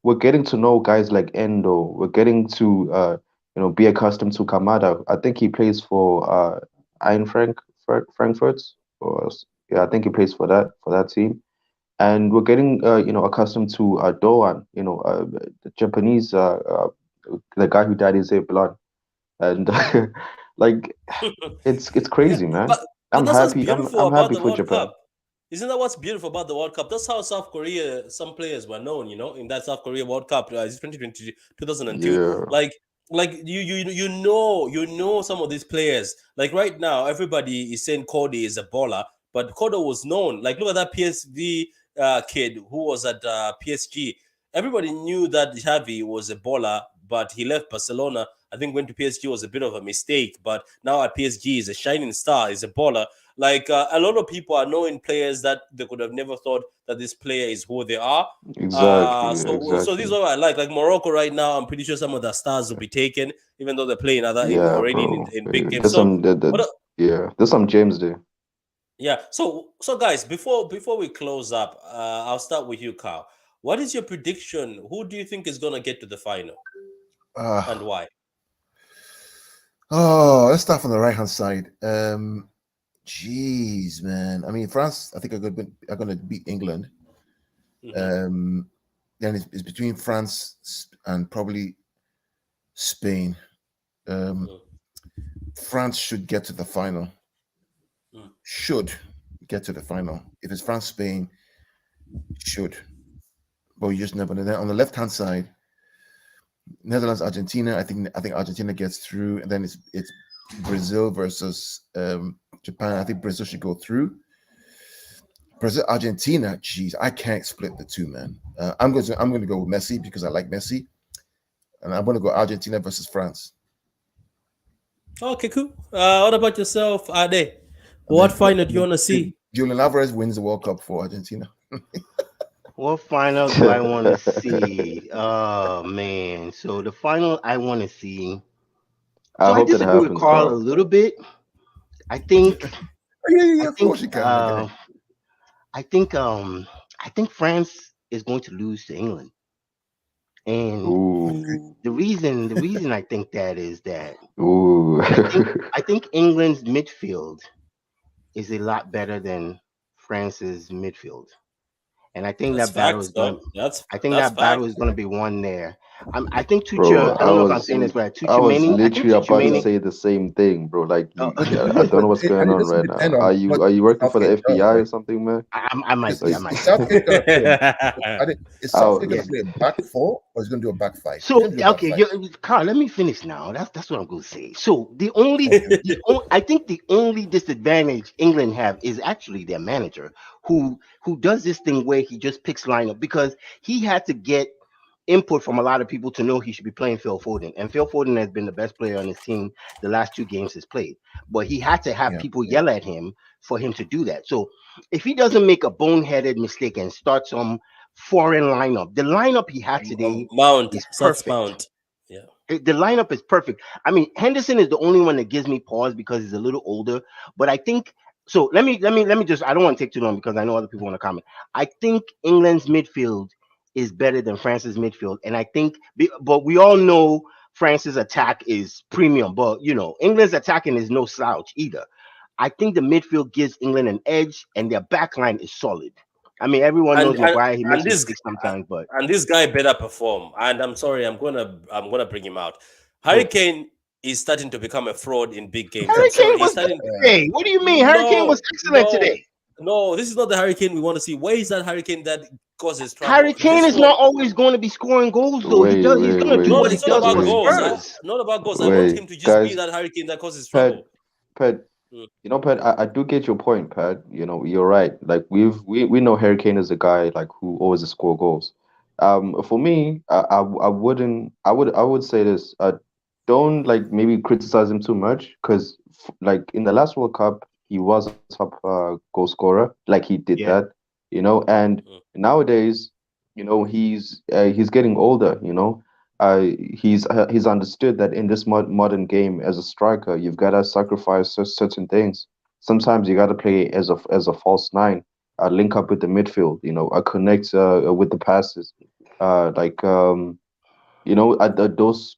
Speaker 4: We're getting to know guys like Endo. We're getting to be accustomed to Kamada. I think he plays for Frankfurt, yeah, I think he plays for that team. And we're getting accustomed to Doan, the Japanese the guy who dyed his hair blonde, and like it's
Speaker 1: Yeah,
Speaker 4: crazy, man.
Speaker 1: but
Speaker 4: I'm
Speaker 1: that's what's
Speaker 4: happy. I'm
Speaker 1: beautiful
Speaker 4: I'm
Speaker 1: about
Speaker 4: happy
Speaker 1: the
Speaker 4: for
Speaker 1: World
Speaker 4: Japan.
Speaker 1: Cup. Isn't that what's beautiful about the World Cup? That's how South Korea, some players were known, in that South Korea World Cup. It's 2020, 2002.
Speaker 4: Yeah,
Speaker 1: Like, you know some of these players. Like right now, everybody is saying Cody is a baller, but Cody was known. Like, look at that PSV kid who was at PSG. Everybody knew that Xavi was a baller, but he left Barcelona. I think went to PSG was a bit of a mistake, but now at PSG he's a shining star. He's a baller. Like a lot of people are knowing players that they could have never thought that this player is who they are.
Speaker 4: exactly,
Speaker 1: So this is
Speaker 4: exactly.
Speaker 1: what I like Morocco right now. I'm pretty sure some of the stars will be taken, even though they're playing
Speaker 4: Yeah,
Speaker 1: already in,
Speaker 4: bro.
Speaker 1: in big games.
Speaker 4: There's
Speaker 1: So
Speaker 4: some
Speaker 1: what?
Speaker 4: yeah, there's some gems there.
Speaker 1: Yeah. So guys, before we close up, I'll start with you, Carl. What is your prediction? Who do you think is gonna get to the final and
Speaker 2: Uh,
Speaker 1: why?
Speaker 2: let's start from the right hand side. Jeez, man. I mean, France, I think are going to beat England.
Speaker 1: Mhm.
Speaker 2: Um, then it's between France and probably Spain. Um,
Speaker 1: Mm,
Speaker 2: France should get to the final.
Speaker 1: mm.
Speaker 2: Should get to the final. If it's France, Spain, should. But you just never know. Then on the left hand side, Netherlands, Argentina. I think Argentina gets through, and then it's Brazil versus Japan. I think Brazil should go through. Brazil, Argentina. Jeez, I can't split the two, man. I'm going to go with Messi because I like Messi, and I'm going to go Argentina versus France,
Speaker 1: Okay, cool. What about yourself, Ade?
Speaker 2: and
Speaker 1: What
Speaker 2: then
Speaker 1: final do you want to see?
Speaker 2: Julian Alvarez wins the World Cup for Argentina.
Speaker 5: What final do I want to see? Oh man. So the final I want to see.
Speaker 4: I
Speaker 5: So I
Speaker 4: hope that
Speaker 5: disagree with
Speaker 4: happens,
Speaker 5: Carl a
Speaker 4: Carl.
Speaker 5: little bit. I think I
Speaker 2: Yeah, of
Speaker 5: think
Speaker 2: course you can, my guy.
Speaker 5: uh I think I think France is going to lose to England. And
Speaker 4: Ooh,
Speaker 5: the reason I think that is that
Speaker 4: ooh.
Speaker 5: I think I think England's midfield is a lot better than France's midfield. And I think
Speaker 1: That's
Speaker 5: that battle
Speaker 1: facts,
Speaker 5: is going
Speaker 1: though.
Speaker 5: to
Speaker 1: That's
Speaker 5: I think
Speaker 1: that's
Speaker 5: that battle
Speaker 1: facts.
Speaker 5: is going to be won there. I think
Speaker 4: Bro,
Speaker 5: Tucha. I don't know if I'm saying this right.
Speaker 4: I was
Speaker 5: Tuchemeni. I think
Speaker 4: literally about to
Speaker 5: Tuchemeni.
Speaker 4: say the same thing, bro. Like
Speaker 5: Uh,
Speaker 2: But
Speaker 4: I don't know what's
Speaker 2: and
Speaker 4: going
Speaker 2: it
Speaker 4: on
Speaker 2: doesn't
Speaker 4: right now.
Speaker 2: depend on
Speaker 4: Are
Speaker 2: what
Speaker 4: you are you working for the
Speaker 2: Southgate does,
Speaker 4: FBI or
Speaker 2: right?
Speaker 4: something, man?
Speaker 5: I might
Speaker 2: Because
Speaker 5: be. I
Speaker 2: is
Speaker 5: might be.
Speaker 2: Southgate going to play is
Speaker 4: Oh,
Speaker 2: Southgate going
Speaker 5: Yeah.
Speaker 2: to play a back four or is he going to do a back five? He's
Speaker 5: So
Speaker 2: going to do a back
Speaker 5: okay,
Speaker 2: five.
Speaker 5: Carl, let me finish now. That's what I'm going to say. So
Speaker 2: Okay.
Speaker 5: I think the only disadvantage England have is actually their manager, who does this thing where he just picks lineup because he had to get input from a lot of people to know he should be playing Phil Foden. And Phil Foden has been the best player on his team the last 2 games he's played. But he had to have
Speaker 2: Yeah,
Speaker 5: people yell at him for him to do that. So if he doesn't make a boneheaded mistake and start some foreign lineup, the lineup he had today
Speaker 1: Mount,
Speaker 5: is
Speaker 1: that's
Speaker 5: perfect.
Speaker 1: Mount. Yeah.
Speaker 5: The lineup is perfect. I mean, Henderson is the only one that gives me pause because he's a little older. But I think so. Let me just. I don't want to take too long because I know other people want to comment. I think England's midfield is better than France's midfield, and I think, but we all know France's attack is premium. But England's attacking is no slouch either. I think the midfield gives England an edge, and their back line is solid. I mean, everyone
Speaker 1: And
Speaker 5: knows
Speaker 1: and,
Speaker 5: Maguire. He makes
Speaker 1: and this
Speaker 5: mistakes sometimes, but
Speaker 1: and this guy better perform. And I'm sorry, I'm gonna bring him out. Harry Kane is starting to become a fraud in big games. I'm
Speaker 5: Harry
Speaker 1: sorry,
Speaker 5: Kane
Speaker 1: he's
Speaker 5: was good
Speaker 1: starting.
Speaker 5: today. What do you mean? Harry Kane was
Speaker 1: No,
Speaker 5: excellent
Speaker 1: no,
Speaker 5: today.
Speaker 1: no. This is not the Hurricane we want to see. Where is that Hurricane that causes trouble?
Speaker 5: Harry Kane
Speaker 1: This
Speaker 5: is
Speaker 1: one,
Speaker 5: not always going to be scoring goals, though. He
Speaker 6: Wait,
Speaker 5: does. He's
Speaker 6: wait,
Speaker 5: going to do
Speaker 1: no,
Speaker 5: what
Speaker 6: wait,
Speaker 5: he
Speaker 1: it's not
Speaker 5: does
Speaker 1: about
Speaker 5: for
Speaker 6: wait,
Speaker 1: goals.
Speaker 5: Spurs.
Speaker 1: Not about goals. I want
Speaker 6: wait,
Speaker 1: him to just be
Speaker 6: guys.
Speaker 1: that Hurricane that causes
Speaker 6: Pat,
Speaker 1: trouble.
Speaker 6: Pat,
Speaker 1: Mm.
Speaker 6: Pat, I do get your point, Pat. You're right. Like we know Harry Kane is a guy like who always score goals. For me, I wouldn't. I would say this. Don't like maybe criticize him too much because like in the last World Cup he was a top goal scorer. Like he did
Speaker 5: Yeah,
Speaker 6: that. And
Speaker 1: Mm.
Speaker 6: nowadays, he's getting older. He's understood that in this modern game as a striker, you've got to sacrifice certain things. Sometimes you got to play as a false nine, link up with the midfield, connect with the passes, like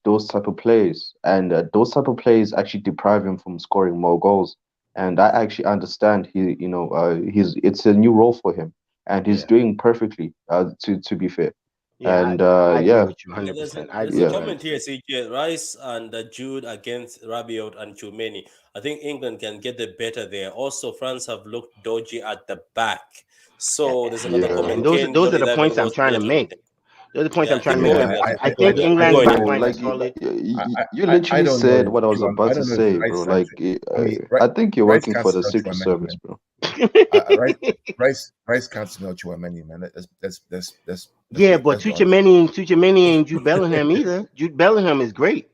Speaker 6: those type of plays, and those type of plays actually deprive him from scoring more goals. And I actually understand he's it's a new role for him, and he's
Speaker 5: yeah,
Speaker 6: doing perfectly. To be fair,
Speaker 5: yeah.
Speaker 6: and
Speaker 5: I agree
Speaker 6: yeah,
Speaker 5: with you
Speaker 1: Yeah, there's a
Speaker 5: 100%. I
Speaker 1: there's
Speaker 5: agree
Speaker 1: a
Speaker 5: with
Speaker 6: yeah.
Speaker 5: you
Speaker 1: comment here,
Speaker 5: 100%.
Speaker 1: CJ Rice and Jude against Rabiot and Chumeni. I think England can get the better there. Also, France have looked dodgy at the back. So there's another
Speaker 6: Yeah.
Speaker 5: And
Speaker 1: comment.
Speaker 5: those
Speaker 1: Kane
Speaker 5: those are
Speaker 1: body
Speaker 5: the
Speaker 1: eleven
Speaker 5: points I'm
Speaker 1: was
Speaker 5: trying to
Speaker 1: legend.
Speaker 5: make. Those are the points I'm
Speaker 1: Yeah,
Speaker 5: trying
Speaker 1: keep
Speaker 5: to make.
Speaker 1: going,
Speaker 2: yeah.
Speaker 1: man.
Speaker 5: I
Speaker 1: Go
Speaker 5: think
Speaker 1: ahead.
Speaker 2: I
Speaker 1: Keep
Speaker 5: England's
Speaker 1: going,
Speaker 5: back
Speaker 6: Bro,
Speaker 1: man.
Speaker 5: line
Speaker 6: like
Speaker 5: is solid.
Speaker 6: you
Speaker 2: I
Speaker 6: literally
Speaker 2: don't know.
Speaker 6: said what I was
Speaker 2: I
Speaker 6: about to
Speaker 2: don't know if
Speaker 6: say, bro.
Speaker 2: Rice can.
Speaker 6: Like,
Speaker 2: I mean,
Speaker 6: I think you're
Speaker 2: Rice
Speaker 6: working
Speaker 2: can't
Speaker 6: for the
Speaker 2: smell
Speaker 6: Secret
Speaker 2: Chouameni,
Speaker 6: Service,
Speaker 2: man.
Speaker 6: bro.
Speaker 2: Rice can't smell Chouameni, man. Let's
Speaker 5: Yeah,
Speaker 2: be
Speaker 5: but
Speaker 2: let's be honest.
Speaker 5: Tuchemeni ain't Jude Bellingham either. Jude Bellingham is great.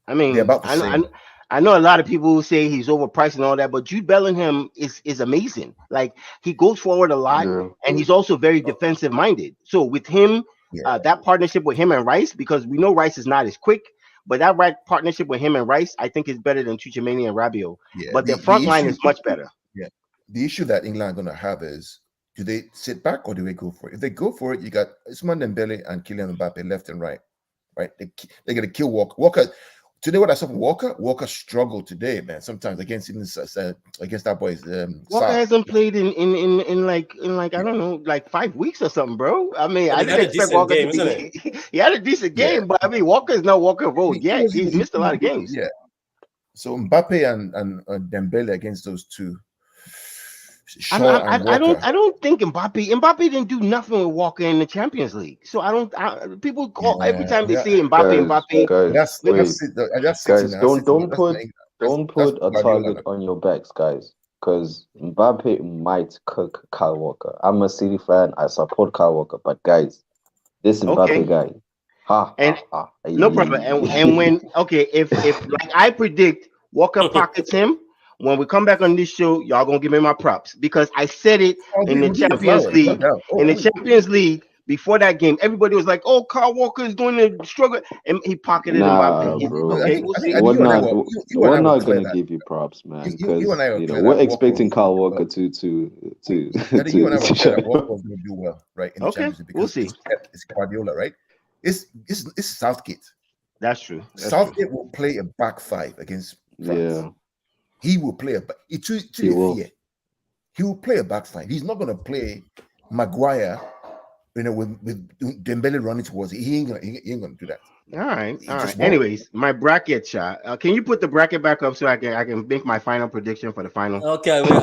Speaker 5: I
Speaker 2: They're
Speaker 5: mean,
Speaker 2: about the same.
Speaker 5: I know a lot of people who say he's overpriced and all that, but Jude Bellingham is amazing. Like he goes forward a lot,
Speaker 6: Yeah.
Speaker 5: and he's also very defensive minded. So with him,
Speaker 2: Yeah,
Speaker 5: that partnership with him and Rice, because we know Rice is not as quick, but that right partnership with him and Rice, I think is better than Tuchemeni and Rabiot.
Speaker 2: yeah.
Speaker 5: But their
Speaker 2: The
Speaker 5: front line
Speaker 2: issue,
Speaker 5: is much better.
Speaker 2: yeah, the issue that England are going to have is, do they sit back or do they go for it? If they go for it, you got Ousmane Dembele and Kylian Mbappe left and right. Right? They're going to kill Walker. Today, what I saw from Walker struggled today, man. Sometimes against against that boy's
Speaker 5: Walker
Speaker 2: Saar.
Speaker 5: hasn't played in I don't know, like 5 weeks or something, bro. I mean,
Speaker 1: But
Speaker 5: I
Speaker 1: he had
Speaker 5: didn't
Speaker 1: a
Speaker 5: expect
Speaker 1: decent
Speaker 5: Walker to
Speaker 1: game, isn't it?
Speaker 5: be. He had a decent
Speaker 2: Yeah,
Speaker 5: game, but I mean, Walker is not Walker Road
Speaker 2: he
Speaker 5: yet.
Speaker 2: was,
Speaker 5: He's missed a lot of games.
Speaker 2: yeah. So Mbappe and Dembele against those two, Shaw and Walker.
Speaker 5: I don't think Mbappe didn't do nothing with Walker in the Champions League. So people call every
Speaker 2: Yeah,
Speaker 5: time they
Speaker 2: but
Speaker 5: say Mbappe.
Speaker 6: Guys, wait,
Speaker 2: that's sitting.
Speaker 6: guys,
Speaker 2: That's
Speaker 6: don't
Speaker 2: sitting.
Speaker 6: don't
Speaker 2: That's not
Speaker 6: put
Speaker 2: England.
Speaker 6: don't
Speaker 2: That's
Speaker 6: put a
Speaker 2: Guardiola,
Speaker 6: target
Speaker 2: man.
Speaker 6: on your backs, guys, because Mbappe might cook Kyle Walker. I'm a City fan. I support Kyle Walker, but guys, this Mbappe
Speaker 5: Okay,
Speaker 6: guy, ha
Speaker 5: and
Speaker 6: ha ha.
Speaker 5: no problem. And when if like I predict Walker pockets him, when we come back on this show, y'all gonna give me my props because I said it in the
Speaker 2: We'll give you
Speaker 5: Champions
Speaker 2: flowers, no
Speaker 5: League.
Speaker 2: doubt.
Speaker 5: In the
Speaker 2: Oh,
Speaker 5: Champions League before that game, everybody was like, "Oh, Kyle Walker is going to struggle," and he pocketed Mbappe.
Speaker 6: Nah,
Speaker 2: I
Speaker 6: bro.
Speaker 5: Okay,
Speaker 2: think
Speaker 5: we'll
Speaker 2: I think
Speaker 5: see.
Speaker 2: I think
Speaker 6: We're
Speaker 2: you and I
Speaker 6: not
Speaker 2: were
Speaker 6: we're
Speaker 2: will
Speaker 6: not
Speaker 2: clear
Speaker 6: gonna
Speaker 2: that.
Speaker 6: give you props, man,
Speaker 2: You and
Speaker 6: because
Speaker 2: I will clear
Speaker 6: we're
Speaker 2: that Walker
Speaker 6: expecting
Speaker 2: will do
Speaker 6: Kyle Walker
Speaker 2: well.
Speaker 6: to
Speaker 2: I think you and I will
Speaker 6: to
Speaker 2: clear
Speaker 6: show.
Speaker 2: that Walker was going to do well, right, in the
Speaker 5: Okay,
Speaker 2: Champions League
Speaker 5: we'll
Speaker 2: because
Speaker 5: see.
Speaker 2: it's Guardiola, right? It's Southgate.
Speaker 5: That's true. That's true.
Speaker 2: Southgate will play a back five against France.
Speaker 6: Yeah,
Speaker 2: He will play to
Speaker 6: he
Speaker 2: the
Speaker 6: will.
Speaker 2: fear. He will play a back five. He's not going to play Maguire, with Dembele running towards it. He ain't gonna do that.
Speaker 5: All right,
Speaker 2: He
Speaker 5: all right.
Speaker 2: just won't.
Speaker 5: Anyways, my bracket shot. Can you put the bracket back up so I can make my final prediction for the final?
Speaker 1: Okay, I will.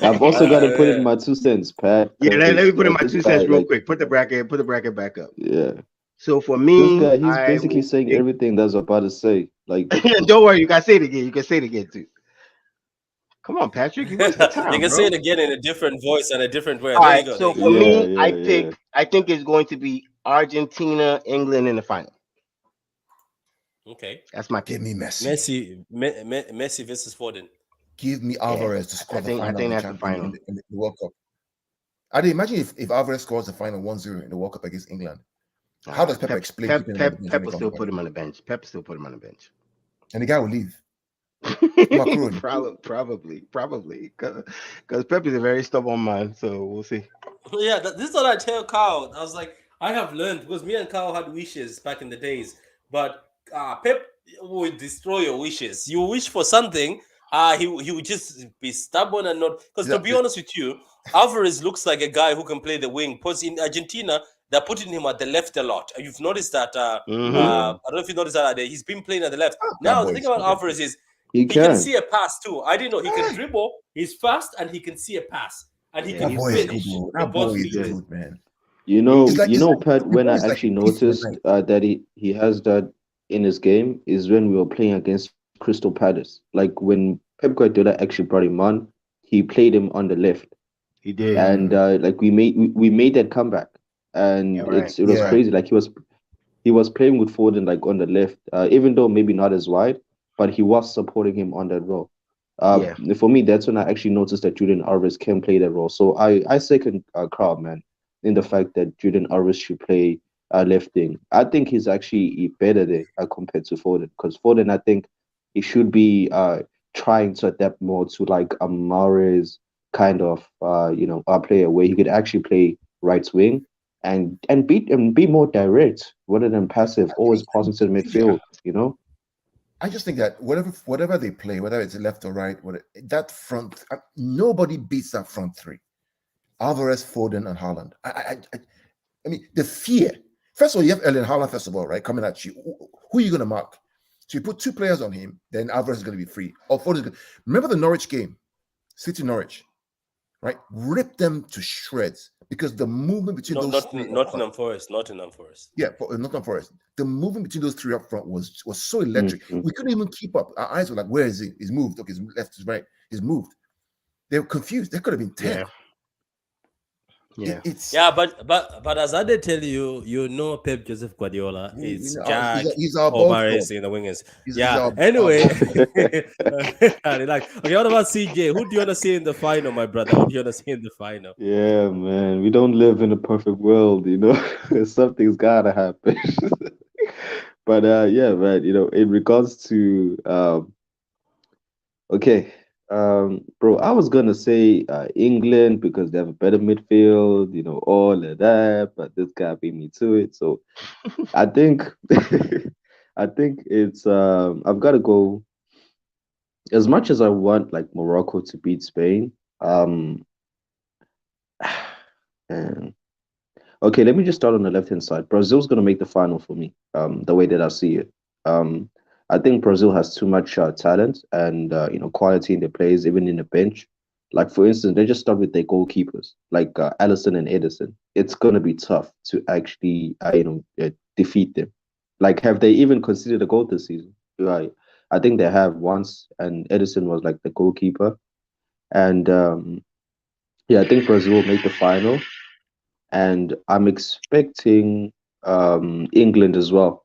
Speaker 6: I've also got to put in
Speaker 1: Uh,
Speaker 6: my 2 cents, Pat,
Speaker 5: Yeah, let me
Speaker 6: because
Speaker 5: put in my
Speaker 6: this
Speaker 5: two
Speaker 6: guy,
Speaker 5: cents real
Speaker 6: like,
Speaker 5: quick. Put the bracket back up.
Speaker 6: yeah,
Speaker 5: So for
Speaker 6: this
Speaker 5: me,
Speaker 6: guy, he's
Speaker 5: I
Speaker 6: basically
Speaker 5: will
Speaker 6: saying
Speaker 5: pick.
Speaker 6: everything that's about to say. Like,
Speaker 5: Don't worry, you can say it again. You can say it again too. Come on, Patrick, you wasted
Speaker 1: you
Speaker 5: time,
Speaker 1: can say
Speaker 5: bro.
Speaker 1: it again in a different voice and a different way.
Speaker 5: All
Speaker 1: There you
Speaker 5: right.
Speaker 1: go. There
Speaker 5: So
Speaker 1: you
Speaker 5: for
Speaker 1: go.
Speaker 6: yeah,
Speaker 5: me,
Speaker 6: yeah, yeah.
Speaker 5: I think it's going to be Argentina, England in the final.
Speaker 1: Okay.
Speaker 5: That's my
Speaker 2: Give
Speaker 5: pick.
Speaker 2: me Messi.
Speaker 1: Messi versus Foden.
Speaker 2: Give me
Speaker 5: Yeah,
Speaker 2: Alvarez to score the
Speaker 5: I
Speaker 2: final of
Speaker 5: think
Speaker 2: the
Speaker 5: that's the
Speaker 2: champion
Speaker 5: final.
Speaker 2: in the World Cup. I did imagine if Alvarez scores the final 1-0 in the World Cup against England. How does Pep explain keeping him on the bench when he
Speaker 5: Pep will
Speaker 2: comes
Speaker 5: still
Speaker 2: back?
Speaker 5: put him on the bench. Pep still put him on the bench.
Speaker 2: And the guy will leave. Macron.
Speaker 5: Probably, because Pep is a very stubborn man. So we'll see.
Speaker 1: Yeah, this is what I tell Carl. I was like, I have learned because me and Carl had wishes back in the days, but Pep would destroy your wishes. You wish for something, he would just be stubborn and not. Because to be honest with you, Alvarez looks like a guy who can play the wing. Because in Argentina, they're putting him at the left a lot. You've noticed that.
Speaker 5: Mm-hmm.
Speaker 1: I don't know if you noticed that. He's been playing at the left.
Speaker 2: That
Speaker 1: Now the
Speaker 2: boy
Speaker 1: thing
Speaker 2: is
Speaker 1: about
Speaker 2: good.
Speaker 1: Alvarez is
Speaker 6: He
Speaker 1: he can
Speaker 6: can.
Speaker 1: see a pass too. I didn't know he can
Speaker 2: Ah,
Speaker 1: dribble. He's fast and he can see a pass and he
Speaker 5: Yeah,
Speaker 1: can
Speaker 2: that
Speaker 5: he's
Speaker 2: boy is
Speaker 5: good.
Speaker 2: good,
Speaker 1: finish
Speaker 2: bro.
Speaker 1: from
Speaker 2: That boy
Speaker 1: both
Speaker 5: He's
Speaker 2: is
Speaker 5: good.
Speaker 1: fields.
Speaker 2: good, man.
Speaker 6: You
Speaker 5: He's
Speaker 2: It's
Speaker 6: know,
Speaker 2: like
Speaker 6: Pat,
Speaker 2: the
Speaker 6: when
Speaker 2: boy
Speaker 6: I
Speaker 2: is like
Speaker 6: actually
Speaker 2: a thief in the
Speaker 6: noticed
Speaker 2: night.
Speaker 6: that he has that in his game is when we were playing against Crystal Palace. Like when Pep Guardiola actually brought him on, he played him on the left,
Speaker 5: he did.
Speaker 6: and like we made that comeback,
Speaker 5: You're
Speaker 6: and
Speaker 5: right.
Speaker 6: it was
Speaker 5: You're
Speaker 2: Yeah,
Speaker 5: right.
Speaker 6: crazy. Like he was playing with Foden like on the left, even though maybe not as wide, but he was supporting him on that role.
Speaker 5: Yeah.
Speaker 6: For me, that's when I actually noticed that Julian Alvarez can play that role. So I second Carl, man, in the fact that Julian Alvarez should play left wing. I think he's actually better there compared to Foden, because Foden, I think he should be trying to adapt more to like a Mahrez kind of player where he could actually play right wing and be more direct rather than passive, always passing to the
Speaker 2: CJ,
Speaker 6: midfield, you know?
Speaker 2: I just think that whatever they play, whether it's left or right, that front, nobody beats that front three. Alvarez, Foden, and Haaland. I mean, the fear. First of all, you have Erling Haaland, first of all, right, coming at you. Who are you going to mark? So you put two players on him, then Alvarez is going to be free. Or Foden is going Remember the Norwich game, City Norwich, right? Rip them to shreds because the movement between
Speaker 1: No,
Speaker 2: those
Speaker 1: not
Speaker 2: three up front,
Speaker 1: Nottingham Forest. Nottingham Forest.
Speaker 2: yeah, for Nottingham Forest, the movement between those three up front was so electric.
Speaker 6: Mhm.
Speaker 2: We couldn't even keep up. Our eyes were like, where is he? He's moved. Okay, he's left, he's right. He's moved. They were confused. There could have been 10.
Speaker 5: Yeah. Yeah.
Speaker 2: It's
Speaker 1: Yeah, but as I did tell you, you know Pep Joseph Guardiola is
Speaker 2: he's,
Speaker 1: Jack
Speaker 2: he's our
Speaker 1: or
Speaker 2: ball club.
Speaker 1: Mares in the wingers.
Speaker 2: He's
Speaker 1: Yeah.
Speaker 2: our
Speaker 1: Anyway,
Speaker 2: ball club.
Speaker 1: relax. Okay, what about CJ? Who do you want to see in the final, my brother? Who do you want to see in the final?
Speaker 6: Yeah, man, we don't live in a perfect world, you know. Something's gotta happen. But yeah, man, in regards to okay, bro, I was gonna say England because they have a better midfield, all of that, but this guy beat me to it. So I think I think it's I've got to go. As much as I want like Morocco to beat Spain, um, and okay, let me just start on the left hand side. Brazil's gonna make the final for me. The way that I see it. Um, I think Brazil has too much talent and quality in their players, even in the bench. Like for instance, they just start with their goalkeepers, like Allison and Edison. It's gonna be tough to actually defeat them. Like, have they even considered a goal this season? Right. I think they have once, and Edison was like the goalkeeper. And yeah, I think Brazil will make the final, and I'm expecting England as well,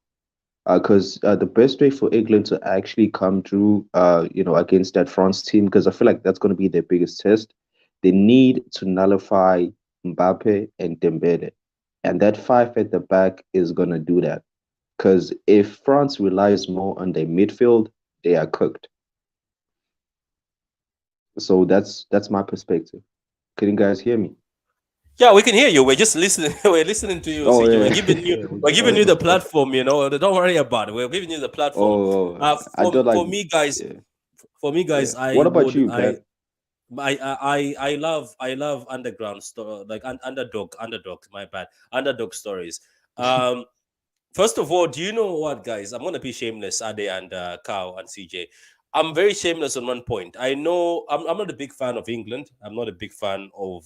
Speaker 6: because the best way for England to actually come through, against that France team, because I feel like that's going to be their biggest test. They need to nullify Mbappe and Dembele, and that five at the back is going to do that. Because if France relies more on their midfield, they are cooked. So that's my perspective. Can you guys hear me?
Speaker 1: Yeah, we can hear you. We're just listening. We're listening to you,
Speaker 6: Oh
Speaker 1: CJ.
Speaker 6: yeah.
Speaker 1: We're giving you
Speaker 6: Okay.
Speaker 1: the platform. Don't worry about it. We're giving you the platform.
Speaker 6: I don't like.
Speaker 1: For me, guys.
Speaker 6: Yeah,
Speaker 1: For me,
Speaker 6: yeah.
Speaker 1: guys,
Speaker 6: What about you, Pat?
Speaker 1: I love underground story like underdog. My bad, underdog stories. Um, First of all, do you know what, guys? I'm gonna be shameless, Ade and Cow and CJ. I'm very shameless on one point. I know I'm not a big fan of England. I'm not a big fan of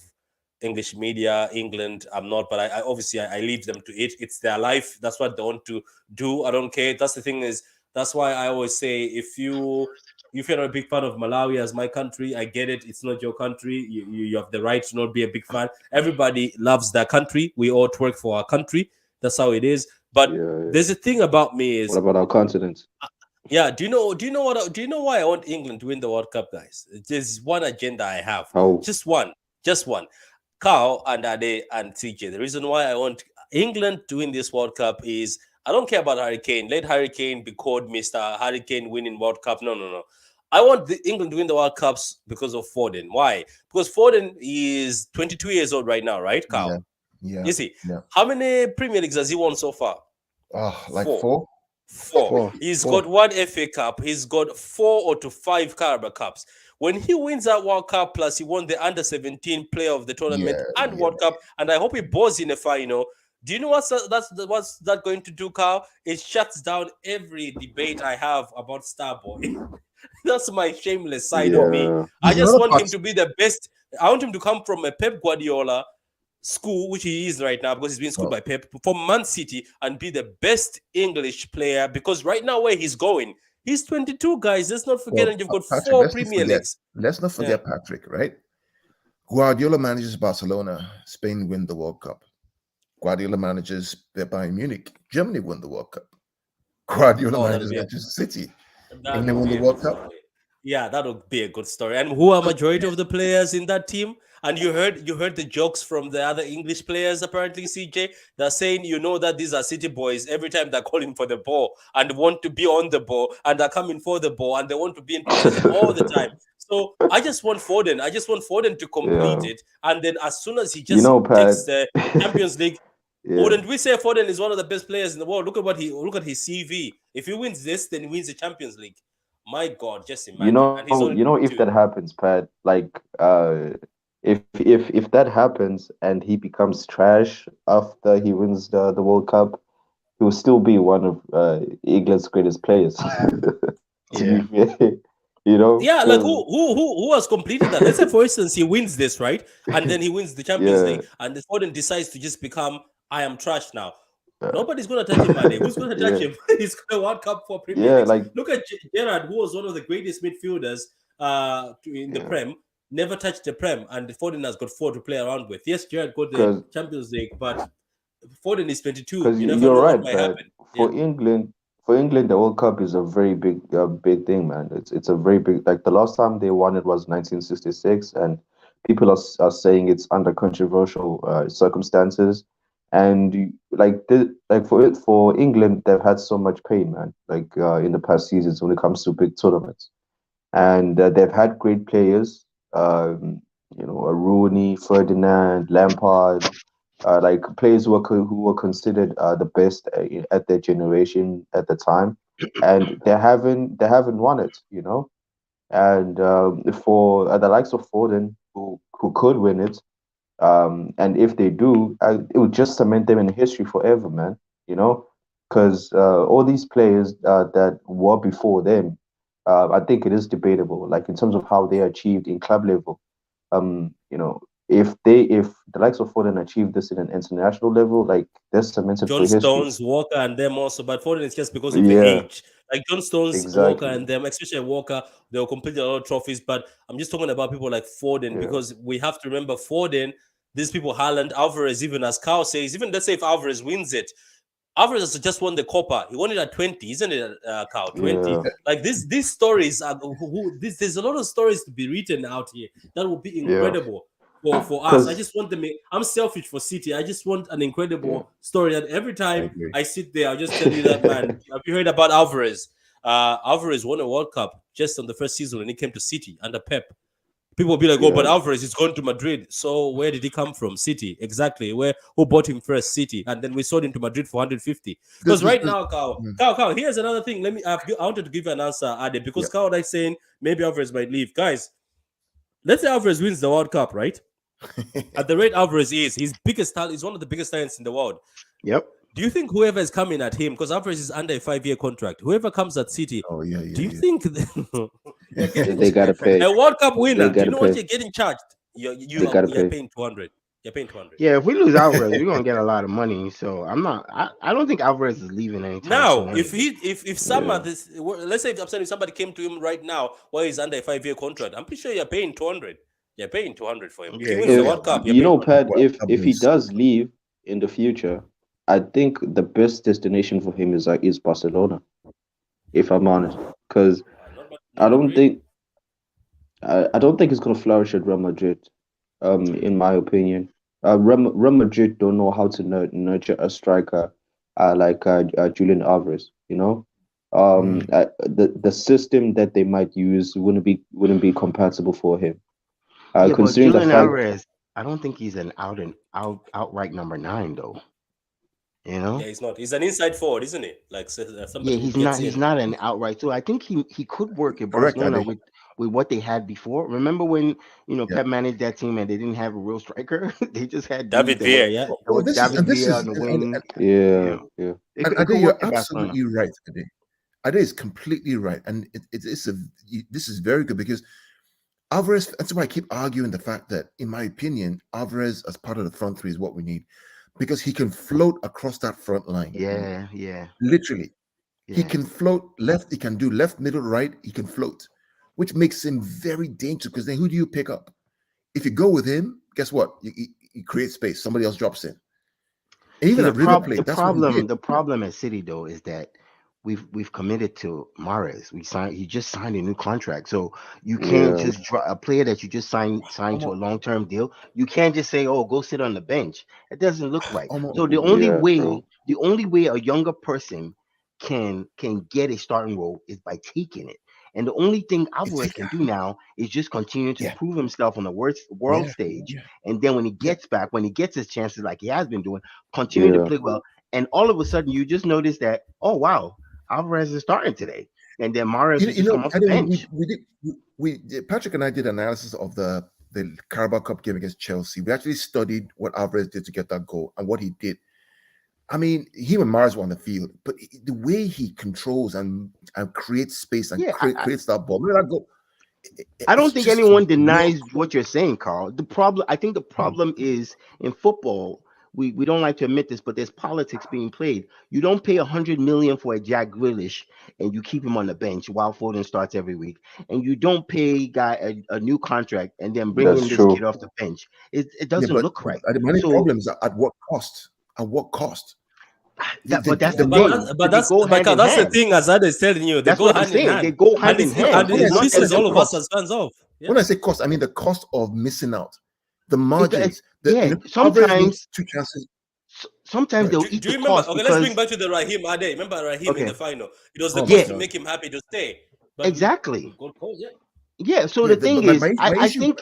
Speaker 1: English media, England. I'm not, but I obviously I leave them to it. It's their life. That's what they want to do. I don't care. That's the thing is. That's why I always say if you're not a big fan of Malawi as my country, I get it. It's not your country. You have the right to not be a big fan. Everybody loves their country. We all work for our country. That's how it is. But
Speaker 6: Yeah.
Speaker 1: there's a thing about me
Speaker 6: What
Speaker 1: is,
Speaker 6: about our continent?
Speaker 1: yeah. Do you know? Do you know why I want England to win the World Cup, guys? There's one agenda I have.
Speaker 6: How?
Speaker 1: Just one. Just one. Carl and Ade and CJ. The reason why I want England to win this World Cup is I don't care about Harry Kane. Let Harry Kane be called Mr. Harry Kane winning World Cup. No, no, no. I want England to win the World Cups because of Foden. Why? Because Foden is 22 years old right now, right, Carl?
Speaker 2: Yeah. Yeah.
Speaker 1: You see,
Speaker 2: Yeah.
Speaker 1: how many Premier Leagues has he won so far?
Speaker 2: Oh, like
Speaker 1: Four.
Speaker 2: four?
Speaker 1: Four. He's got one FA Cup. He's got 4 or to 5 Carabao Cups. When he wins that World Cup, plus he won the under-17 Player of the Tournament and World Cup, and I hope he balls in the final. Do you know what's that going to do, Carl? It shuts down every debate I have about Starboy. That's my shameless side of me.
Speaker 6: Yeah.
Speaker 1: I
Speaker 2: There's
Speaker 1: just
Speaker 2: another
Speaker 1: want him
Speaker 2: part-
Speaker 1: to be the best. I want him to come from a Pep Guardiola school, which he is right now because he's being schooled by Pep, from Man City, and be the best English player. Because right now where he's going, he's 22, guys. Let's not forget,
Speaker 2: Well,
Speaker 1: and you've got
Speaker 2: Patrick,
Speaker 1: 4
Speaker 2: let's not
Speaker 1: Premier
Speaker 2: forget-
Speaker 1: Leagues.
Speaker 2: Let's not forget Patrick, right? Guardiola manages Barcelona, Spain win the World Cup. Guardiola manages Bayern Munich, Germany won the World Cup. Guardiola
Speaker 1: Oh, that'll
Speaker 2: manages
Speaker 1: be a-
Speaker 2: Manchester City,
Speaker 1: That
Speaker 2: England
Speaker 1: would
Speaker 2: won
Speaker 1: be
Speaker 2: the
Speaker 1: a
Speaker 2: World
Speaker 1: good
Speaker 2: Cup.
Speaker 1: story. Yeah, that would be a good story. And who are majority of the players in that team? And you heard the jokes from the other English players, apparently, CJ. They're saying, that these are City boys every time they're calling for the ball and want to be on the ball and they're coming for the ball and they want to be in position all the time. So I just want Foden. I just want Foden to complete
Speaker 6: Yeah.
Speaker 1: it. And then as soon as he
Speaker 6: You
Speaker 1: just
Speaker 6: know, Pat.
Speaker 1: takes the Champions League,
Speaker 6: Yeah.
Speaker 1: wouldn't we say Foden is one of the best players in the world? Look at his CV. If he wins this, then he wins the Champions League. My God, just imagine. And he's only
Speaker 6: If
Speaker 1: 22.
Speaker 6: that happens, Pat, like if that happens and he becomes trash after he wins the World Cup, he will still be one of England's greatest players. To
Speaker 5: Yeah.
Speaker 6: be fair, you know.
Speaker 1: Yeah, like
Speaker 6: 'cause-
Speaker 1: who has completed that? Let's say, for instance, he wins this, right? And then he wins the Champions
Speaker 6: Yeah.
Speaker 1: League, and the Foden decides to just become, I am trash now.
Speaker 6: Yeah.
Speaker 1: Nobody's gonna touch him, man. Who's gonna touch
Speaker 6: Yeah.
Speaker 1: him? He's got a World Cup for Premier
Speaker 6: Yeah,
Speaker 1: Leagues.
Speaker 6: like
Speaker 1: Look at Gerrard, who was one of the greatest midfielders in the
Speaker 6: Yeah.
Speaker 1: Prem, never touched the Prem, and Foden has got 4 to play around with. Yes, Gerrard got the
Speaker 6: 'Cause-
Speaker 1: Champions League, but Foden is 22.
Speaker 6: because
Speaker 1: You never
Speaker 6: you're
Speaker 1: know
Speaker 6: right,
Speaker 1: what might
Speaker 6: Pat.
Speaker 1: happen.
Speaker 6: For England, the World Cup is a very big thing, man. It's a very big. Like the last time they won it was 1966, and people are saying it's under controversial circumstances. And for England, they've had so much pain, man. Like in the past seasons when it comes to big tournaments, and they've had great players. A Rooney, Ferdinand, Lampard, like players who were considered the best at their generation at the time, and they haven't won it, And for the likes of Foden, who could win it, and if they do, it would just cement them in history forever, man. Because all these players that were before them, I think it is debatable, like in terms of how they achieved in club level. If the likes of Foden achieved this in an international level, like they're cemented for
Speaker 1: John
Speaker 6: history.
Speaker 1: Stones, Walker, and them also, but Foden is just because of the
Speaker 6: Yeah,
Speaker 1: age. Like John Stones, Walker,
Speaker 6: exactly.
Speaker 1: and them, especially Walker, they'll complete a lot of trophies. But I'm just talking about people like Foden
Speaker 6: Yeah.
Speaker 1: because we have to remember Foden. These people, Haaland, Alvarez, even as Carl says, even let's say if Alvarez wins it, Alvarez has just won the Copa. He won it at 20, isn't it, Carl? 20.
Speaker 6: Yeah.
Speaker 1: Like these stories are there's a lot of stories to be written out here that will be incredible. For us, I
Speaker 6: 'Cause-
Speaker 1: just want them. I'm selfish for City. I just want an incredible
Speaker 6: Yeah.
Speaker 1: story that every time
Speaker 2: agree.
Speaker 1: I sit there, I'll just tell you that, man. Have you heard about Alvarez? Alvarez won a World Cup just on the first season when he came to City under Pep. People will be like, "Oh, but
Speaker 6: Yeah.
Speaker 1: Alvarez is going to Madrid." So where did he come from? City, exactly. Who bought him first? City, and then we sold him to Madrid for 150. Because right now, Carl, here's another thing. I wanted to give you an answer, Ade, because Carl is saying maybe Alvarez might leave. Guys, let's say Alvarez wins the World Cup, right? At the rate Alvarez is, his biggest talent is one of the biggest talents in the world.
Speaker 5: Yep.
Speaker 1: Do you think whoever is coming at him, because Alvarez is under a 5-year contract, whoever comes at City,
Speaker 2: Oh yeah.
Speaker 1: do you think
Speaker 6: They gotta pay.
Speaker 1: a World Cup winner?
Speaker 6: They
Speaker 1: Do you
Speaker 6: gotta
Speaker 1: know what
Speaker 6: pay.
Speaker 1: you're getting charged?
Speaker 6: They
Speaker 1: You're
Speaker 6: gotta pay.
Speaker 1: paying 200. You're paying 200.
Speaker 5: Yeah, if we lose Alvarez, we're gonna get a lot of money. So I don't think Alvarez is leaving anytime
Speaker 1: Now,
Speaker 5: soon.
Speaker 1: if let's say if somebody came to him right now while he's under a 5-year contract, I'm pretty sure you're paying 200. You're paying 200 for him. If he
Speaker 5: Yeah,
Speaker 1: wins the
Speaker 6: If
Speaker 1: World Cup,
Speaker 6: you know,
Speaker 1: paying 200.
Speaker 6: Pat, if he does leave in the future, I think the best destination for him is Barcelona, if I'm honest, because
Speaker 1: Not
Speaker 6: I don't
Speaker 1: Madrid.
Speaker 6: think I don't think he's gonna flourish at Real Madrid. In my opinion, Real Madrid don't know how to nurture a striker, Julian Alvarez. You know, the system that they might use wouldn't be compatible for him.
Speaker 5: Yeah, but
Speaker 6: Considering the
Speaker 5: Julian
Speaker 6: fact,
Speaker 5: Alvarez, I don't think he's an outright number nine though. You
Speaker 1: Yeah,
Speaker 5: know?
Speaker 1: he's not. He's an inside forward, isn't he? Like
Speaker 5: Yeah,
Speaker 1: somebody who gets
Speaker 5: he's
Speaker 1: in.
Speaker 5: not an outright. So I think he could work at
Speaker 2: Correct,
Speaker 5: Barcelona
Speaker 2: Ade.
Speaker 5: with what they had before. Remember when
Speaker 2: Yeah.
Speaker 5: Pep managed that team and they didn't have a real striker? They just had dudes
Speaker 1: David
Speaker 5: that were
Speaker 1: Villa, yeah.
Speaker 5: that
Speaker 2: Well,
Speaker 5: was David
Speaker 2: this
Speaker 5: Villa on
Speaker 2: is
Speaker 5: the wing. You
Speaker 6: yeah,
Speaker 5: know,
Speaker 6: yeah,
Speaker 5: it could
Speaker 2: Ade,
Speaker 5: work
Speaker 2: you're
Speaker 5: at Barcelona.
Speaker 2: absolutely right, Ade. Ade is completely right, and this is very good because Alvarez. That's why I keep arguing the fact that, in my opinion, Alvarez as part of the front three is what we need because he can float across that front line.
Speaker 5: Yeah, yeah,
Speaker 2: Literally, he
Speaker 5: yeah.
Speaker 2: can float left. He can do left, middle, right. He can float, which makes him very dangerous. Because then, who do you pick up? If you go with him, guess what? You create space. Somebody else drops in. And
Speaker 5: See
Speaker 2: even at River Plate, that's what he did.
Speaker 5: the problem at City though is that we've committed to Mares. He just signed a new contract. So you can't
Speaker 6: yeah,
Speaker 5: just draw a player that you just signed to a
Speaker 2: Almost,
Speaker 5: long-term deal. You can't just say, "Oh, go sit on the bench." It doesn't look right.
Speaker 2: almost.
Speaker 5: So
Speaker 6: yeah, true.
Speaker 5: the only way a younger person can get a starting role is by taking it. And the only thing
Speaker 2: It's
Speaker 5: Alvarez can do now is just continue to
Speaker 2: yeah,
Speaker 5: prove himself on the world
Speaker 2: yeah,
Speaker 5: stage.
Speaker 2: yeah,
Speaker 5: And then when he
Speaker 2: yeah.
Speaker 5: gets back, when he gets his chances like he has been doing, continue to
Speaker 6: Yeah,
Speaker 5: play well. And all of a sudden, you just notice that, oh wow, Alvarez is starting today, and then Mares will
Speaker 2: You
Speaker 5: just
Speaker 2: know,
Speaker 5: come off
Speaker 2: I
Speaker 5: the
Speaker 2: mean,
Speaker 5: bench.
Speaker 2: Patrick and I did analysis of the Carabao Cup game against Chelsea. We actually studied what Alvarez did to get that goal and what he did. I mean, him and Mars were on the field, but the way he controls and creates space and
Speaker 5: Yeah,
Speaker 2: creates that ball, remember that goal?
Speaker 5: I don't
Speaker 2: It's
Speaker 5: think
Speaker 2: just
Speaker 5: anyone
Speaker 2: real.
Speaker 5: denies what you're saying, Carl. I think the problem is in football. We don't like to admit this, but there's politics being played. You don't pay 100 million for a Jack Grealish and you keep him on the bench while Foden starts every week, and you don't pay guy a new contract and then bring
Speaker 6: that's
Speaker 5: in this kid
Speaker 6: true.
Speaker 5: off the bench. It
Speaker 2: Yeah,
Speaker 5: doesn't look right.
Speaker 2: but the main
Speaker 5: So
Speaker 2: problem is at what cost? At what cost?
Speaker 5: but that's the
Speaker 1: But
Speaker 5: thing.
Speaker 1: but
Speaker 5: They
Speaker 1: that's
Speaker 5: go hand in
Speaker 1: that's the
Speaker 5: hand.
Speaker 1: thing. Azad is telling you, they
Speaker 5: That's
Speaker 1: go
Speaker 5: what I'm
Speaker 1: hand in
Speaker 5: saying. They
Speaker 1: hand,
Speaker 5: go
Speaker 1: and
Speaker 5: hand in
Speaker 1: it's
Speaker 5: hand.
Speaker 1: and
Speaker 2: When I
Speaker 1: it
Speaker 5: It's
Speaker 2: say
Speaker 5: not as
Speaker 1: pisses
Speaker 2: the
Speaker 5: if
Speaker 1: all of us
Speaker 2: cost,
Speaker 1: as fans off. Yeah.
Speaker 2: when I say cost, I mean the cost of missing out, the
Speaker 5: it,
Speaker 2: margins.
Speaker 5: yeah.
Speaker 2: Alvarez
Speaker 5: Sometimes
Speaker 2: needs two chances. Go
Speaker 5: sometimes
Speaker 2: ahead.
Speaker 5: they'll eat
Speaker 1: Do
Speaker 5: the
Speaker 1: you remember?
Speaker 5: cost
Speaker 1: Okay, let's bring
Speaker 5: because
Speaker 1: back to the Raheem Ade. Remember Raheem in the
Speaker 5: okay,
Speaker 1: final? It was
Speaker 2: Oh my
Speaker 1: supposed
Speaker 5: yeah,
Speaker 1: to
Speaker 2: god.
Speaker 1: make him happy to stay, but
Speaker 5: exactly.
Speaker 1: goal calls, yeah.
Speaker 5: Yeah. So
Speaker 2: Yeah,
Speaker 5: the thing
Speaker 2: but
Speaker 5: is,
Speaker 2: my
Speaker 5: I
Speaker 2: issue.
Speaker 5: think.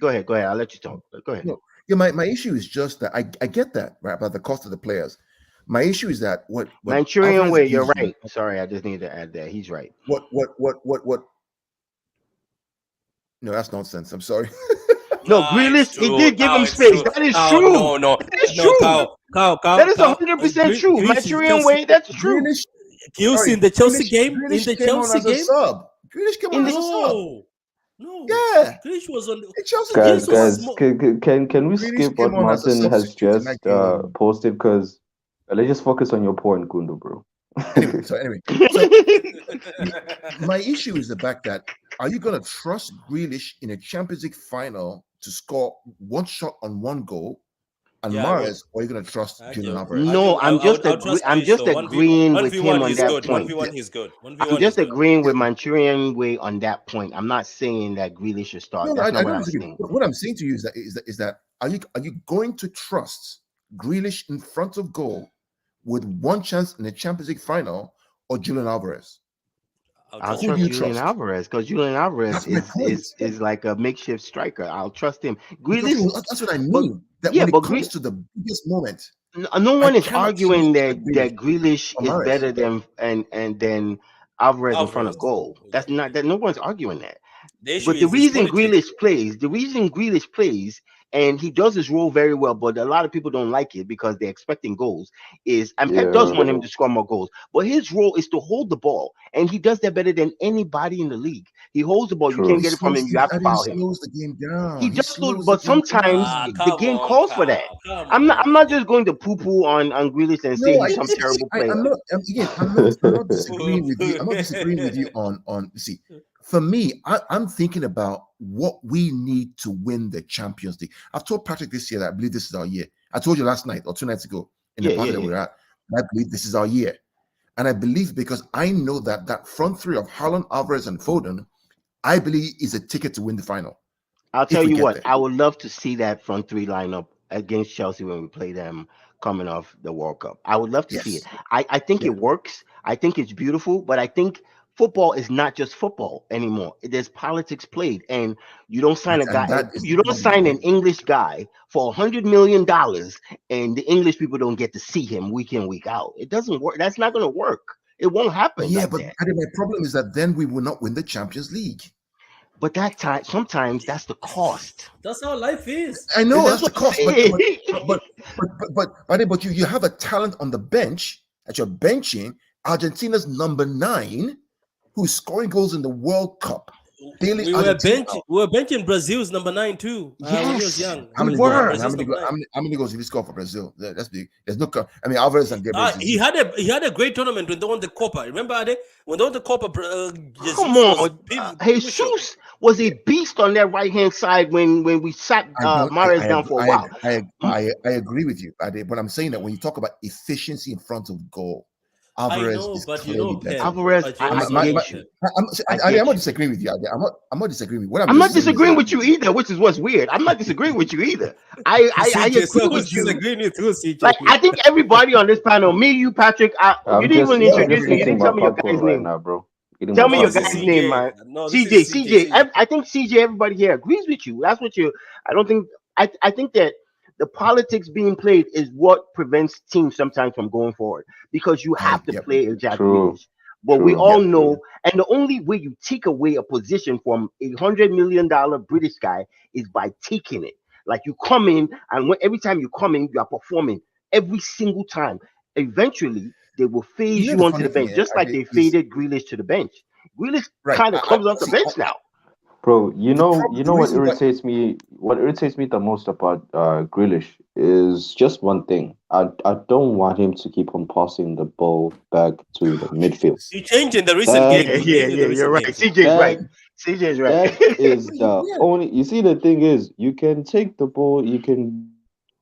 Speaker 5: Go ahead. I'll let you talk. Go ahead.
Speaker 2: No, yeah, my issue is just that I get that right about the cost of the players. My issue is that what
Speaker 5: Manchurian
Speaker 2: Alvarez
Speaker 5: way. You're
Speaker 2: gives you,
Speaker 5: right. Sorry, I just need to add that he's right.
Speaker 2: what. No, that's nonsense. I'm sorry.
Speaker 5: No,
Speaker 1: Nah, it's
Speaker 5: Grealish, it
Speaker 1: true.
Speaker 5: did give
Speaker 1: Now
Speaker 5: him
Speaker 1: it's
Speaker 5: space.
Speaker 1: true.
Speaker 5: That is
Speaker 1: Now,
Speaker 5: true. That is
Speaker 1: no,
Speaker 5: true. That is 100% true.
Speaker 1: Grealish is
Speaker 5: Manchurian
Speaker 1: Chelsea.
Speaker 5: way. That's true.
Speaker 2: Grealish,
Speaker 1: You see
Speaker 2: sorry,
Speaker 1: in the Chelsea game, in
Speaker 2: Grealish
Speaker 1: the
Speaker 2: came on
Speaker 1: Chelsea
Speaker 2: as a
Speaker 1: game.
Speaker 2: sub. Grealish came on
Speaker 5: In
Speaker 2: as
Speaker 5: the
Speaker 2: a sub.
Speaker 1: No, no.
Speaker 2: Yeah,
Speaker 1: Grealish was on.
Speaker 2: in Chelsea game,
Speaker 6: Guys,
Speaker 1: Grealish was
Speaker 6: guys,
Speaker 1: small.
Speaker 6: can we
Speaker 2: Grealish
Speaker 6: skip
Speaker 2: came
Speaker 6: what
Speaker 2: on as a
Speaker 6: Martin has
Speaker 2: substitute in that
Speaker 6: just
Speaker 2: game.
Speaker 6: posted? Because let's just focus on your point, Gundo, bro.
Speaker 2: So my issue is the fact that are you going to trust Grealish in a Champions League final to score one shot on one goal and
Speaker 1: Yeah, I would.
Speaker 2: Mahrez, or are you going to trust Julian Alvarez?
Speaker 5: No,
Speaker 1: I'll trust
Speaker 5: I'm
Speaker 1: Grealish
Speaker 5: just
Speaker 1: though.
Speaker 5: agreeing
Speaker 1: One
Speaker 5: with
Speaker 1: v
Speaker 5: him
Speaker 1: one,
Speaker 5: on
Speaker 1: he's
Speaker 5: that
Speaker 1: good. One
Speaker 5: point.
Speaker 1: v
Speaker 2: Yeah,
Speaker 1: one, he's good. One v
Speaker 5: I'm
Speaker 1: one,
Speaker 5: just
Speaker 1: he's good.
Speaker 5: agreeing
Speaker 2: yeah.
Speaker 5: with Manchurian way on that point. I'm not saying that Grealish should start.
Speaker 2: No,
Speaker 5: That's not
Speaker 2: I
Speaker 5: what
Speaker 2: don't
Speaker 5: I'm
Speaker 2: disagree.
Speaker 5: saying.
Speaker 2: What I'm saying to you is that are you going to trust Grealish in front of goal with one chance in the Champions League final or Julian Alvarez?
Speaker 1: I'll
Speaker 5: I'll
Speaker 1: trust
Speaker 2: Who do
Speaker 5: trust
Speaker 2: you
Speaker 1: Grealish.
Speaker 5: Julian
Speaker 2: trust?
Speaker 5: Alvarez because Julian Alvarez
Speaker 2: That's my point.
Speaker 5: is like a makeshift striker. I'll trust him.
Speaker 2: Because
Speaker 5: Grealish,
Speaker 2: that's what I
Speaker 5: but
Speaker 2: mean. That
Speaker 5: yeah,
Speaker 2: when it
Speaker 5: but
Speaker 2: comes to the biggest moment,
Speaker 5: no
Speaker 2: I
Speaker 5: one is
Speaker 2: cannot
Speaker 5: arguing
Speaker 2: trust Grealish
Speaker 5: that Grealish
Speaker 2: or
Speaker 5: is
Speaker 2: Mahrez.
Speaker 5: better than and than Alvarez in front of
Speaker 1: Alvarez.
Speaker 5: goal. That's not that no one's arguing that.
Speaker 1: The issue
Speaker 5: But the
Speaker 1: is his
Speaker 5: reason
Speaker 1: politics.
Speaker 5: Grealish plays, and he does his role very well, but a lot of people don't like it because they're expecting goals. And Pep does
Speaker 6: Yeah,
Speaker 5: want him to score more goals, but his role is to hold the ball, and he does that better than anybody in the league. He holds the ball. You
Speaker 2: He
Speaker 5: can't
Speaker 6: true.
Speaker 5: get it from
Speaker 2: slows
Speaker 5: him. You have to
Speaker 2: and he
Speaker 5: foul him.
Speaker 2: slows the game
Speaker 5: He
Speaker 2: down. He
Speaker 5: does slow,
Speaker 2: slows the
Speaker 5: but
Speaker 2: game
Speaker 5: sometimes
Speaker 1: Ah,
Speaker 2: down.
Speaker 5: the
Speaker 1: come
Speaker 5: game
Speaker 1: on,
Speaker 5: calls for that.
Speaker 1: Kyle. Come on.
Speaker 5: I'm not just going to poo poo on Grealish and say
Speaker 2: No,
Speaker 5: he's some terrible player.
Speaker 2: I'm not. Again, I'm not disagreeing with you. I'm not disagreeing with you on. See, for me, I'm thinking about what we need to win the Champions League. I've told Patrick this year that I believe this is our year. I told you last night or 2 nights ago in the
Speaker 5: Yeah, yeah,
Speaker 2: position that
Speaker 5: yeah.
Speaker 2: we're at. And I believe this is our year. And I believe because I know that that front three of Holland, Alvarez, and Foden, I believe is a ticket to win the final
Speaker 5: I'll tell
Speaker 2: if we
Speaker 5: you
Speaker 2: get
Speaker 5: what,
Speaker 2: there.
Speaker 5: I would love to see that front three lineup against Chelsea when we play them coming off the World Cup. I would love to see it.
Speaker 2: Yes.
Speaker 5: I think
Speaker 2: Yeah.
Speaker 5: it works. I think it's beautiful, but I think football is not just football anymore. There's politics played, and you don't sign a
Speaker 2: And
Speaker 5: guy.
Speaker 2: that is the
Speaker 5: You don't
Speaker 2: problem,
Speaker 5: sign
Speaker 2: right?
Speaker 5: an English guy for $100 million, and the English people don't get to see him week in week out. It doesn't work. That's not going to work. It won't happen
Speaker 2: Yeah,
Speaker 5: like
Speaker 2: but
Speaker 5: that.
Speaker 2: my problem is that then we will not win the Champions League.
Speaker 5: But that time, sometimes that's the cost.
Speaker 1: That's how life is.
Speaker 2: I
Speaker 5: And
Speaker 2: know
Speaker 5: that's
Speaker 2: that's the
Speaker 5: what I'm
Speaker 2: cost, but
Speaker 5: saying.
Speaker 2: you have a talent on the bench that you're benching Argentina's number 9, who's scoring goals in the World Cup, bailing Argentina out.
Speaker 1: We were benching Brazil's number 9 too. When he was
Speaker 5: Yes,
Speaker 1: young.
Speaker 2: How
Speaker 5: we
Speaker 2: many goals?
Speaker 5: were.
Speaker 1: Brazil's number 9.
Speaker 2: How many goals did he score for Brazil? That's big. There's no. I mean, Alvarez and Gabriel
Speaker 1: He
Speaker 2: Jesus.
Speaker 1: had a great tournament when they won the Copa. Remember Ade? When they won the Copa, Jesus
Speaker 5: Come
Speaker 1: was
Speaker 5: on,
Speaker 1: pivotal.
Speaker 5: Jesus was a beast on that right hand side when we sat
Speaker 2: I don't.
Speaker 5: Mares down for a while.
Speaker 2: I agree with you. But I'm saying that when you talk about efficiency in front of goal,
Speaker 1: I
Speaker 2: Alvarez
Speaker 1: know,
Speaker 2: is
Speaker 1: but
Speaker 2: clearly better.
Speaker 1: Pep.
Speaker 5: Alvarez,
Speaker 1: But you
Speaker 5: I
Speaker 1: understand
Speaker 5: get
Speaker 1: what
Speaker 5: you.
Speaker 1: Pep.
Speaker 5: I
Speaker 2: I'm
Speaker 5: get
Speaker 2: not
Speaker 5: you.
Speaker 2: disagreeing with you. I'm not disagreeing with you. What
Speaker 5: I'm not
Speaker 2: just saying is
Speaker 5: disagreeing
Speaker 2: that
Speaker 5: with you either, which is what's weird. I'm not disagreeing with you either. I
Speaker 1: CJ,
Speaker 5: agree
Speaker 1: so who's
Speaker 5: with you.
Speaker 1: disagreeing with who, CJ?
Speaker 5: Like I think everybody on this panel, me, you, Patrick, you didn't even
Speaker 2: yeah,
Speaker 6: I'm
Speaker 5: introduce
Speaker 6: just
Speaker 5: me. You
Speaker 6: eating
Speaker 5: didn't
Speaker 6: my
Speaker 5: tell me your
Speaker 6: popcorn
Speaker 5: guy's
Speaker 6: right
Speaker 5: name.
Speaker 6: now, bro. Eating my
Speaker 5: Tell me
Speaker 1: No,
Speaker 5: your
Speaker 1: this is
Speaker 6: popcorn.
Speaker 5: guy's name,
Speaker 1: CJ.
Speaker 5: man.
Speaker 1: No, this is
Speaker 5: CJ,
Speaker 1: CJ.
Speaker 5: CJ. I think CJ. Everybody here agrees with you. That's what you. I don't think. I think that the politics being played is what prevents teams sometimes from going forward because you have to
Speaker 2: Yep,
Speaker 5: play a Jack
Speaker 6: True,
Speaker 5: Grealish. But we
Speaker 6: true.
Speaker 5: all
Speaker 2: yep.
Speaker 5: know, and the only way you take away a position from $100 million British guy is by taking it. Like you come in, and every time you come in, you are performing every single time. Eventually, they will
Speaker 2: You
Speaker 5: phase
Speaker 2: know
Speaker 5: you
Speaker 2: the
Speaker 5: onto
Speaker 2: funny
Speaker 5: the
Speaker 2: thing,
Speaker 5: bench, just like they
Speaker 2: is
Speaker 5: faded Grealish to the bench. Grealish
Speaker 2: right.
Speaker 5: kind of comes off the
Speaker 2: See.
Speaker 5: bench now.
Speaker 6: Bro,
Speaker 2: The
Speaker 6: what
Speaker 2: reason why.
Speaker 6: irritates me, the most about Grealish is just one thing. I don't want him to keep on passing the ball back to the
Speaker 2: Oh,
Speaker 6: midfield.
Speaker 2: Jesus.
Speaker 1: He changed in the recent
Speaker 6: That
Speaker 1: games.
Speaker 5: Yeah,
Speaker 1: He
Speaker 5: yeah,
Speaker 1: changed in
Speaker 5: yeah.
Speaker 1: the
Speaker 5: You're
Speaker 1: recent
Speaker 5: right.
Speaker 1: games.
Speaker 5: CJ's right.
Speaker 6: that
Speaker 5: CJ's right.
Speaker 6: that is the
Speaker 2: Yeah.
Speaker 6: only, you see, the thing is, you can take the ball, you can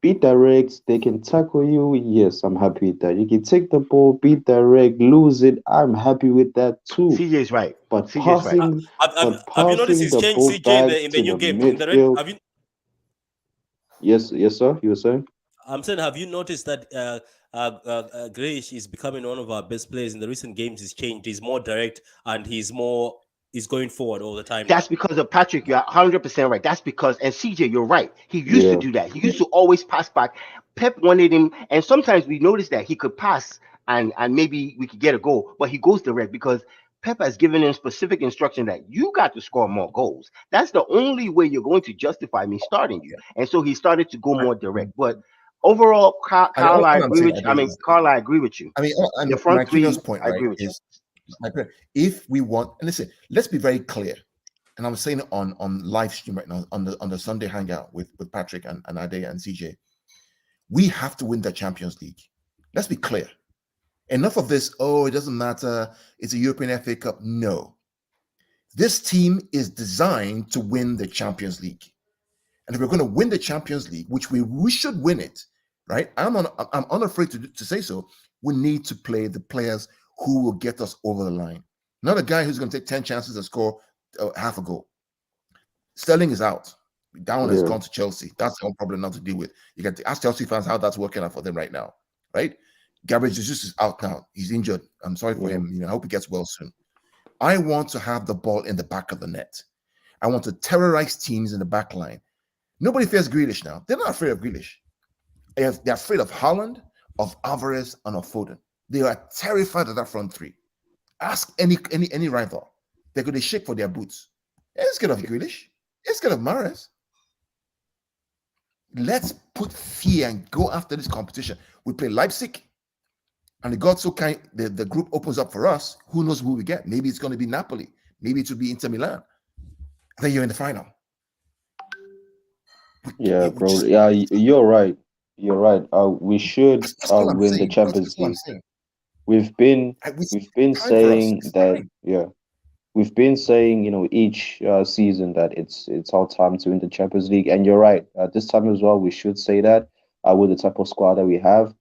Speaker 6: beat direct, they can tackle you. Yes, I'm happy with that. You can take the ball, beat direct, lose it. I'm happy with that too.
Speaker 5: CJ's right.
Speaker 6: But
Speaker 5: CJ's right.
Speaker 1: Have you noticed
Speaker 6: passing
Speaker 1: his
Speaker 6: the
Speaker 1: change,
Speaker 6: ball
Speaker 1: CJ,
Speaker 6: back
Speaker 1: in the
Speaker 6: to
Speaker 1: new
Speaker 6: the
Speaker 1: game in the red?
Speaker 6: midfield. Yes, sir. You were saying?
Speaker 1: I'm saying, have you noticed that Grealish is becoming one of our best players in the recent games? He's changed. He's more direct and he's going forward all the time
Speaker 5: That's
Speaker 1: now.
Speaker 5: because of Patrick. You're 100% right. That's because, and CJ, you're right. He used to
Speaker 6: Yeah.
Speaker 5: do that. He used to always pass back. Pep wanted him, and sometimes we noticed that he could pass and maybe we could get a goal, but he goes direct because Pep has given him specific instruction that you got to score more goals. That's the only way you're going to justify me starting you.
Speaker 2: Yeah.
Speaker 5: And so he started to go
Speaker 2: Right.
Speaker 5: more direct. But overall, Carl, I
Speaker 2: All I'm
Speaker 5: agree
Speaker 2: saying,
Speaker 5: with you. I mean,
Speaker 2: is,
Speaker 5: Carl, I agree with you. The front
Speaker 2: Marquinhos'
Speaker 5: three,
Speaker 2: point,
Speaker 5: I
Speaker 2: right,
Speaker 5: agree with you.
Speaker 2: is if we want, and listen, let's be very clear. And I'm saying it on live stream right now on the Sunday hangout with Patrick and Ade and CJ. We have to win the Champions League. Let's be clear. Enough of this. Oh, it doesn't matter. It's a European FA Cup. No, this team is designed to win the Champions League. And if we're going to win the Champions League, which we should win it, right? I'm unafraid to say so. We need to play the players who will get us over the line. Not a guy who's going to take 10 chances and score half a goal. Sterling is out. Down has
Speaker 6: Yeah.
Speaker 2: gone to Chelsea. That's the problem now to deal with. You got to ask Chelsea fans how that's working out for them right now, right? Gabriel Jesus is out now. He's injured. I'm sorry for
Speaker 6: Yeah.
Speaker 2: him. I hope he gets well soon. I want to have the ball in the back of the net. I want to terrorize teams in the back line. Nobody fears Grealish now. They're not afraid of Grealish. They're afraid of Holland, of Alvarez, and of Foden. They are terrified of that front three. Ask any rival. They're going to shake for their boots. They're scared of Grealish. They're scared of Mahrez. Let's put fear and go after this competition. We play Leipzig, and the God so kind, the group opens up for us. Who knows who we get? Maybe it's going to be Napoli. Maybe it will be Inter Milan. Then you're in the final.
Speaker 6: Yeah,
Speaker 2: We
Speaker 6: bro.
Speaker 2: just
Speaker 6: Yeah, you're right. You're right. We should
Speaker 2: that's all I'm
Speaker 6: win the
Speaker 2: saying.
Speaker 6: Champions
Speaker 2: That's all I'm
Speaker 6: League.
Speaker 2: saying.
Speaker 6: We've been
Speaker 2: It's
Speaker 6: we've been
Speaker 2: time for us.
Speaker 6: saying
Speaker 2: It's
Speaker 6: that,
Speaker 2: time.
Speaker 6: yeah. We've been saying, each season that it's our time to win the Champions League, and you're right. This time as well, we should say that with the type of squad that we have,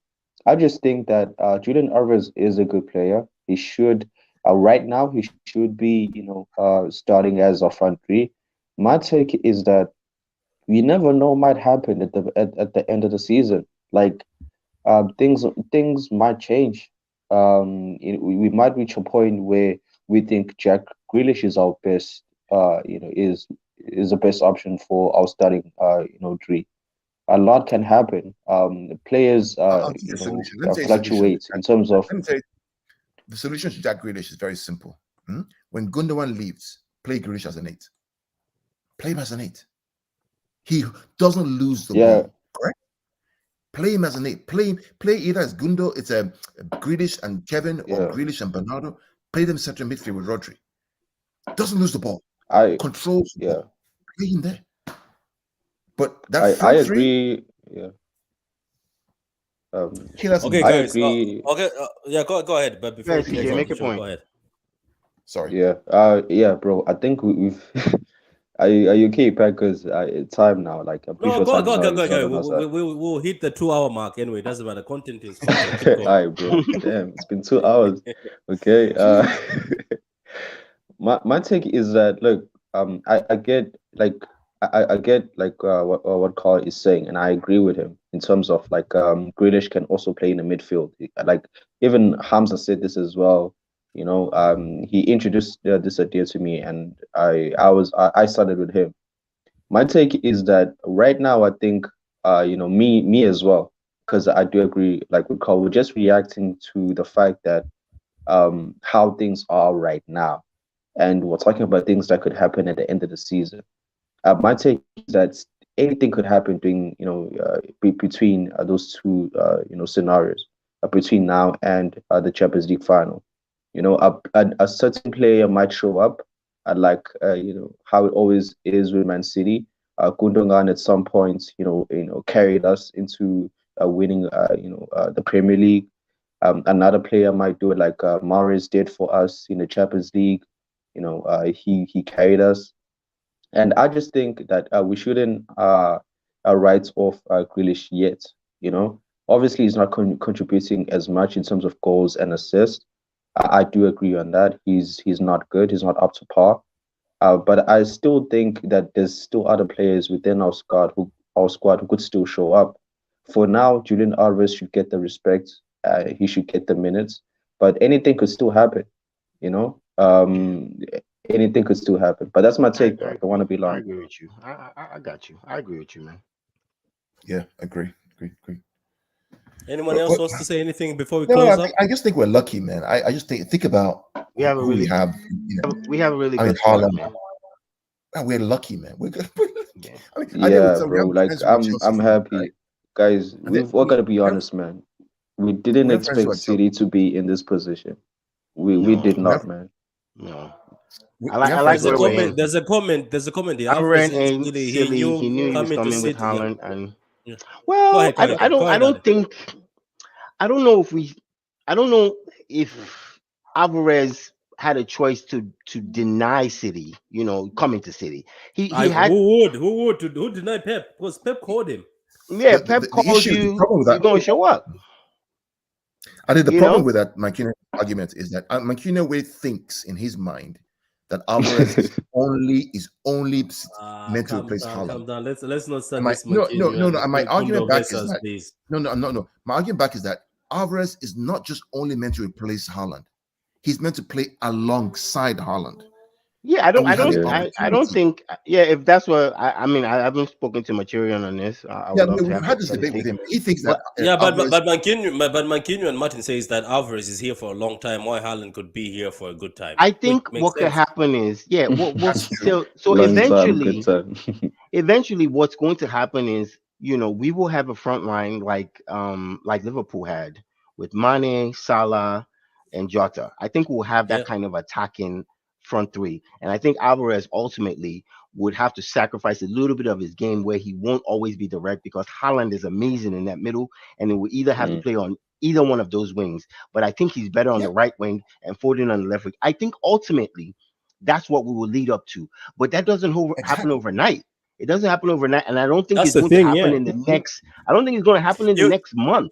Speaker 6: I just think that Julian Alvarez is a good player. He should right now he should be starting as a front three. My take is that we never know might happen at the end of the season. Like things might change. We might reach a point where we think Jack Grealish is our best. Is the best option for our starting. Three. A lot can happen. Players,
Speaker 2: I'll tell you a solution. Let me tell you a solution.
Speaker 6: fluctuate in terms of
Speaker 2: Let me tell you, the solution to Jack Grealish is very simple. When Gundogan leaves, play Grealish as an eight. Play him as an eight. He doesn't lose the
Speaker 6: yeah,
Speaker 2: ball. Correct. Play him as an eight. Play either as Gundo, it's a Grealish and Kevin, or
Speaker 6: yeah.
Speaker 2: Grealish and Bernardo. Play them central midfield with Rodri. Doesn't lose the ball.
Speaker 6: I
Speaker 2: Controls the
Speaker 6: yeah.
Speaker 2: ball. Play him there. But that
Speaker 6: I
Speaker 2: front three,
Speaker 6: agree. Yeah.
Speaker 2: killers in
Speaker 1: Okay,
Speaker 6: I
Speaker 2: midfield.
Speaker 1: guys.
Speaker 6: agree.
Speaker 1: Okay, yeah, go ahead. But
Speaker 5: Go
Speaker 1: before we
Speaker 5: ahead,
Speaker 1: close
Speaker 5: CJ,
Speaker 1: out
Speaker 5: make
Speaker 1: the
Speaker 5: your
Speaker 1: show,
Speaker 5: point.
Speaker 1: go ahead.
Speaker 2: Sorry.
Speaker 6: Yeah. Yeah, bro. I think we've. Are you okay, Pat? Because time now. Like I'm pretty
Speaker 1: No,
Speaker 6: sure
Speaker 1: go,
Speaker 6: time
Speaker 1: go, go,
Speaker 6: is
Speaker 1: go,
Speaker 6: not
Speaker 1: go.
Speaker 6: on our side.
Speaker 1: We'll hit the 2 hour mark anyway. It doesn't matter. Content is content. Keep
Speaker 6: All
Speaker 1: going.
Speaker 6: right, bro. Damn, it's been 2 hours. Okay. My take is that look, I get like I get like what Carl is saying, and I agree with him in terms of like Grealish can also play in the midfield. Like even Hamza said this as well. He introduced this idea to me, and I started with him. My take is that right now I think me as well, because I do agree like with Carl, we're just reacting to the fact that how things are right now, and we're talking about things that could happen at the end of the season. My take is that anything could happen during between those two scenarios, between now and the Champions League final. A certain player might show up, like how it always is with Man City. Gundogan at some point, carried us into winning, the Premier League. Another player might do it like Mahrez did for us in the Champions League. He carried us, and I just think that we shouldn't write off Grealish yet. Obviously he's not contributing as much in terms of goals and assists. I do agree on that. He's not good. He's not up to par. But I still think that there's still other players within our squad who could still show up. For now, Julian Alvarez should get the respect. He should get the minutes. But anything could still happen. You know,
Speaker 5: Yeah,
Speaker 6: anything could still happen. But that's my
Speaker 5: I,
Speaker 6: take, though.
Speaker 5: I
Speaker 6: I don't want
Speaker 5: agree.
Speaker 6: to be
Speaker 5: I
Speaker 6: long.
Speaker 5: agree with you. I got you. I agree with you, man.
Speaker 2: Yeah, agree.
Speaker 1: Anyone
Speaker 2: But,
Speaker 1: else
Speaker 2: but
Speaker 1: wants to say anything before we
Speaker 2: no,
Speaker 1: close
Speaker 2: I,
Speaker 1: up?
Speaker 2: I just think we're lucky, man. I just think about
Speaker 5: We have a
Speaker 2: who we
Speaker 5: really
Speaker 2: have.
Speaker 5: we have a really
Speaker 2: I mean,
Speaker 5: good squad,
Speaker 2: Haaland.
Speaker 5: man.
Speaker 2: Man, we're lucky, man. We're good. We're lucky.
Speaker 5: Yeah.
Speaker 2: I think
Speaker 6: Yeah,
Speaker 2: we
Speaker 6: bro.
Speaker 2: have
Speaker 6: Like
Speaker 2: friends who are Chelsea
Speaker 6: I'm
Speaker 2: fans, right?
Speaker 6: happy, guys.
Speaker 2: And then
Speaker 6: We're gonna be honest, man. We didn't
Speaker 2: we have friends who
Speaker 6: expect
Speaker 2: are Chelsea.
Speaker 6: City to be in this position. We
Speaker 5: No,
Speaker 6: did
Speaker 2: We have
Speaker 6: not, man.
Speaker 5: no.
Speaker 2: we
Speaker 5: I
Speaker 2: have
Speaker 5: like
Speaker 2: friends
Speaker 1: There's
Speaker 2: who
Speaker 1: a
Speaker 2: are
Speaker 5: where we're
Speaker 2: Chelsea.
Speaker 1: comment.
Speaker 5: in.
Speaker 1: There's a comment. There's a comment. The Alvarez
Speaker 5: Alvarez
Speaker 1: is
Speaker 5: ain't
Speaker 1: silly. He
Speaker 5: silly. He
Speaker 1: knew
Speaker 5: knew he was
Speaker 1: coming to
Speaker 5: coming with
Speaker 1: sit. Yeah.
Speaker 5: Holland, and
Speaker 1: Yeah. Go
Speaker 5: well,
Speaker 1: ahead. Go ahead. Go
Speaker 5: I
Speaker 1: ahead,
Speaker 5: don't
Speaker 1: Ali.
Speaker 5: think I don't know if we I don't know if Alvarez had a choice to deny City, coming to City. He had
Speaker 1: Who denied Pep? Because Pep called him.
Speaker 5: yeah,
Speaker 2: The, the,
Speaker 5: Pep
Speaker 2: the the
Speaker 5: calls
Speaker 2: issue, the
Speaker 5: you,
Speaker 2: problem with
Speaker 5: you're
Speaker 2: that,
Speaker 5: gonna show up,
Speaker 2: I think the
Speaker 5: you
Speaker 2: problem
Speaker 5: know?
Speaker 2: with that Makina argument is that Makina way thinks in his mind that Alvarez meant to replace
Speaker 1: Calm
Speaker 2: Haaland.
Speaker 1: down. Let's not
Speaker 2: And
Speaker 1: start
Speaker 2: my
Speaker 1: this
Speaker 2: no no
Speaker 1: Mancini
Speaker 2: no no.
Speaker 1: and
Speaker 2: And my argument
Speaker 1: Kundo
Speaker 2: back is
Speaker 1: versus,
Speaker 2: that
Speaker 1: please.
Speaker 2: no. My argument back is that Alvarez is not just only meant to replace Haaland. He's meant to play alongside Haaland.
Speaker 5: Yeah, I
Speaker 2: And
Speaker 5: don't,
Speaker 2: we
Speaker 5: I
Speaker 2: had the
Speaker 5: don't,
Speaker 6: Yeah.
Speaker 5: I don't
Speaker 2: opportunity.
Speaker 5: think, yeah, if that's what I mean, I haven't spoken to Material on this. I
Speaker 2: Yeah,
Speaker 5: would love to
Speaker 2: we've
Speaker 5: have the
Speaker 2: had this debate with
Speaker 5: statistic,
Speaker 2: him. He thinks that
Speaker 5: but
Speaker 1: Yeah,
Speaker 2: Alvarez.
Speaker 1: But Mancini and Martin says that Alvarez is here for a long time. Why Haaland could be here for a good time,
Speaker 5: I
Speaker 1: which
Speaker 5: think
Speaker 1: makes
Speaker 5: what could
Speaker 1: sense.
Speaker 5: happen is, yeah, what
Speaker 2: That's true.
Speaker 5: so
Speaker 6: Long time, good time.
Speaker 5: eventually what's going to happen is, we will have a front line like Liverpool had with Mane, Salah, and Jota. I think we'll have that
Speaker 1: Yeah.
Speaker 5: kind of attacking front three. And I think Alvarez ultimately would have to sacrifice a little bit of his game where he won't always be direct because Haaland is amazing in that middle and it will either have to
Speaker 6: Mm.
Speaker 5: play on either one of those wings. But I think he's better on
Speaker 2: Yeah,
Speaker 5: the right wing and Foden on the left wing. I think ultimately that's what we will lead up to. But that doesn't happen
Speaker 2: exactly.
Speaker 5: overnight. It doesn't happen overnight, and I don't think
Speaker 1: That's
Speaker 5: it's
Speaker 1: the
Speaker 5: going to
Speaker 1: thing,
Speaker 5: happen
Speaker 1: yeah.
Speaker 5: in the next. I don't think it's going to happen in the
Speaker 1: You
Speaker 5: next month.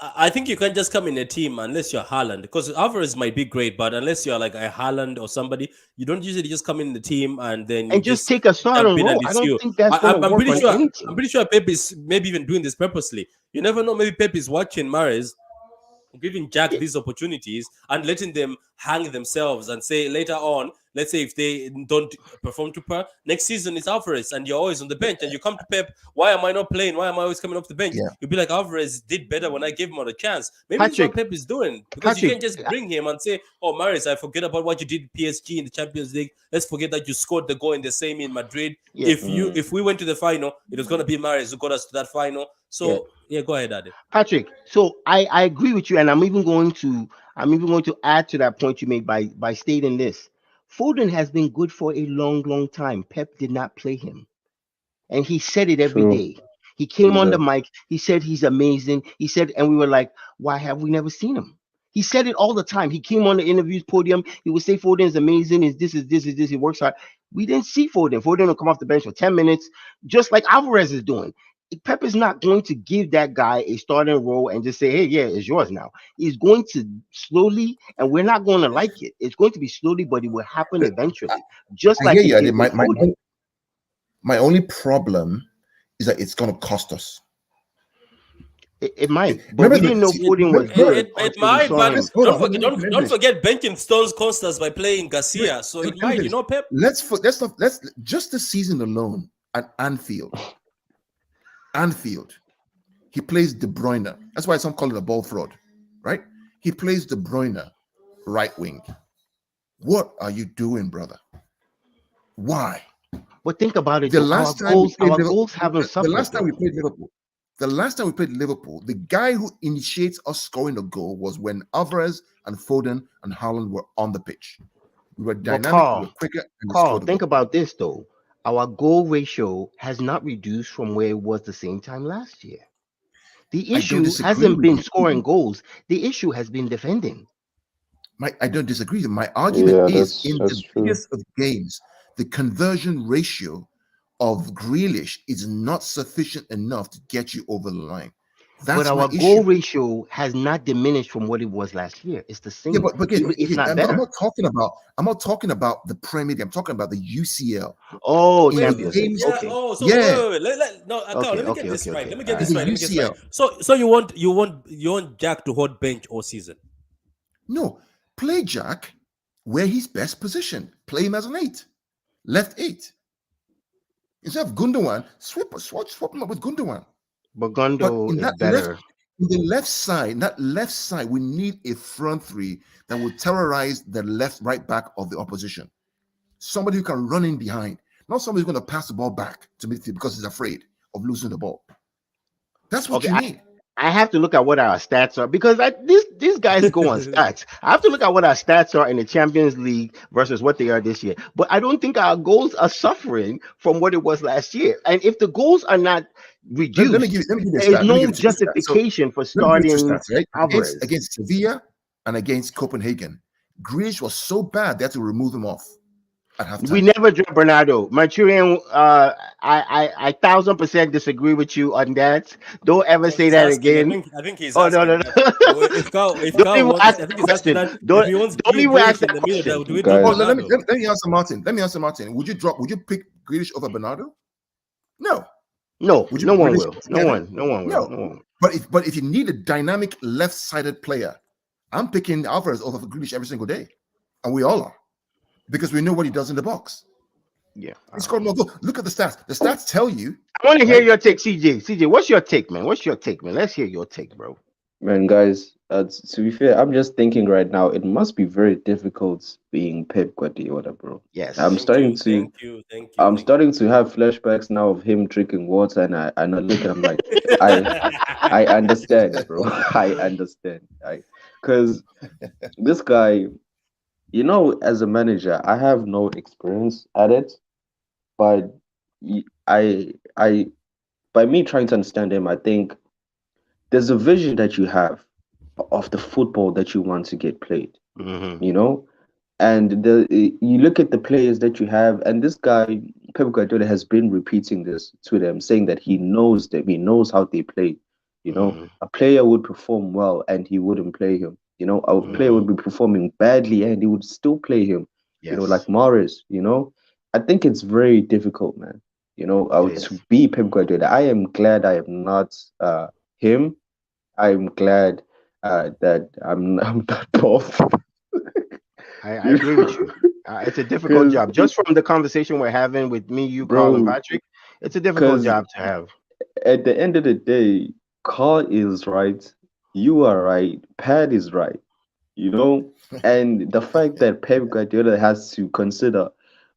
Speaker 1: I think you can just come in a team unless you're Haaland, because Alvarez might be great, but unless you're like a Haaland or somebody, you don't usually just come in the team and then you
Speaker 5: And just
Speaker 1: just
Speaker 5: take a
Speaker 1: jump
Speaker 5: starting
Speaker 1: in and
Speaker 5: role. I
Speaker 1: it's
Speaker 5: don't
Speaker 1: you.
Speaker 5: think that's going to
Speaker 1: I'm
Speaker 5: work
Speaker 1: pretty
Speaker 5: on
Speaker 1: sure.
Speaker 5: any
Speaker 1: I'm
Speaker 5: team.
Speaker 1: pretty sure Pep is maybe even doing this purposely. You never know. Maybe Pep is watching Mahrez, giving Jack
Speaker 5: Yeah,
Speaker 1: these opportunities and letting them hang themselves and say later on, let's say if they don't perform to par, next season it's Alvarez and you're always on the bench and you come to Pep, why am I not playing? Why am I always coming off the bench?
Speaker 2: Yeah.
Speaker 1: You'll be like, Alvarez did better when I gave him a chance. Maybe this is what
Speaker 5: Patrick,
Speaker 1: Pep is doing, because you
Speaker 5: Patrick,
Speaker 1: can't just bring him and say, oh, Maris, I forget about what you did in PSG in the Champions League. Let's forget that you scored the goal in the same in Madrid.
Speaker 5: yeah,
Speaker 1: If we went to the final, it was going to be Maris who got us to that final.
Speaker 5: yeah,
Speaker 1: So yeah, go ahead, Ade.
Speaker 5: Patrick. So I agree with you, and I'm even going to add to that point you made by stating this. Foden has been good for a long, long time. Pep did not play him. And he said it every
Speaker 6: True.
Speaker 5: day. He came on the
Speaker 6: Yeah.
Speaker 5: mic. He said he's amazing. He said, and we were like, why have we never seen him? He said it all the time. He came on the interviews podium. He would say Foden is amazing. Is this. He works hard. We didn't see Foden. Foden will come off the bench for 10 minutes, just like Alvarez is doing. Pep is not going to give that guy a starting role and just say, hey, yeah, it's yours now. He's going to slowly, and we're not going to like it. It's going to be slowly, but it will happen eventually, just
Speaker 2: I
Speaker 5: like
Speaker 2: hear
Speaker 5: he
Speaker 2: you.
Speaker 5: did with Foden.
Speaker 2: My only problem is that it's going to cost us.
Speaker 5: It might, but we didn't know Foden was good
Speaker 1: It
Speaker 5: until we
Speaker 1: might,
Speaker 5: saw
Speaker 1: but
Speaker 5: him.
Speaker 2: Hold on,
Speaker 1: don't
Speaker 2: let
Speaker 1: forget,
Speaker 2: me finish
Speaker 1: don't
Speaker 2: this.
Speaker 1: forget benching Stones cost us by playing Garcia. So it
Speaker 2: Let me
Speaker 1: might,
Speaker 2: finish.
Speaker 1: Pep.
Speaker 2: Let's just the season alone at Anfield, he plays De Bruyne. That's why some call it a ball fraud, right? He plays De Bruyne right wing. What are you doing, brother? Why?
Speaker 5: But think about it,
Speaker 2: The
Speaker 5: though. Our
Speaker 2: last time we
Speaker 5: goals,
Speaker 2: played
Speaker 5: our
Speaker 2: Liverpool,
Speaker 5: goals haven't
Speaker 2: the
Speaker 5: suffered,
Speaker 2: last time we
Speaker 5: though.
Speaker 2: played Liverpool, the guy who initiates us scoring a goal was when Alvarez and Foden and Haaland were on the pitch. We were
Speaker 5: But
Speaker 2: dynamic, we were quicker, and we
Speaker 5: Carl,
Speaker 2: scored a
Speaker 5: think
Speaker 2: goal.
Speaker 5: about this, though. Our goal ratio has not reduced from where it was the same time last year. The
Speaker 2: I don't
Speaker 5: issue
Speaker 2: disagree
Speaker 5: hasn't
Speaker 2: with
Speaker 5: been
Speaker 2: you.
Speaker 5: scoring goals. The issue has been defending.
Speaker 2: I don't disagree. My argument
Speaker 6: Yeah,
Speaker 2: is in
Speaker 6: that's
Speaker 2: the
Speaker 6: true.
Speaker 2: biggest of games, the conversion ratio of Grealish is not sufficient enough to get you over the line.
Speaker 5: But
Speaker 2: That's my
Speaker 5: our
Speaker 2: issue.
Speaker 5: goal ratio has not diminished from what it was last year. It's the
Speaker 2: Yeah,
Speaker 5: same.
Speaker 2: but again,
Speaker 5: It's not
Speaker 2: I'm
Speaker 5: better.
Speaker 2: not talking about the Premier League. I'm talking about the UCL.
Speaker 5: Oh,
Speaker 2: In the
Speaker 1: Wait,
Speaker 5: Champions League.
Speaker 2: games,
Speaker 1: yeah.
Speaker 5: Okay.
Speaker 1: Oh, so
Speaker 2: yeah,
Speaker 1: no, Akao,
Speaker 5: Okay.
Speaker 1: let me
Speaker 5: Okay.
Speaker 1: get this
Speaker 5: Okay.
Speaker 1: right.
Speaker 5: Okay.
Speaker 1: Let me
Speaker 5: All
Speaker 1: get
Speaker 5: right.
Speaker 1: this
Speaker 2: in the
Speaker 1: right. Let me get this right.
Speaker 2: UCL.
Speaker 1: So you want Jack to hold bench all season.
Speaker 2: No, play Jack where he's best positioned. Play him as an 8, left 8. Instead of Gundogan, swap him up with Gundogan.
Speaker 5: But
Speaker 2: But
Speaker 5: Gundo
Speaker 2: in
Speaker 5: is
Speaker 2: that left,
Speaker 5: better.
Speaker 2: in the left side, we need a front three that will terrorize the right back of the opposition. Somebody who can run in behind, not somebody who's going to pass the ball back to midfield because he's afraid of losing the ball. That's what
Speaker 5: Okay.
Speaker 2: you need.
Speaker 5: I have to look at what our stats are because these guys go on stats. I have to look at what our stats are in the Champions League versus what they are this year. But I don't think our goals are suffering from what it was last year. And if the goals are not
Speaker 2: Let me
Speaker 5: reduced,
Speaker 2: give you a
Speaker 5: there is
Speaker 2: stat. Let me give
Speaker 5: no
Speaker 2: you two stats. So
Speaker 5: justification for
Speaker 2: let me give you two
Speaker 5: starting
Speaker 2: stats, right?
Speaker 5: Alvarez.
Speaker 2: Against Sevilla and against Copenhagen, Grealish was so bad they had to remove him off at
Speaker 5: We
Speaker 2: halftime.
Speaker 5: never dropped Bernardo. Manchurian, I 1,000% disagree with you on that. Don't
Speaker 1: I
Speaker 5: ever
Speaker 1: think
Speaker 5: say
Speaker 1: he's
Speaker 5: that
Speaker 1: asking.
Speaker 5: again.
Speaker 1: I think he's
Speaker 5: Oh, no, no,
Speaker 1: asking
Speaker 5: no.
Speaker 1: that. If
Speaker 5: Don't
Speaker 1: Carl
Speaker 5: even
Speaker 1: wants,
Speaker 5: ask
Speaker 1: I think
Speaker 5: that
Speaker 1: he's asking
Speaker 5: question.
Speaker 1: that if
Speaker 5: Don't
Speaker 1: he wants
Speaker 5: don't even ask
Speaker 1: Grealish in
Speaker 5: that
Speaker 1: the middle,
Speaker 5: question.
Speaker 1: do we drop
Speaker 2: Oh,
Speaker 6: Guys,
Speaker 2: let me
Speaker 1: Bernardo?
Speaker 2: let me answer Martin. Let me answer Martin. Would you pick Grealish over Bernardo? No.
Speaker 5: No,
Speaker 2: Would you
Speaker 5: no
Speaker 2: put
Speaker 5: one
Speaker 2: Grealish
Speaker 5: will. No
Speaker 2: together?
Speaker 5: one. No one will.
Speaker 2: No.
Speaker 5: No one.
Speaker 2: But if you need a dynamic left-sided player, I'm picking Alvarez over Grealish every single day, and we all are because we know what he does in the box.
Speaker 5: Yeah.
Speaker 2: He scored more goals. Look at the stats. The stats tell you,
Speaker 5: I want to hear
Speaker 2: right?
Speaker 5: your take, CJ. CJ, what's your take, man? What's your take, man? Let's hear your take, bro.
Speaker 6: man, guys, to be fair, I'm just thinking right now, it must be very difficult being Pep Guardiola, bro. I'm
Speaker 5: Yes.
Speaker 1: Thank
Speaker 6: starting
Speaker 1: you,
Speaker 6: to
Speaker 1: thank you, thank you,
Speaker 6: I'm
Speaker 1: thank you.
Speaker 6: starting to have flashbacks now of him drinking water, and I look at him like, I I understand, bro. I understand. Because this guy, as a manager, I have no experience at it, but I by me trying to understand him, I think there's a vision that you have of the football that you want to get played.
Speaker 5: Mm-hmm.
Speaker 6: You know, And you look at the players that you have, and this guy Pep Guardiola has been repeating this to them, saying that he knows them, he knows how they play. You know,
Speaker 5: Hmm.
Speaker 6: a player would perform well and he wouldn't play him. You know, a player
Speaker 5: Hmm.
Speaker 6: would be performing badly and he would still play him. You know, like
Speaker 5: Yes,
Speaker 6: Morris. You know, I think it's very difficult, man. You know,
Speaker 5: it
Speaker 6: to
Speaker 5: is.
Speaker 6: be Pep Guardiola. I am glad I am not him. I'm glad that I'm not both.
Speaker 5: I
Speaker 6: You
Speaker 5: agree with
Speaker 6: know,
Speaker 5: you. It's a difficult
Speaker 6: because
Speaker 5: job. Just from the conversation we're having with me, you, Carl, and
Speaker 6: bro,
Speaker 5: Patrick, it's a difficult
Speaker 6: because
Speaker 5: job to have.
Speaker 6: at the end of the day, Carl is right, you are right, Pat is right, you know, and the fact that Pep Guardiola has to consider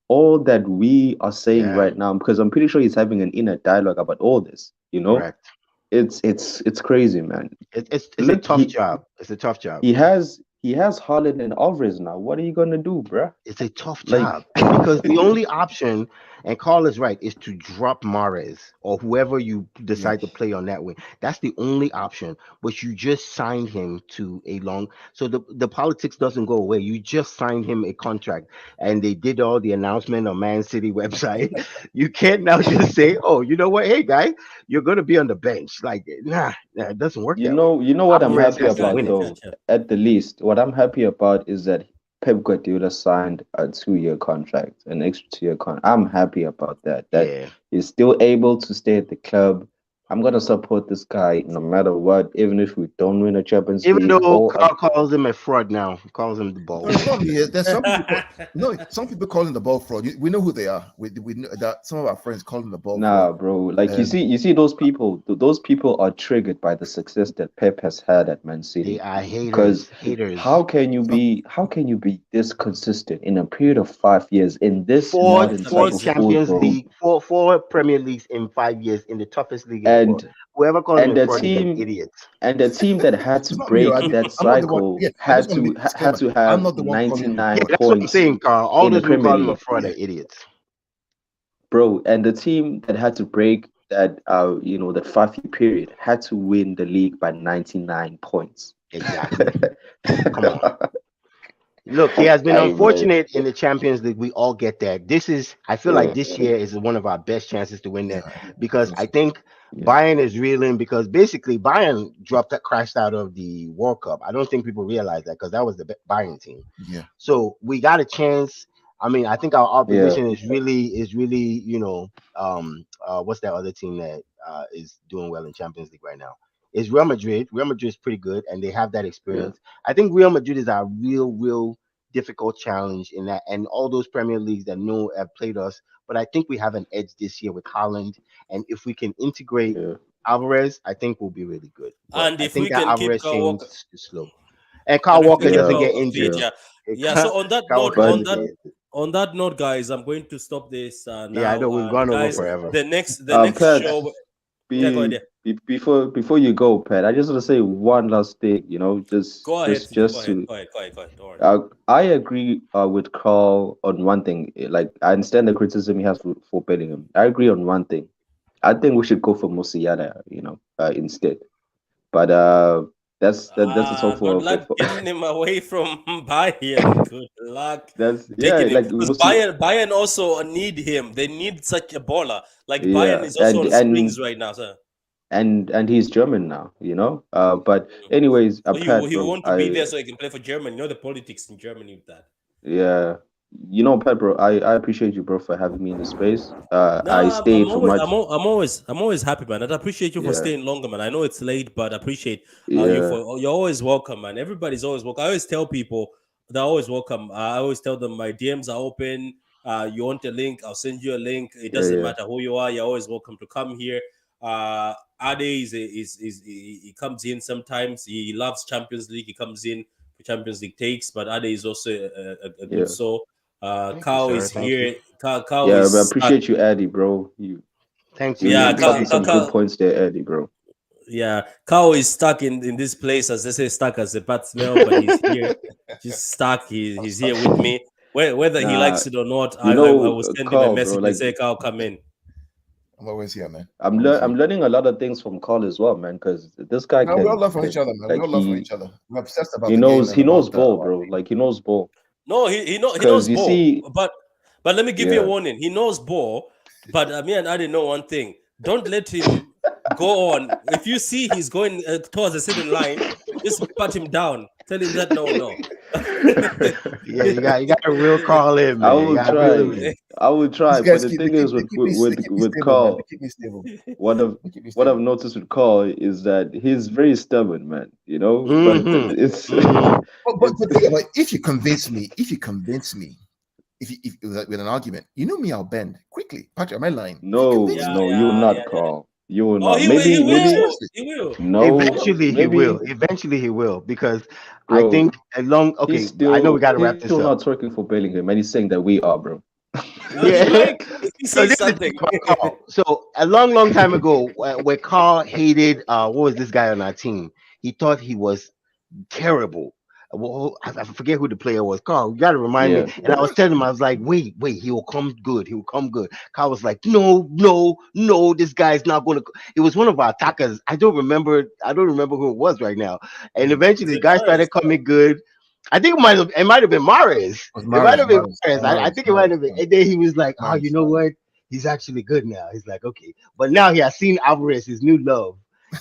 Speaker 6: all that we are saying
Speaker 5: Yeah,
Speaker 6: right now, because I'm pretty sure he's having an inner dialogue about all this, you know,
Speaker 5: correct.
Speaker 6: it's crazy, man.
Speaker 5: It's a
Speaker 6: Look,
Speaker 5: tough job. It's a tough job.
Speaker 6: he has Haaland and Alvarez now. What are you gonna do, bruh?
Speaker 5: It's a tough
Speaker 6: Like,
Speaker 5: job because the only option, and Carl is right, is to drop Mares or whoever you
Speaker 2: Yeah.
Speaker 5: decide to play on that wing. That's the only option. But you just signed him to a long, so the politics doesn't go away. You just signed him a contract, and they did all the announcement on Man City website. You can't now just say, "Oh, you know what? Hey, guy, you're gonna be on the bench." Like, nah, it doesn't work that way.
Speaker 6: you know what I'm
Speaker 5: Alvarez
Speaker 6: happy
Speaker 5: has to
Speaker 6: about
Speaker 5: win it.
Speaker 6: though. At the least, what I'm happy about is that Pep Guardiola signed a 2-year contract, an extra 2-year contract. I'm happy about that. That
Speaker 5: Yeah.
Speaker 6: he's still able to stay at the club. I'm gonna support this guy no matter what, even if we don't win a Champions
Speaker 5: Even
Speaker 6: League.
Speaker 5: though Carl calls him a fraud now, calls him the
Speaker 2: No,
Speaker 5: ball.
Speaker 2: it's not me. There's some people. No, some people calling the ball fraud. We know who they are. We know that some of our friends calling the ball fraud.
Speaker 6: Nah, bro. Like
Speaker 2: Um,
Speaker 6: you see those people. Those people are triggered by the success that Pep has had at Man
Speaker 5: They
Speaker 6: City.
Speaker 5: are haters,
Speaker 6: Because
Speaker 5: haters.
Speaker 2: some,
Speaker 6: how can you be this consistent in a period of 5 years in this
Speaker 5: Four
Speaker 1: That's
Speaker 6: modern type
Speaker 5: four
Speaker 6: of
Speaker 1: amazing.
Speaker 5: Champions
Speaker 6: football?
Speaker 5: League, four Premier Leagues in 5 years in the toughest league in the world.
Speaker 6: And
Speaker 5: Whoever calls him
Speaker 6: and
Speaker 5: a
Speaker 6: the
Speaker 5: fraud is an
Speaker 6: team
Speaker 5: idiot.
Speaker 6: and the team that had to
Speaker 2: it's not me,
Speaker 6: break
Speaker 2: right?
Speaker 6: that
Speaker 2: I'm not the one.
Speaker 6: cycle
Speaker 2: Yeah, I just want to make a
Speaker 6: had
Speaker 2: disclaimer.
Speaker 6: to
Speaker 2: I'm
Speaker 6: have
Speaker 2: not the one calling him a
Speaker 6: 99
Speaker 5: Yeah,
Speaker 2: fraud.
Speaker 5: that's what I'm
Speaker 6: points
Speaker 5: saying, Carl. All
Speaker 6: in the
Speaker 5: those people
Speaker 6: Premier
Speaker 5: call him a
Speaker 6: League.
Speaker 5: fraud are
Speaker 2: Yeah,
Speaker 5: idiots.
Speaker 6: Bro, and the team that had to break that that 5-year period had to win the league by 99 points.
Speaker 5: Exactly. Come on. Look, he has been
Speaker 6: Hey man.
Speaker 5: unfortunate in the Champions League. We all get that. I feel like
Speaker 6: Yeah,
Speaker 5: this year is one of our best chances to win
Speaker 2: yeah,
Speaker 5: that
Speaker 2: I
Speaker 5: because
Speaker 2: think
Speaker 5: I
Speaker 2: so.
Speaker 5: think
Speaker 6: yeah,
Speaker 5: Bayern is reeling because basically Bayern crashed out of the World Cup. I don't think people realize that because that was the Bayern team.
Speaker 2: Yeah,
Speaker 5: So we got a chance. I mean, I think our
Speaker 6: yeah,
Speaker 5: opposition is really, what's that other team that is doing well in Champions League right now? It's Real Madrid. Real Madrid is pretty good, and they have that
Speaker 6: yeah,
Speaker 5: experience. I think Real Madrid is our real difficult challenge in that, and all those Premier Leagues that know have played us. But I think we have an edge this year with Holland, and if we can integrate
Speaker 6: yeah,
Speaker 5: Alvarez, I think we'll be really good. But
Speaker 1: And
Speaker 5: I
Speaker 1: if
Speaker 5: think
Speaker 1: we
Speaker 5: that
Speaker 1: can keep
Speaker 5: Alvarez
Speaker 1: Kyle
Speaker 5: change
Speaker 1: Walker,
Speaker 5: is slow, and Kyle
Speaker 1: and if we
Speaker 5: Walker
Speaker 1: keep
Speaker 5: doesn't
Speaker 6: yeah,
Speaker 5: get
Speaker 1: Kyle
Speaker 5: injured.
Speaker 1: fit,
Speaker 6: yeah.
Speaker 1: yeah, yeah. So on that
Speaker 5: Kyle
Speaker 1: note,
Speaker 5: Walker
Speaker 6: But
Speaker 5: doesn't get injured.
Speaker 1: on that note, guys, I'm going to stop this
Speaker 5: Yeah, I
Speaker 1: now.
Speaker 5: know we've
Speaker 1: And
Speaker 5: gone over
Speaker 1: guys,
Speaker 5: forever.
Speaker 1: the next
Speaker 6: Pat,
Speaker 1: show. Yeah, go ahead. Yeah.
Speaker 6: before you go, Pat, I just want to say one last thing,
Speaker 1: Go ahead, Tito. Go
Speaker 6: just
Speaker 1: ahead.
Speaker 6: to
Speaker 1: Go ahead. Go ahead. Go ahead. Don't worry.
Speaker 6: I agree with Carl on one thing. Like I understand the criticism he has for Bellingham. I agree on one thing. I think we should go for Musiala, instead. But that's a talk
Speaker 1: Good
Speaker 6: for,
Speaker 1: luck getting him away from Bayern. Good luck
Speaker 6: that's
Speaker 1: taking
Speaker 6: yeah,
Speaker 1: him
Speaker 6: like
Speaker 1: because Bayern also need him. They need such a baller. Like Bayern
Speaker 6: yeah,
Speaker 1: is also on springs right now, sir.
Speaker 6: and he's German now, But anyways,
Speaker 1: So he
Speaker 6: Pat, bro,
Speaker 1: want to be there so he can play for Germany. You know the politics in Germany with that.
Speaker 6: yeah, Pat, bro, I appreciate you, bro, for having me in the space.
Speaker 1: No,
Speaker 6: I
Speaker 1: I'm
Speaker 6: stayed for
Speaker 1: always,
Speaker 6: much.
Speaker 1: I'm always happy, man. And I appreciate you for
Speaker 6: Yeah,
Speaker 1: staying longer, man. I know it's late, but I appreciate you
Speaker 6: yeah,
Speaker 1: for. You're always welcome, man. Everybody's always welcome. I always tell people they're always welcome. I always tell them my DMs are open. You want a link? I'll send you a link. It
Speaker 6: yeah,
Speaker 1: doesn't
Speaker 6: yeah,
Speaker 1: matter who you are. You're always welcome to come here. Ade he comes in sometimes. He loves Champions League. He comes in for Champions League takes, but Ade is also a good
Speaker 6: yeah,
Speaker 1: soul.
Speaker 5: Thank you,
Speaker 1: Cow
Speaker 5: sir.
Speaker 1: is
Speaker 5: Thank you.
Speaker 1: here. Cow
Speaker 6: yeah. But I
Speaker 1: is stuck.
Speaker 6: appreciate you, Eddie, bro.
Speaker 5: Thank you.
Speaker 6: You
Speaker 1: Yeah,
Speaker 5: Thank
Speaker 6: dropping
Speaker 5: you.
Speaker 6: some good points there, Eddie, bro.
Speaker 1: Yeah, Cow is stuck in this place, as they say, stuck as a bad smell, but he's here, just stuck. He's here with me. Whether he
Speaker 6: Nah,
Speaker 1: likes it or not, I will send him a
Speaker 6: Carl, bro.
Speaker 1: message and
Speaker 6: Like
Speaker 1: say, Cow, come in.
Speaker 2: I'm always here, man. Always here.
Speaker 6: I'm learning a lot of things from Carl as well, man. Because this guy
Speaker 2: No, we all
Speaker 6: can
Speaker 2: learn from each
Speaker 6: can
Speaker 2: other, man. We
Speaker 6: like
Speaker 2: all learn from each other. We're obsessed about
Speaker 6: he
Speaker 2: the game
Speaker 6: knows
Speaker 2: and
Speaker 6: he knows
Speaker 2: about
Speaker 6: ball,
Speaker 2: our
Speaker 6: bro.
Speaker 2: team.
Speaker 6: Like he knows ball.
Speaker 1: No, he knows
Speaker 6: Because you
Speaker 1: ball,
Speaker 6: see,
Speaker 1: but let me give you a
Speaker 6: yeah,
Speaker 1: warning. He knows ball, but me and Adi know one thing. Don't let him go on. If you see he's going towards the sitting line, just pat him down. Tell him that no, no.
Speaker 5: Yeah, you got to real Carl in,
Speaker 6: I
Speaker 5: man. You
Speaker 6: will
Speaker 5: got to reel him
Speaker 6: try.
Speaker 5: in.
Speaker 6: I will
Speaker 2: These
Speaker 6: try. But
Speaker 2: guys
Speaker 6: the
Speaker 2: keep they
Speaker 6: thing
Speaker 2: keep
Speaker 6: is,
Speaker 2: they
Speaker 6: with
Speaker 2: keep me
Speaker 6: with
Speaker 2: they keep me
Speaker 6: with
Speaker 2: stable, man. They
Speaker 6: Carl,
Speaker 2: keep me stable.
Speaker 6: what I've
Speaker 2: They keep me
Speaker 6: what I've
Speaker 2: stable.
Speaker 6: noticed with Carl is that he's very stubborn, man. You know, but
Speaker 5: Mm-hmm.
Speaker 6: it's
Speaker 5: Mm-hmm.
Speaker 2: But think about it. If you convince me, if with an argument, you know me, I'll bend quickly. Patrick, am I lying? If you
Speaker 6: no,
Speaker 2: convince
Speaker 1: Yeah,
Speaker 2: me,
Speaker 6: no, you will
Speaker 1: yeah,
Speaker 6: not,
Speaker 1: yeah, yeah.
Speaker 6: Carl. You will
Speaker 1: Oh,
Speaker 6: not.
Speaker 1: he
Speaker 6: Maybe,
Speaker 2: no,
Speaker 6: maybe
Speaker 1: will.
Speaker 2: seriously,
Speaker 1: He will.
Speaker 6: no,
Speaker 5: Eventually he will.
Speaker 6: maybe,
Speaker 5: Eventually he will because I
Speaker 6: bro.
Speaker 5: think along.
Speaker 6: He's
Speaker 5: Okay, I know we
Speaker 6: still
Speaker 5: got to wrap
Speaker 6: he's
Speaker 5: this
Speaker 6: still
Speaker 5: up.
Speaker 6: not twerking for Bellingham, and he's saying that we are, bro.
Speaker 1: He
Speaker 5: Yeah.
Speaker 1: might if he
Speaker 5: So
Speaker 1: sees
Speaker 5: this is the thing
Speaker 1: something.
Speaker 5: about Carl. So a long, long time ago, where Carl hated what was this guy on our team? He thought he was terrible. Well, I forget who the player was. Carl, you got to remind me.
Speaker 6: Yeah,
Speaker 5: And I was telling him, I was like, wait, wait, he will come good. He will come good. Carl was like, no, no, no, this guy's not going to. It was one of our attackers. I don't remember. I don't remember who it was right now. And eventually,
Speaker 1: Is
Speaker 5: the
Speaker 1: it
Speaker 5: guy
Speaker 1: Mares?
Speaker 5: started coming good. I think it might have been Mares.
Speaker 2: was
Speaker 5: It might
Speaker 2: Maris,
Speaker 5: have been
Speaker 2: Maris,
Speaker 5: Mares. I
Speaker 2: Maris,
Speaker 5: think it might
Speaker 2: Maris,
Speaker 5: have been. And then he was like, oh, you
Speaker 2: Maris.
Speaker 5: know what? He's actually good now. He's like, okay. But now he has seen Alvarez, his new love,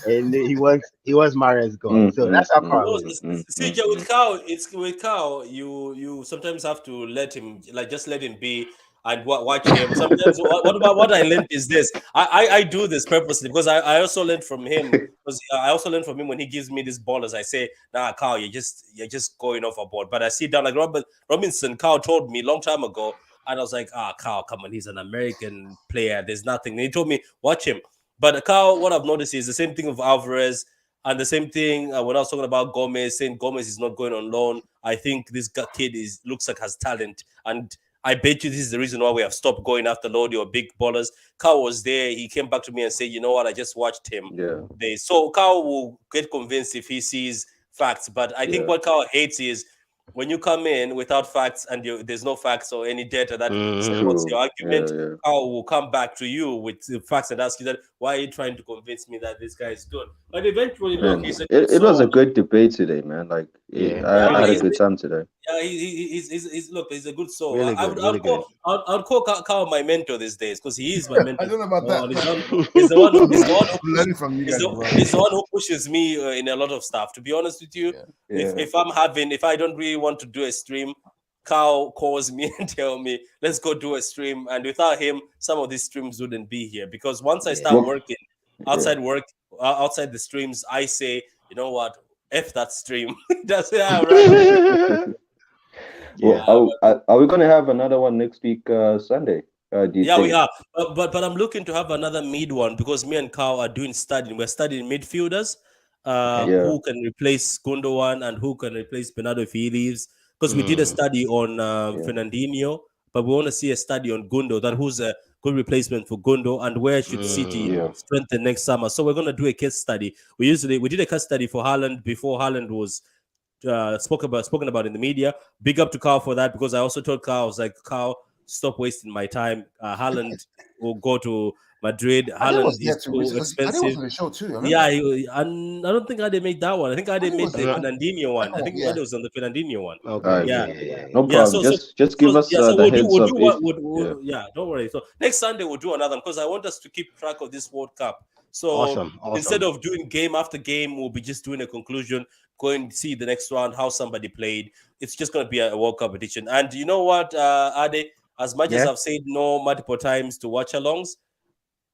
Speaker 5: and he wants Mares gone.
Speaker 6: mm,
Speaker 5: So
Speaker 6: mm,
Speaker 5: that's how
Speaker 6: mm,
Speaker 5: Carl
Speaker 1: No,
Speaker 5: is.
Speaker 1: CJ with cow, it's with cow. You sometimes have to let him like just let him be and watch him. Sometimes what about what I learned is this. I do this purposely because I also learned from him because I also learned from him when he gives me this ball as I say, nah, cow, you're just going overboard. But I see down like Robinson, cow told me long time ago, and I was like, cow, come on, he's an American player. There's nothing. And he told me watch him. But cow, what I've noticed is the same thing with Alvarez. And the same thing when I was talking about Gomez, saying Gomez is not going on loan. I think this kid looks like has talent, and I bet you this is the reason why we have stopped going after Lodi or big ballers. Carl was there. He came back to me and said, "You know what? I just watched him."
Speaker 6: yeah,
Speaker 1: So Carl will get convinced if he sees facts. But I think
Speaker 6: yeah,
Speaker 1: what Carl hates is when you come in without facts and there's no facts or any data that
Speaker 5: Hmm.
Speaker 1: supports
Speaker 6: true.
Speaker 1: your
Speaker 6: Yeah,
Speaker 1: argument.
Speaker 6: yeah,
Speaker 1: Carl will come back to you with the facts and ask you that why are you trying to convince me that this guy is good? But eventually, look,
Speaker 6: man.
Speaker 1: he's a good
Speaker 6: It was
Speaker 1: soul.
Speaker 6: a good debate today, man. Like,
Speaker 5: Yeah,
Speaker 6: I
Speaker 1: Yeah,
Speaker 5: really
Speaker 6: had a
Speaker 5: good.
Speaker 6: good time today.
Speaker 1: yeah, he's look, he's a good soul.
Speaker 5: Really
Speaker 1: I
Speaker 5: good.
Speaker 1: would,
Speaker 5: Really good.
Speaker 1: I would call Carl my mentor these days because he is my
Speaker 2: I
Speaker 1: mentor.
Speaker 2: don't know about
Speaker 1: On his own,
Speaker 2: that.
Speaker 1: he's the one who
Speaker 2: I'm
Speaker 1: pushes,
Speaker 2: learning from you guys as well.
Speaker 1: he's the one who pushes me in a lot of stuff. To be honest with you,
Speaker 2: Yeah.
Speaker 6: Yeah,
Speaker 1: if I don't really want to do a stream, Carl calls me and tell me let's go do a stream. And without him, some of these streams wouldn't be here because once I
Speaker 5: Yeah.
Speaker 1: start
Speaker 6: well,
Speaker 1: working
Speaker 6: yeah.
Speaker 1: outside work, outside the streams, I say, you know what, f that stream. That's yeah, right.
Speaker 5: Yeah.
Speaker 6: Well,
Speaker 1: Yeah,
Speaker 6: are we gonna have another one next week, Sunday? Do you
Speaker 1: yeah, we
Speaker 6: think?
Speaker 1: are. But I'm looking to have another mid one because me and Carl are doing studying. We're studying midfielders,
Speaker 5: Okay.
Speaker 6: Yeah,
Speaker 1: who can replace Gundogan and who can replace Bernardo if he leaves. Because we did a
Speaker 5: Mm.
Speaker 1: study on
Speaker 6: yeah.
Speaker 1: Fernandinho, but we want to see a study on Gundo. That who's a good replacement for Gundo and where should City
Speaker 5: Mm.
Speaker 6: Yeah.
Speaker 1: strengthen next summer. So we're gonna do a case study. We did a case study for Haaland before Haaland was spoken about in the media. Big up to Carl for that because I also told Carl, I was like, Carl, stop wasting my time. Haaland will go to Madrid.
Speaker 2: Ade
Speaker 1: Haaland
Speaker 2: was there
Speaker 1: is
Speaker 2: too.
Speaker 1: too
Speaker 2: Ade was
Speaker 1: expensive.
Speaker 2: on the show too. I remember.
Speaker 1: Yeah, and I don't think Ade made that one. I think Ade
Speaker 2: Ade
Speaker 1: made
Speaker 2: was
Speaker 1: the
Speaker 2: there.
Speaker 5: No.
Speaker 1: Fernandinho one. I
Speaker 2: Oh,
Speaker 1: think
Speaker 2: yeah.
Speaker 1: Ade was on the Fernandinho one.
Speaker 6: All
Speaker 5: Okay.
Speaker 6: right,
Speaker 1: Yeah,
Speaker 5: Yeah. Yeah. Yeah.
Speaker 6: no
Speaker 1: yeah.
Speaker 6: problem. Just give us
Speaker 1: So
Speaker 6: the
Speaker 1: we'll do
Speaker 6: heads up if yeah.
Speaker 1: yeah. Don't worry. So next Sunday we'll do another because I want us to keep track of this World Cup. So
Speaker 5: Awesome.
Speaker 1: instead
Speaker 5: Awesome.
Speaker 1: of doing game after game, we'll be just doing a conclusion, going to see the next round, how somebody played. It's just going to be a World Cup edition. And you know what, Ade? As much as
Speaker 5: Yeah.
Speaker 1: I've said no multiple times to watch alongs,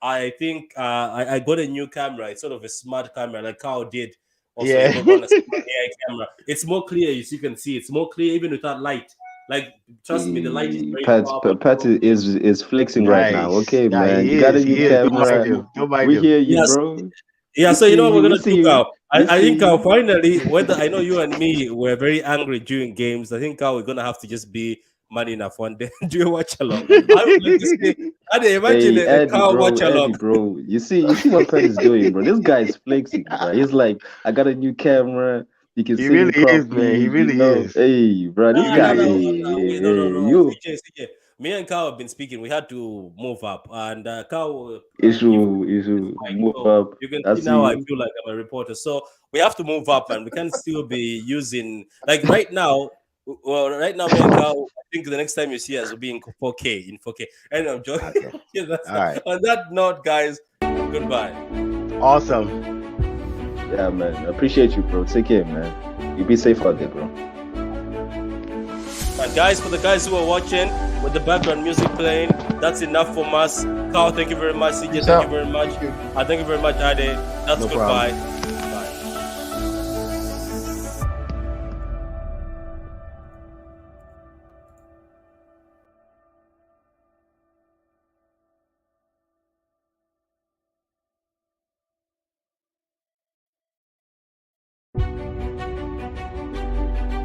Speaker 1: I think I got a new camera. It's sort of a smart camera, like Carl did. Also, he
Speaker 5: Yeah.
Speaker 1: got one a smart AI camera. It's more clear, as you can see. It's more clear even without light. Like, trust me, the light is very powerful.
Speaker 6: Pat is flexing right now.
Speaker 5: Nice.
Speaker 6: Okay,
Speaker 5: Yeah,
Speaker 6: man.
Speaker 5: he
Speaker 6: You got a
Speaker 5: is. He
Speaker 6: new
Speaker 5: is. Don't mind
Speaker 6: camera.
Speaker 5: him. Don't mind
Speaker 6: We
Speaker 5: him.
Speaker 6: hear you,
Speaker 1: Yes,
Speaker 6: bro.
Speaker 1: yeah.
Speaker 6: We
Speaker 1: So you know
Speaker 6: see
Speaker 1: what we're
Speaker 6: you. We
Speaker 1: gonna
Speaker 6: see
Speaker 1: do,
Speaker 6: you.
Speaker 1: Carl.
Speaker 6: We
Speaker 1: I think
Speaker 6: see
Speaker 1: Carl
Speaker 6: you.
Speaker 1: finally, whether I know you and me were very angry during games. I think Carl we're gonna have to just be man enough one day and do a watch along. I would like to say, I didn't imagine
Speaker 6: Hey,
Speaker 1: a Carl watch
Speaker 6: Eddie,
Speaker 1: along.
Speaker 6: bro. You see what Pat is doing, bro. This guy is flexing, bro. He's like, I got a new camera. You can
Speaker 5: He
Speaker 6: see me
Speaker 5: really is, man. He
Speaker 6: properly.
Speaker 5: really is.
Speaker 6: Hey, bro.
Speaker 5: He
Speaker 6: This
Speaker 1: No,
Speaker 6: guy,
Speaker 1: no,
Speaker 5: really
Speaker 1: no,
Speaker 5: is.
Speaker 6: hey,
Speaker 1: no.
Speaker 6: you
Speaker 1: CJ. Me and Carl have been speaking. We had to move up, and Carl give
Speaker 6: issue
Speaker 1: mic.
Speaker 6: move
Speaker 1: So
Speaker 6: up.
Speaker 1: you can
Speaker 6: I
Speaker 1: see
Speaker 6: see
Speaker 1: now I
Speaker 6: you.
Speaker 1: feel like I'm a reporter. So we have to move up, and we can still be using like right now. Well, right now, man, Carl, I think the next time you see us will be in 4K. In 4K. And I'm joking.
Speaker 5: Okay.
Speaker 1: That's-
Speaker 5: All right.
Speaker 1: On that note, guys, goodbye.
Speaker 5: Awesome.
Speaker 3: Yeah, man. I appreciate you, bro. Take care, man. You be safe out there, bro.
Speaker 1: And guys, for the guys who are watching with the background music playing, that's enough from us. Carl, thank you very much. CJ,
Speaker 2: Peace
Speaker 1: thank
Speaker 2: out.
Speaker 1: you very much. Thank you very much, Ade. That's
Speaker 5: No
Speaker 1: goodbye.
Speaker 5: problem.